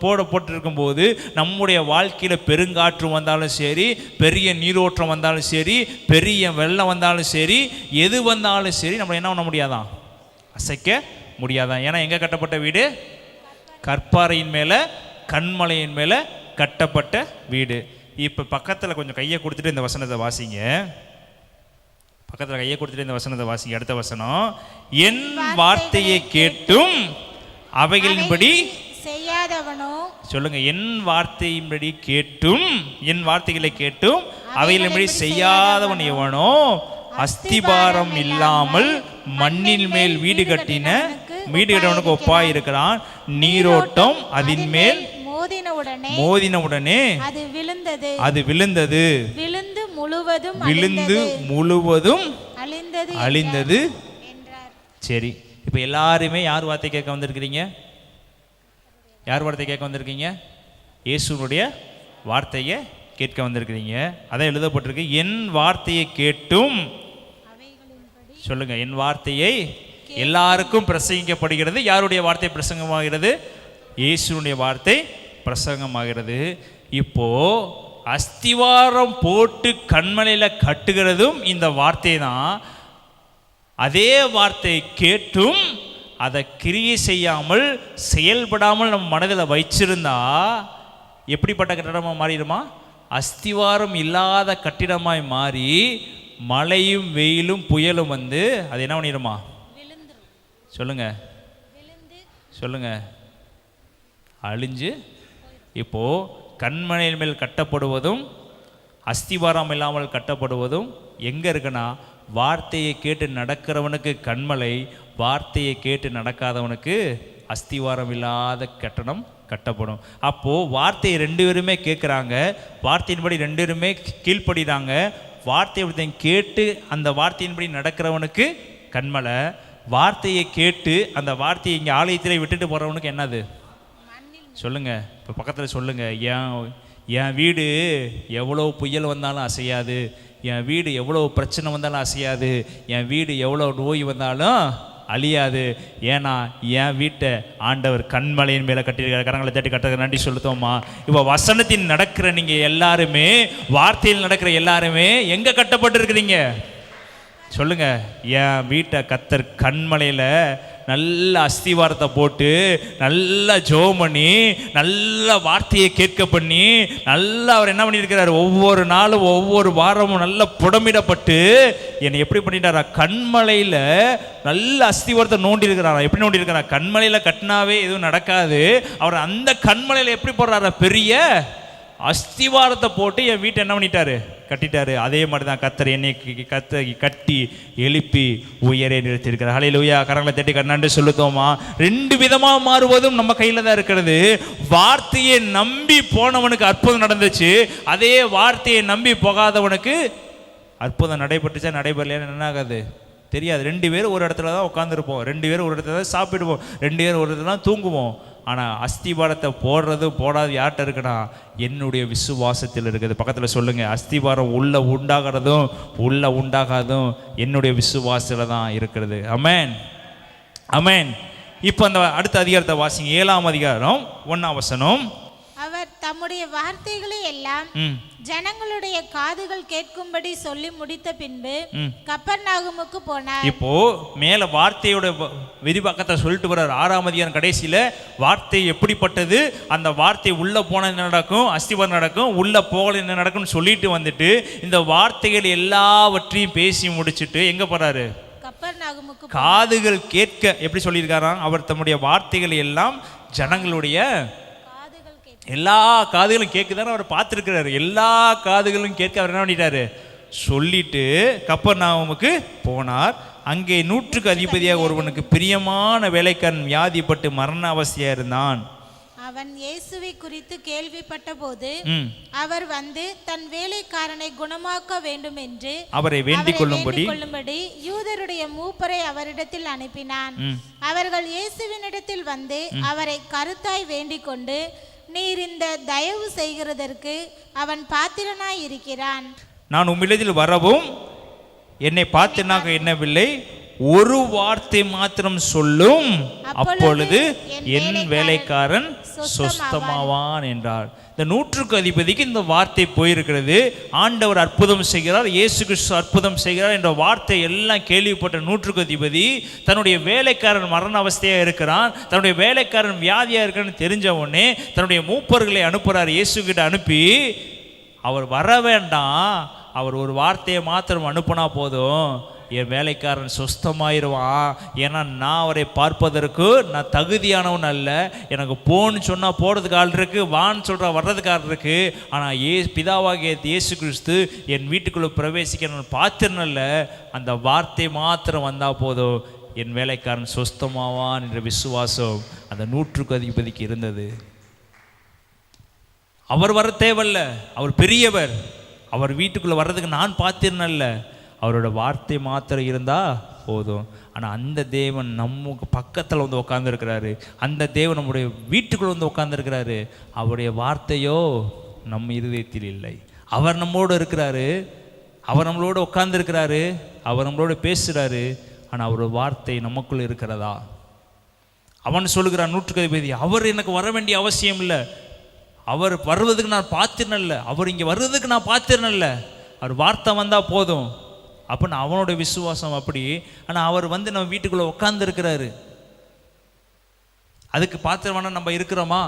போடப்பட்டிருக்கும் போது, நம்முடைய வாழ்க்கையில் பெருங்காற்று வந்தாலும் சரி, பெரிய நீரோட்டம் வந்தாலும் சரி, பெரிய வெள்ளம் வந்தாலும் சரி, எது வந்தாலும் சரி, நம்ம என்ன பண்ண முடியாதான்? அசைக்க முடியாதான். ஏன்னா எங்கே கட்டப்பட்ட வீடு? கற்பாறையின் மேலே, கண்மலையின் மேலே கட்டப்பட்ட வீடு. இப்போ பக்கத்தில் கொஞ்சம் கையை கொடுத்துட்டு இந்த வசனத்தை வாசிங்க. பக்கத்தில் கையை கொடுத்துட்டு இந்த வசனத்தை வாசிங்க. அடுத்த வசனம், என் வார்த்தையை கேட்டும் அவைகளின்படி செய்யாதவனோ. சொல்லுங்க, என் வார்த்தையின்படி கேட்டும், என் வார்த்தைகளை கேட்டும் அவைகளின்படி செய்யாதவன் எவனோ அஸ்திபாரம் இல்லாமல் மண்ணின் மேல் வீடு கட்டினவனுக்கு ஒப்பாய் இருக்கிறான். நீரோட்டம் அதன் மேல் மோதினவுடனே அது விழுந்தது, விழுந்து முழுவதும் அழிந்தது. சரி, இப்போ எல்லாருமே யார் வார்த்தை கேட்க வந்திருக்கிறீங்க? யார் வார்த்தை கேட்க வந்திருக்கீங்க? இயேசுனுடைய வார்த்தையை கேட்க வந்திருக்கிறீங்க. அதான் எழுதப்பட்டிருக்கு, என் வார்த்தையை கேட்டும். சொல்லுங்க, என் வார்த்தையை எல்லாருக்கும் பிரசங்கிக்கப்படுகிறது. யாருடைய வார்த்தை பிரசங்கமாகிறது? இயேசுனுடைய வார்த்தை பிரசங்கமாகிறது. இப்போ அஸ்திவாரம் போட்டு கண்மலையில் கட்டுகிறதும் இந்த வார்த்தை தான். அதே வார்த்தை கேட்டும் அதை கிரியை செய்யாமல் செயல்படாமல் நம்ம மனதில் வச்சிருந்தா எப்படிப்பட்ட கட்டிடமாக மாறிடுமா? அஸ்திவாரம் இல்லாத கட்டிடமாய் மாறி மழையும் வெயிலும் புயலும் வந்து அது என்ன பண்ணிடுமா? சொல்லுங்க சொல்லுங்க, அழிஞ்சு. இப்போ கண்மலையின் மேல் கட்டப்படுவதும் அஸ்திவாரம் இல்லாமல் கட்டப்படுவதும் எங்கே இருக்குன்னா, வார்த்தையை கேட்டு நடக்கிறவனுக்கு கண்மலை, வார்த்தையை கேட்டு நடக்காதவனுக்கு அஸ்திவாரம் இல்லாத கட்டணம் கட்டப்படும். அப்போது வார்த்தையை ரெண்டு பேருமே கேட்குறாங்க, வார்த்தையின்படி ரெண்டு பேருமே கீழ்ப்படுகிறாங்க. வார்த்தையை கேட்டு அந்த வார்த்தையின்படி நடக்கிறவனுக்கு கண்மலை, வார்த்தையை கேட்டு அந்த வார்த்தையை இங்கே ஆலயத்தில் விட்டுட்டு போகிறவனுக்கு என்னது? சொல்லுங்க, இப்போ பக்கத்தில் சொல்லுங்க. என் வீடு எவ்வளோ புயல் வந்தாலும் அசையாது, என் வீடு எவ்வளோ பிரச்சனை வந்தாலும் அசையாது, என் வீடு எவ்வளோ நோய் வந்தாலும் அழியாது. ஏன்னா என் வீட்டை ஆண்டவர் கண்மலையின் மேலே கட்டியிருக்காரு. கரங்களை தட்டி கட்டுறது நன்றி சொல்லுத்தோமா. இப்போ வசனத்தின் நடக்கிற நீங்கள் எல்லாருமே, வார்த்தையில் நடக்கிற எல்லாருமே எங்கே கட்டப்பட்டிருக்கிறீங்க? சொல்லுங்க. என் வீட்டை கத்தர் கண்மலையில் நல்ல அஸ்திவாரத்தை போட்டு நல்லா ஜெபம் பண்ணி நல்ல வார்த்தையை கேட்க பண்ணி நல்லா அவர் என்ன பண்ணியிருக்கிறார்? ஒவ்வொரு நாளும் ஒவ்வொரு வாரமும் நல்ல புடமிடப்பட்டு என்னை எப்படி பண்ணிட்டாரா? கண்மலையில் நல்ல அஸ்திவாரத்தை நோண்டி இருக்கிறாரா? எப்படி நோண்டி இருக்கிறாரா? கண்மலையில் கட்டினாவே எதுவும் நடக்காது. அவர் அந்த கண்மலையில் எப்படி போடுறாரா? பெரிய அஸ்திவாரத்தை போட்டு என் வீட்டை என்ன பண்ணிட்டாரு? கட்டிட்டாரு. அதே மாதிரி தான் கத்தர் என்னை கட்டி எழுப்பி உயரே நிறுத்தியிருக்கிறார். ஹல்லேலூயா. கரங்களை தட்டி கண்ணாண்டு சொல்லுத்தோமா. ரெண்டு விதமாக மாறுவதும் நம்ம கையில் தான் இருக்கிறது. வார்த்தையை நம்பி போனவனுக்கு அற்புதம் நடந்துச்சு, அதே வார்த்தையை நம்பி போகாதவனுக்கு அற்புதம் நடைபெற்றுச்சா நடைபெறலையான்னு என்ன ஆகாது தெரியாது. ரெண்டு பேரும் ஒரு இடத்துல தான் உட்காந்துருப்போம், ரெண்டு பேரும் ஒரு இடத்துல தான் சாப்பிடுவோம், ரெண்டு பேரும் ஒரு இடத்துல தான் தூங்குவோம். ஆனால் அஸ்திபாரத்தை போடுறது போடாது யார்கிட்ட இருக்குன்னா என்னுடைய விசுவாசத்தில் இருக்குது. பக்கத்தில் சொல்லுங்கள். அஸ்திபாரம் உள்ள உண்டாகிறதும் உள்ள உண்டாகாதும் என்னுடைய விசுவாசத்தில் தான் இருக்கிறது. அமேன் அமேன். இப்போ அந்த அடுத்த அதிகாரத்தை வாசிங்க. 7ஆம் அதிகாரம் 1ஆம் வசனம். அவர் தம்முடைய வார்த்தைகளை எல்லாம் ஜனங்களுடைய காதுகள் கேட்கும்படி சொல்லி முடித்த பின்பு கப்பர்நாகுமுக்கு போனார். இப்போ மேல வார்த்தையோட விரிவாக்கத்தை சொல்லிட்டு வர்றார். 6ஆம் அதிகாரம் கடைசியில வார்த்தை எப்படிப்பட்டது, அந்த வார்த்தை உள்ள போன என்ன நடக்கும், அஸ்திவாரம் நடக்கும், உள்ள போகல என்ன நடக்கும்னு சொல்லிட்டு வந்துட்டு இந்த வார்த்தைகள் எல்லாவற்றையும் பேசி முடிச்சுட்டு எங்க போறாரு? கப்பர்நாகுமுக்கு. காதுகள் கேட்க எப்படி சொல்லியிருக்காராம்? அவர் தம்முடைய வார்த்தைகள் எல்லாம் ஜனங்களுடைய எல்லா காதுகளும் கேட்குதான்னு அவர் பார்த்துருக்கிறாரு. எல்லா காதுகளும் கேட்க அவர் என்ன பண்ணிட்டாரு? சொல்லிட்டு கப்பர்நாகுமுக்கு போனார். அங்கே 100க்கு அதிபதியாக ஒருவனுக்கு பிரியமான வேலைக்காரன் வியாதிப்பட்டு மரண அவஸ்தையா இருந்தான். அவன் இயேசுவை குறித்து கேள்விப்பட்ட போது அவர் வந்து தன் வேலைக்காரனை குணமாக்க வேண்டும் என்று அவரை வேண்டிக் கொள்ளும்படி யூதருடைய மூப்பரை அவரிடத்தில் அனுப்பினான். அவர்கள் இயேசுவினிடத்தில் வந்து அவரை கருத்தாய் வேண்டிக் கொண்டு, நீர் இந்த தயவு செய்கிறதற்கு அவன் பாத்திரனாய் இருக்கிறான். நான் உம்மிடத்தில் வரவும் என்னை பாத்திரனாக எண்ணவில்லை, ஒரு வார்த்தை மாத்திரம் சொல்லும், அப்பொழுது என் வேலைக்காரன் சொஸ்தமாவான் என்றார். இந்த 100க்கு அதிபதிக்கு இந்த வார்த்தை போயிருக்கிறது. ஆண்டவர் அற்புதம் செய்கிறார், இயேசு கிறிஸ்து அற்புதம் செய்கிறார் என்ற வார்த்தை எல்லாம் கேள்விப்பட்ட 100க்கு அதிபதி தன்னுடைய வேலைக்காரன் மரண அவஸ்தையாக இருக்கிறான், தன்னுடைய வேலைக்காரன் வியாதியாக இருக்கிறான்னு தெரிஞ்ச உடனே தன்னுடைய மூப்பர்களை அனுப்புகிறார். இயேசு கிட்ட அனுப்பி, அவர் வர வேண்டாம், அவர் ஒரு வார்த்தையை மாத்திரம் அனுப்புனா போதும், என் வேலைக்காரன் சுஸ்தமாயிருவான். ஏன்னா நான் அவரை பார்ப்பதற்கு நான் தகுதியானவன் அல்ல, எனக்கு போன்னு சொன்னால் போகிறதுக்கு ஆள் இருக்குது, வான்னு சொல்கிறா வர்றதுக்கு ஆள் இருக்குது. ஆனால் பிதாவாகிய இயேசு கிறிஸ்து என் வீட்டுக்குள்ளே பிரவேசிக்க நான் பார்த்திருந்தல்ல, அந்த வார்த்தை மாத்திரம் வந்தால் போதும் என் வேலைக்காரன் சுஸ்தமாவான் என்ற விசுவாசம் அந்த 100க்கு அதிபதிக்கு இருந்தது. அவர் வர தேவையில்ல, அவர் பெரியவர், அவர் வீட்டுக்குள்ளே வர்றதுக்கு நான் பார்த்திருந்தல்ல, அவரோட வார்த்தை மாத்திரம் இருந்தால் போதும். ஆனால் அந்த தேவன் நமக்கு பக்கத்தில் வந்து உட்காந்துருக்கிறாரு, அந்த தேவன் நம்முடைய வீட்டுக்குள்ளே வந்து உட்காந்துருக்கிறாரு. அவருடைய வார்த்தையோ நம்ம இருதயத்தில் இல்லை. அவர் நம்மளோடு இருக்கிறாரு, அவர் நம்மளோட உட்காந்துருக்கிறாரு, அவர் நம்மளோட பேசுகிறாரு. ஆனால் அவரோட வார்த்தை நமக்குள்ளே இருக்கிறதா? அவன் சொல்லுகிறான் 100க்கு அதிபதி, அவர் எனக்கு வர வேண்டிய அவசியம் இல்லை, அவர் வருவதுக்கு நான் பார்த்திருந்தேன்ல, அவர் இங்கே வர்றதுக்கு நான் பார்த்திருந்தேன்ல, அவர் வார்த்தை வந்தால் போதும் அப்படின்னு அவனோட விசுவாசம் அப்படி. ஆனால் அவர் வந்து நம்ம வீட்டுக்குள்ளே உட்காந்துருக்கிறாரு. அதுக்கு பாத்திரமான நம்ம இருக்கிறோமா?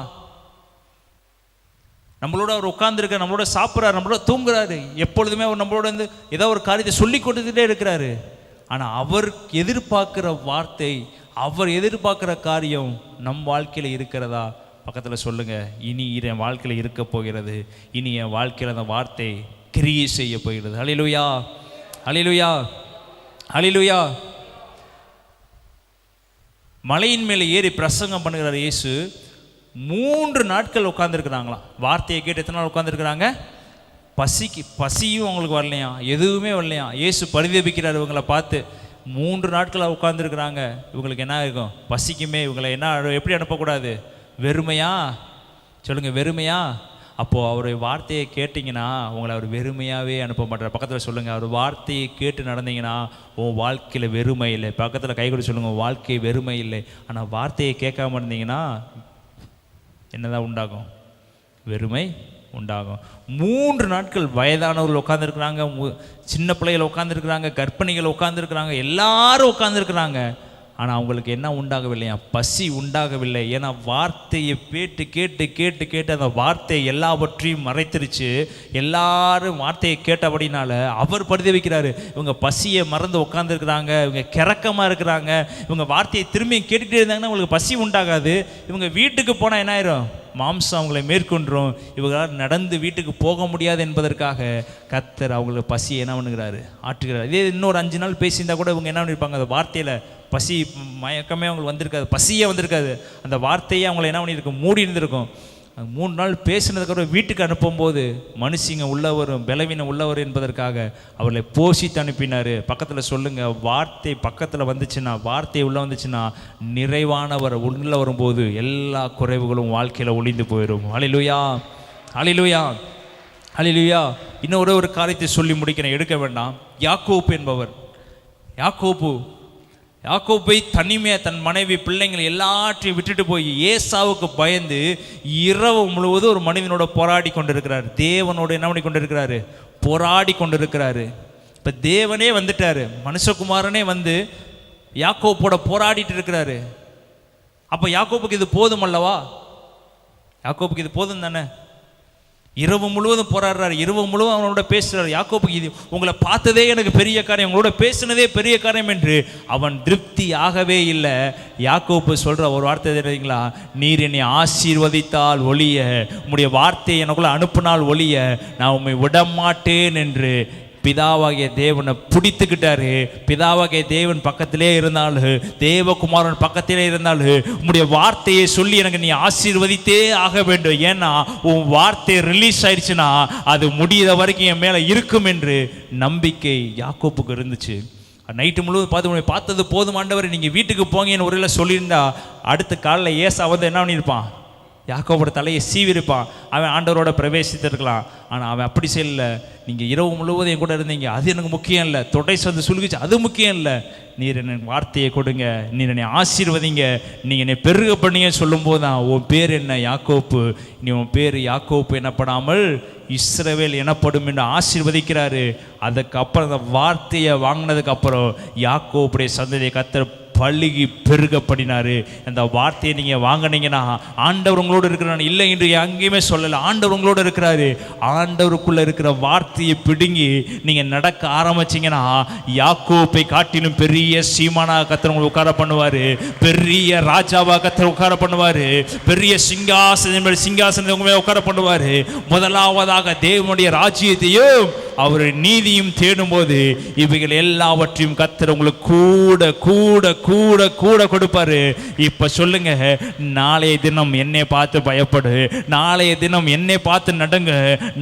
நம்மளோட அவர் உட்கார்ந்துருக்கார், நம்மளோட சாப்பிட்றாரு, நம்மளோட தூங்குறாரு, எப்பொழுதுமே அவர் நம்மளோட வந்து ஏதோ ஒரு காரியத்தை சொல்லி கொடுத்துட்டே இருக்கிறாரு. ஆனால் அவர் எதிர்பார்க்குற வார்த்தை, அவர் எதிர்பார்க்குற காரியம் நம் வாழ்க்கையில் இருக்கிறதா? பக்கத்தில் சொல்லுங்கள், இனி என் வாழ்க்கையில் இருக்க போகிறது, இனி என் வாழ்க்கையில் அந்த வார்த்தை கிரியை செய்ய போகிறது. ஹல்லேலூயா, ஹல்லேலூயா, ஹல்லேலூயா. மலையின் மேலே ஏறி பிரசங்கம் பண்ணுகிறார் இயேசு. 3 நாட்கள் உட்காந்துருக்குறாங்களாம். வார்த்தையை கேட்டு எத்தனை நாள் உட்காந்துருக்குறாங்க? பசியும் அவங்களுக்கு வரலையா, எதுவுமே வரலையா. இயேசு பரிதபிக்கிறார் இவங்களை பார்த்து. 3 நாட்களாக உட்காந்துருக்குறாங்க. இவங்களுக்கு என்ன இருக்கும்? பசிக்குமே. இவங்களை என்ன எப்படி அனுப்பக்கூடாது? வெறுமையா? சொல்லுங்கள், வெறுமையா? அப்போது அவருடைய வார்த்தையை கேட்டிங்கன்னா உங்களை அவர் வெறுமையாகவே அனுப்ப மாட்டார். பக்கத்தில் சொல்லுங்கள், அவர் வார்த்தையை கேட்டு நடந்தீங்கன்னா உன் வாழ்க்கையில் வெறுமை இல்லை. பக்கத்தில் கை கொடுத்து சொல்லுங்கள், வாழ்க்கை வெறுமை இல்லை. ஆனால் வார்த்தையை கேட்காம இருந்தீங்கன்னா என்னதான் உண்டாகும்? வெறுமை உண்டாகும். 3 நாட்கள் வயதானவர்கள் உட்காந்துருக்குறாங்க, சின்ன பிள்ளைகள் உட்காந்துருக்குறாங்க, கர்ப்பிணிகள் உட்காந்துருக்குறாங்க, எல்லாரும் உட்காந்துருக்குறாங்க. ஆனால் அவங்களுக்கு என்ன உண்டாகவில்லையா? பசி உண்டாகவில்லை. ஏன்னா வார்த்தையை கேட்டு கேட்டு கேட்டு கேட்டு அந்த வார்த்தை எல்லாவற்றையும் மறைத்திருச்சு. எல்லாரும் வார்த்தையை கேட்டபடினால அவர் பரிதபிக்கிறாரு. இவங்க பசியை மறந்து உட்காந்துருக்குறாங்க, இவங்க கிறக்கமாக இருக்கிறாங்க. இவங்க வார்த்தையை திரும்பி கேட்டுகிட்டே இருந்தாங்கன்னா அவங்களுக்கு பசி உண்டாகாது. இவங்க வீட்டுக்கு போனால் என்ன ஆயிரும்? மாம்சம் அவங்களை மேற்கொண்டுரும். இவங்களால் நடந்து வீட்டுக்கு போக முடியாது என்பதற்காக கர்த்தர் அவங்களுக்கு பசியை என்ன பண்ணுகிறாரு? ஆற்றுகிறார். இதே இன்னொரு 5 நாள் பேசியிருந்தால் கூட இவங்க என்ன பண்ணியிருப்பாங்க? அந்த வார்த்தையில் பசி மயக்கமே அவங்களுக்கு வந்திருக்காது, பசியே வந்திருக்காது. அந்த வார்த்தையே அவங்களை என்ன பண்ணியிருக்கும்? மூடி இருந்திருக்கும். 3 நாள் பேசினதுக்கப்புறம் வீட்டுக்கு அனுப்பும்போது மனுஷங்க உள்ளவரும் பலவீனம் உள்ளவர் என்பதற்காக அவர்களை போஷித்து அனுப்பினார். பக்கத்தில் சொல்லுங்கள், வார்த்தை பக்கத்தில் வந்துச்சுன்னா, வார்த்தை உள்ளே வந்துச்சுன்னா நிறைவானவர் உள்ளே வரும்போது எல்லா குறைவுகளும் வாழ்க்கையில் ஒளிந்து போயிடும். ஹல்லேலூயா, ஹல்லேலூயா, ஹல்லேலூயா. இன்னும் ஒரு காரியத்தை சொல்லி முடிக்கிறேன், எடுக்க வேண்டாம். யாக்கோப்பு என்பவர், யாக்கோப்பை தனிமையாக தன் மனைவி பிள்ளைங்கள் எல்லாற்றையும் விட்டுட்டு போய் ஏசாவுக்கு பயந்து இரவு முழுவதும் ஒரு மனிதனோட போராடி கொண்டிருக்கிறார். தேவனோடு என்ன பண்ணி கொண்டிருக்கிறாரு? போராடி கொண்டிருக்கிறாரு. இப்போ தேவனே வந்துட்டாரு, மனுஷகுமாரனே வந்து யாக்கோப்போட போராடிட்டு இருக்கிறாரு. அப்போ யாக்கோப்புக்கு இது போதும் அல்லவா? யாக்கோப்புக்கு இது போதும் தானே? இரவு முழுவதும் போராடுறாரு, இரவு முழுவதும் அவனோட பேசுகிறார். யாக்கோப்புக்கு இது உங்களை பார்த்ததே எனக்கு பெரிய காரியம், உங்களோட பேசினதே பெரிய காரியம் என்று அவன் திருப்தி ஆகவே இல்லை. யாக்கோப்பு சொல்கிற ஒரு வார்த்தை தெரியுங்களா? நீர் என்னை ஆசீர்வதித்தால் ஒழிய, உம்முடைய வார்த்தையை எனக்குள்ள அனுப்பினால் ஒழிய நான் உம்மை விடமாட்டேன் என்று பிதாவாகிய தேவனை பிடித்துக்கிட்டாரு. பிதாவாகிய தேவன் பக்கத்திலே இருந்தாலும், தேவகுமாரன் பக்கத்திலே இருந்தாலும், உம்முடைய வார்த்தையை சொல்லி எனக்கு நீ ஆசீர்வதித்தே ஆக வேண்டும். ஏன்னா உன் வார்த்தை ரிலீஸ் ஆயிடுச்சுன்னா அது முடிகிற வரைக்கும் என் மேலே இருக்கும் என்று நம்பிக்கை யாக்கோப்புக்கு இருந்துச்சு. நைட்டு முழுவதும் பார்த்தது போதும் ஆண்டவர், நீங்கள் வீட்டுக்கு போங்கன்னு ஒரு சொல்லியிருந்தா அடுத்த காலையில் ஏசா வந்து என்ன பண்ணியிருப்பான்? யாக்கோபோட தலையை சீவிருப்பான். அவன் ஆண்டவரோட பிரவேசித்திருக்கலாம். ஆனால் அவன் அப்படி செய்யல. நீங்கள் இரவு முழுவதும் என் கூட இருந்தீங்க, அது எனக்கு முக்கியம் இல்லை. தொடை வந்து சுழுகிச்சு, அது முக்கியம் இல்லை. நீர் என்ன வார்த்தையை கொடுங்க, நீர் என்னை ஆசீர்வதிங்க, நீங்கள் என்னை பெருக பண்ணிங்க சொல்லும்போது தான் உன் பேர் என்ன? யாக்கோப்பு. நீ உன் பேர் யாக்கோப்பு எனப்படாமல் இஸ்ரவேல் எனப்படும் என்று ஆசீர்வதிக்கிறாரு. அதுக்கப்புறம் அந்த வார்த்தையை வாங்கினதுக்கு அப்புறம் யாக்கோப்புடைய சந்ததியை கர்த்தர் பழுகி பெருகப்படினாரு. அந்த வார்த்தையை நீங்கள் வாங்கினீங்கன்னா ஆண்டவர் உங்களோடு இருக்கிறார். இல்லை என்று அங்கேயுமே சொல்லலை, ஆண்டவர் உங்களோடு இருக்கிறாரு. ஆண்டவருக்குள்ளே இருக்கிற வார்த்தையை பிடுங்கி நீங்கள் நடக்க ஆரம்பிச்சிங்கன்னா யாக்கோப்பை காட்டிலும் பெரிய சீமானாக கர்த்தர் உங்களை உட்கார பண்ணுவார், பெரிய ராஜாவாக கர்த்தர் உட்கார பண்ணுவார், பெரிய சிங்காசனத்தை உங்க உட்கார பண்ணுவார். முதலாவதாக தேவனுடைய ராஜ்யத்தையும் அவர் நீதியும் தேடும் போது இவைகள் எல்லாவற்றையும் கர்த்தர் உங்களுக்கு கூட கூட கூட கூட கொடுப்பாரு. இப்ப சொல்லுங்க, நாளைய தினம் என்னை பார்த்து பயப்படு, நாளைய தினம் என்னை பார்த்து நடுங்க.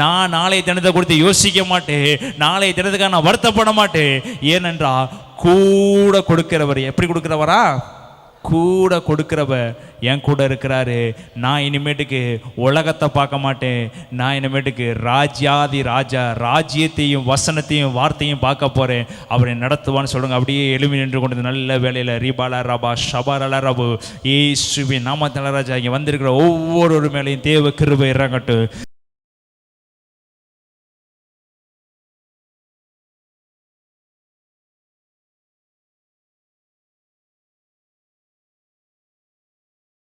நான் நாளைய தினத்தை கொடுத்து யோசிக்க மாட்டேன், நாளைய தினத்துக்காக நான் வருத்தப்பட மாட்டேன். ஏனென்றால் கூட கொடுக்கிறவர். எப்படி கொடுக்கிறவரா? கூட கொடுக்கிறவர் என் கூட இருக்கிறாரு. நான் இனிமேட்டுக்கு உலகத்தை பார்க்க மாட்டேன், நான் இனிமேட்டுக்கு ராஜ்யாதி ராஜா ராஜ்யத்தையும் வசனத்தையும் வார்த்தையும் பார்க்க போகிறேன். அவரை நடத்துவான்னு சொல்லுங்க. அப்படியே எழுமி நின்று கொண்டு நல்ல வேலையில் ரீபாலா ரபா ஷபாரலா ரபு இயேசுவின் நாமத்தினால ராஜா இங்கே வந்திருக்கிற ஒவ்வொரு மேலையும் தேவ கிருபை இறங்கட்டும்.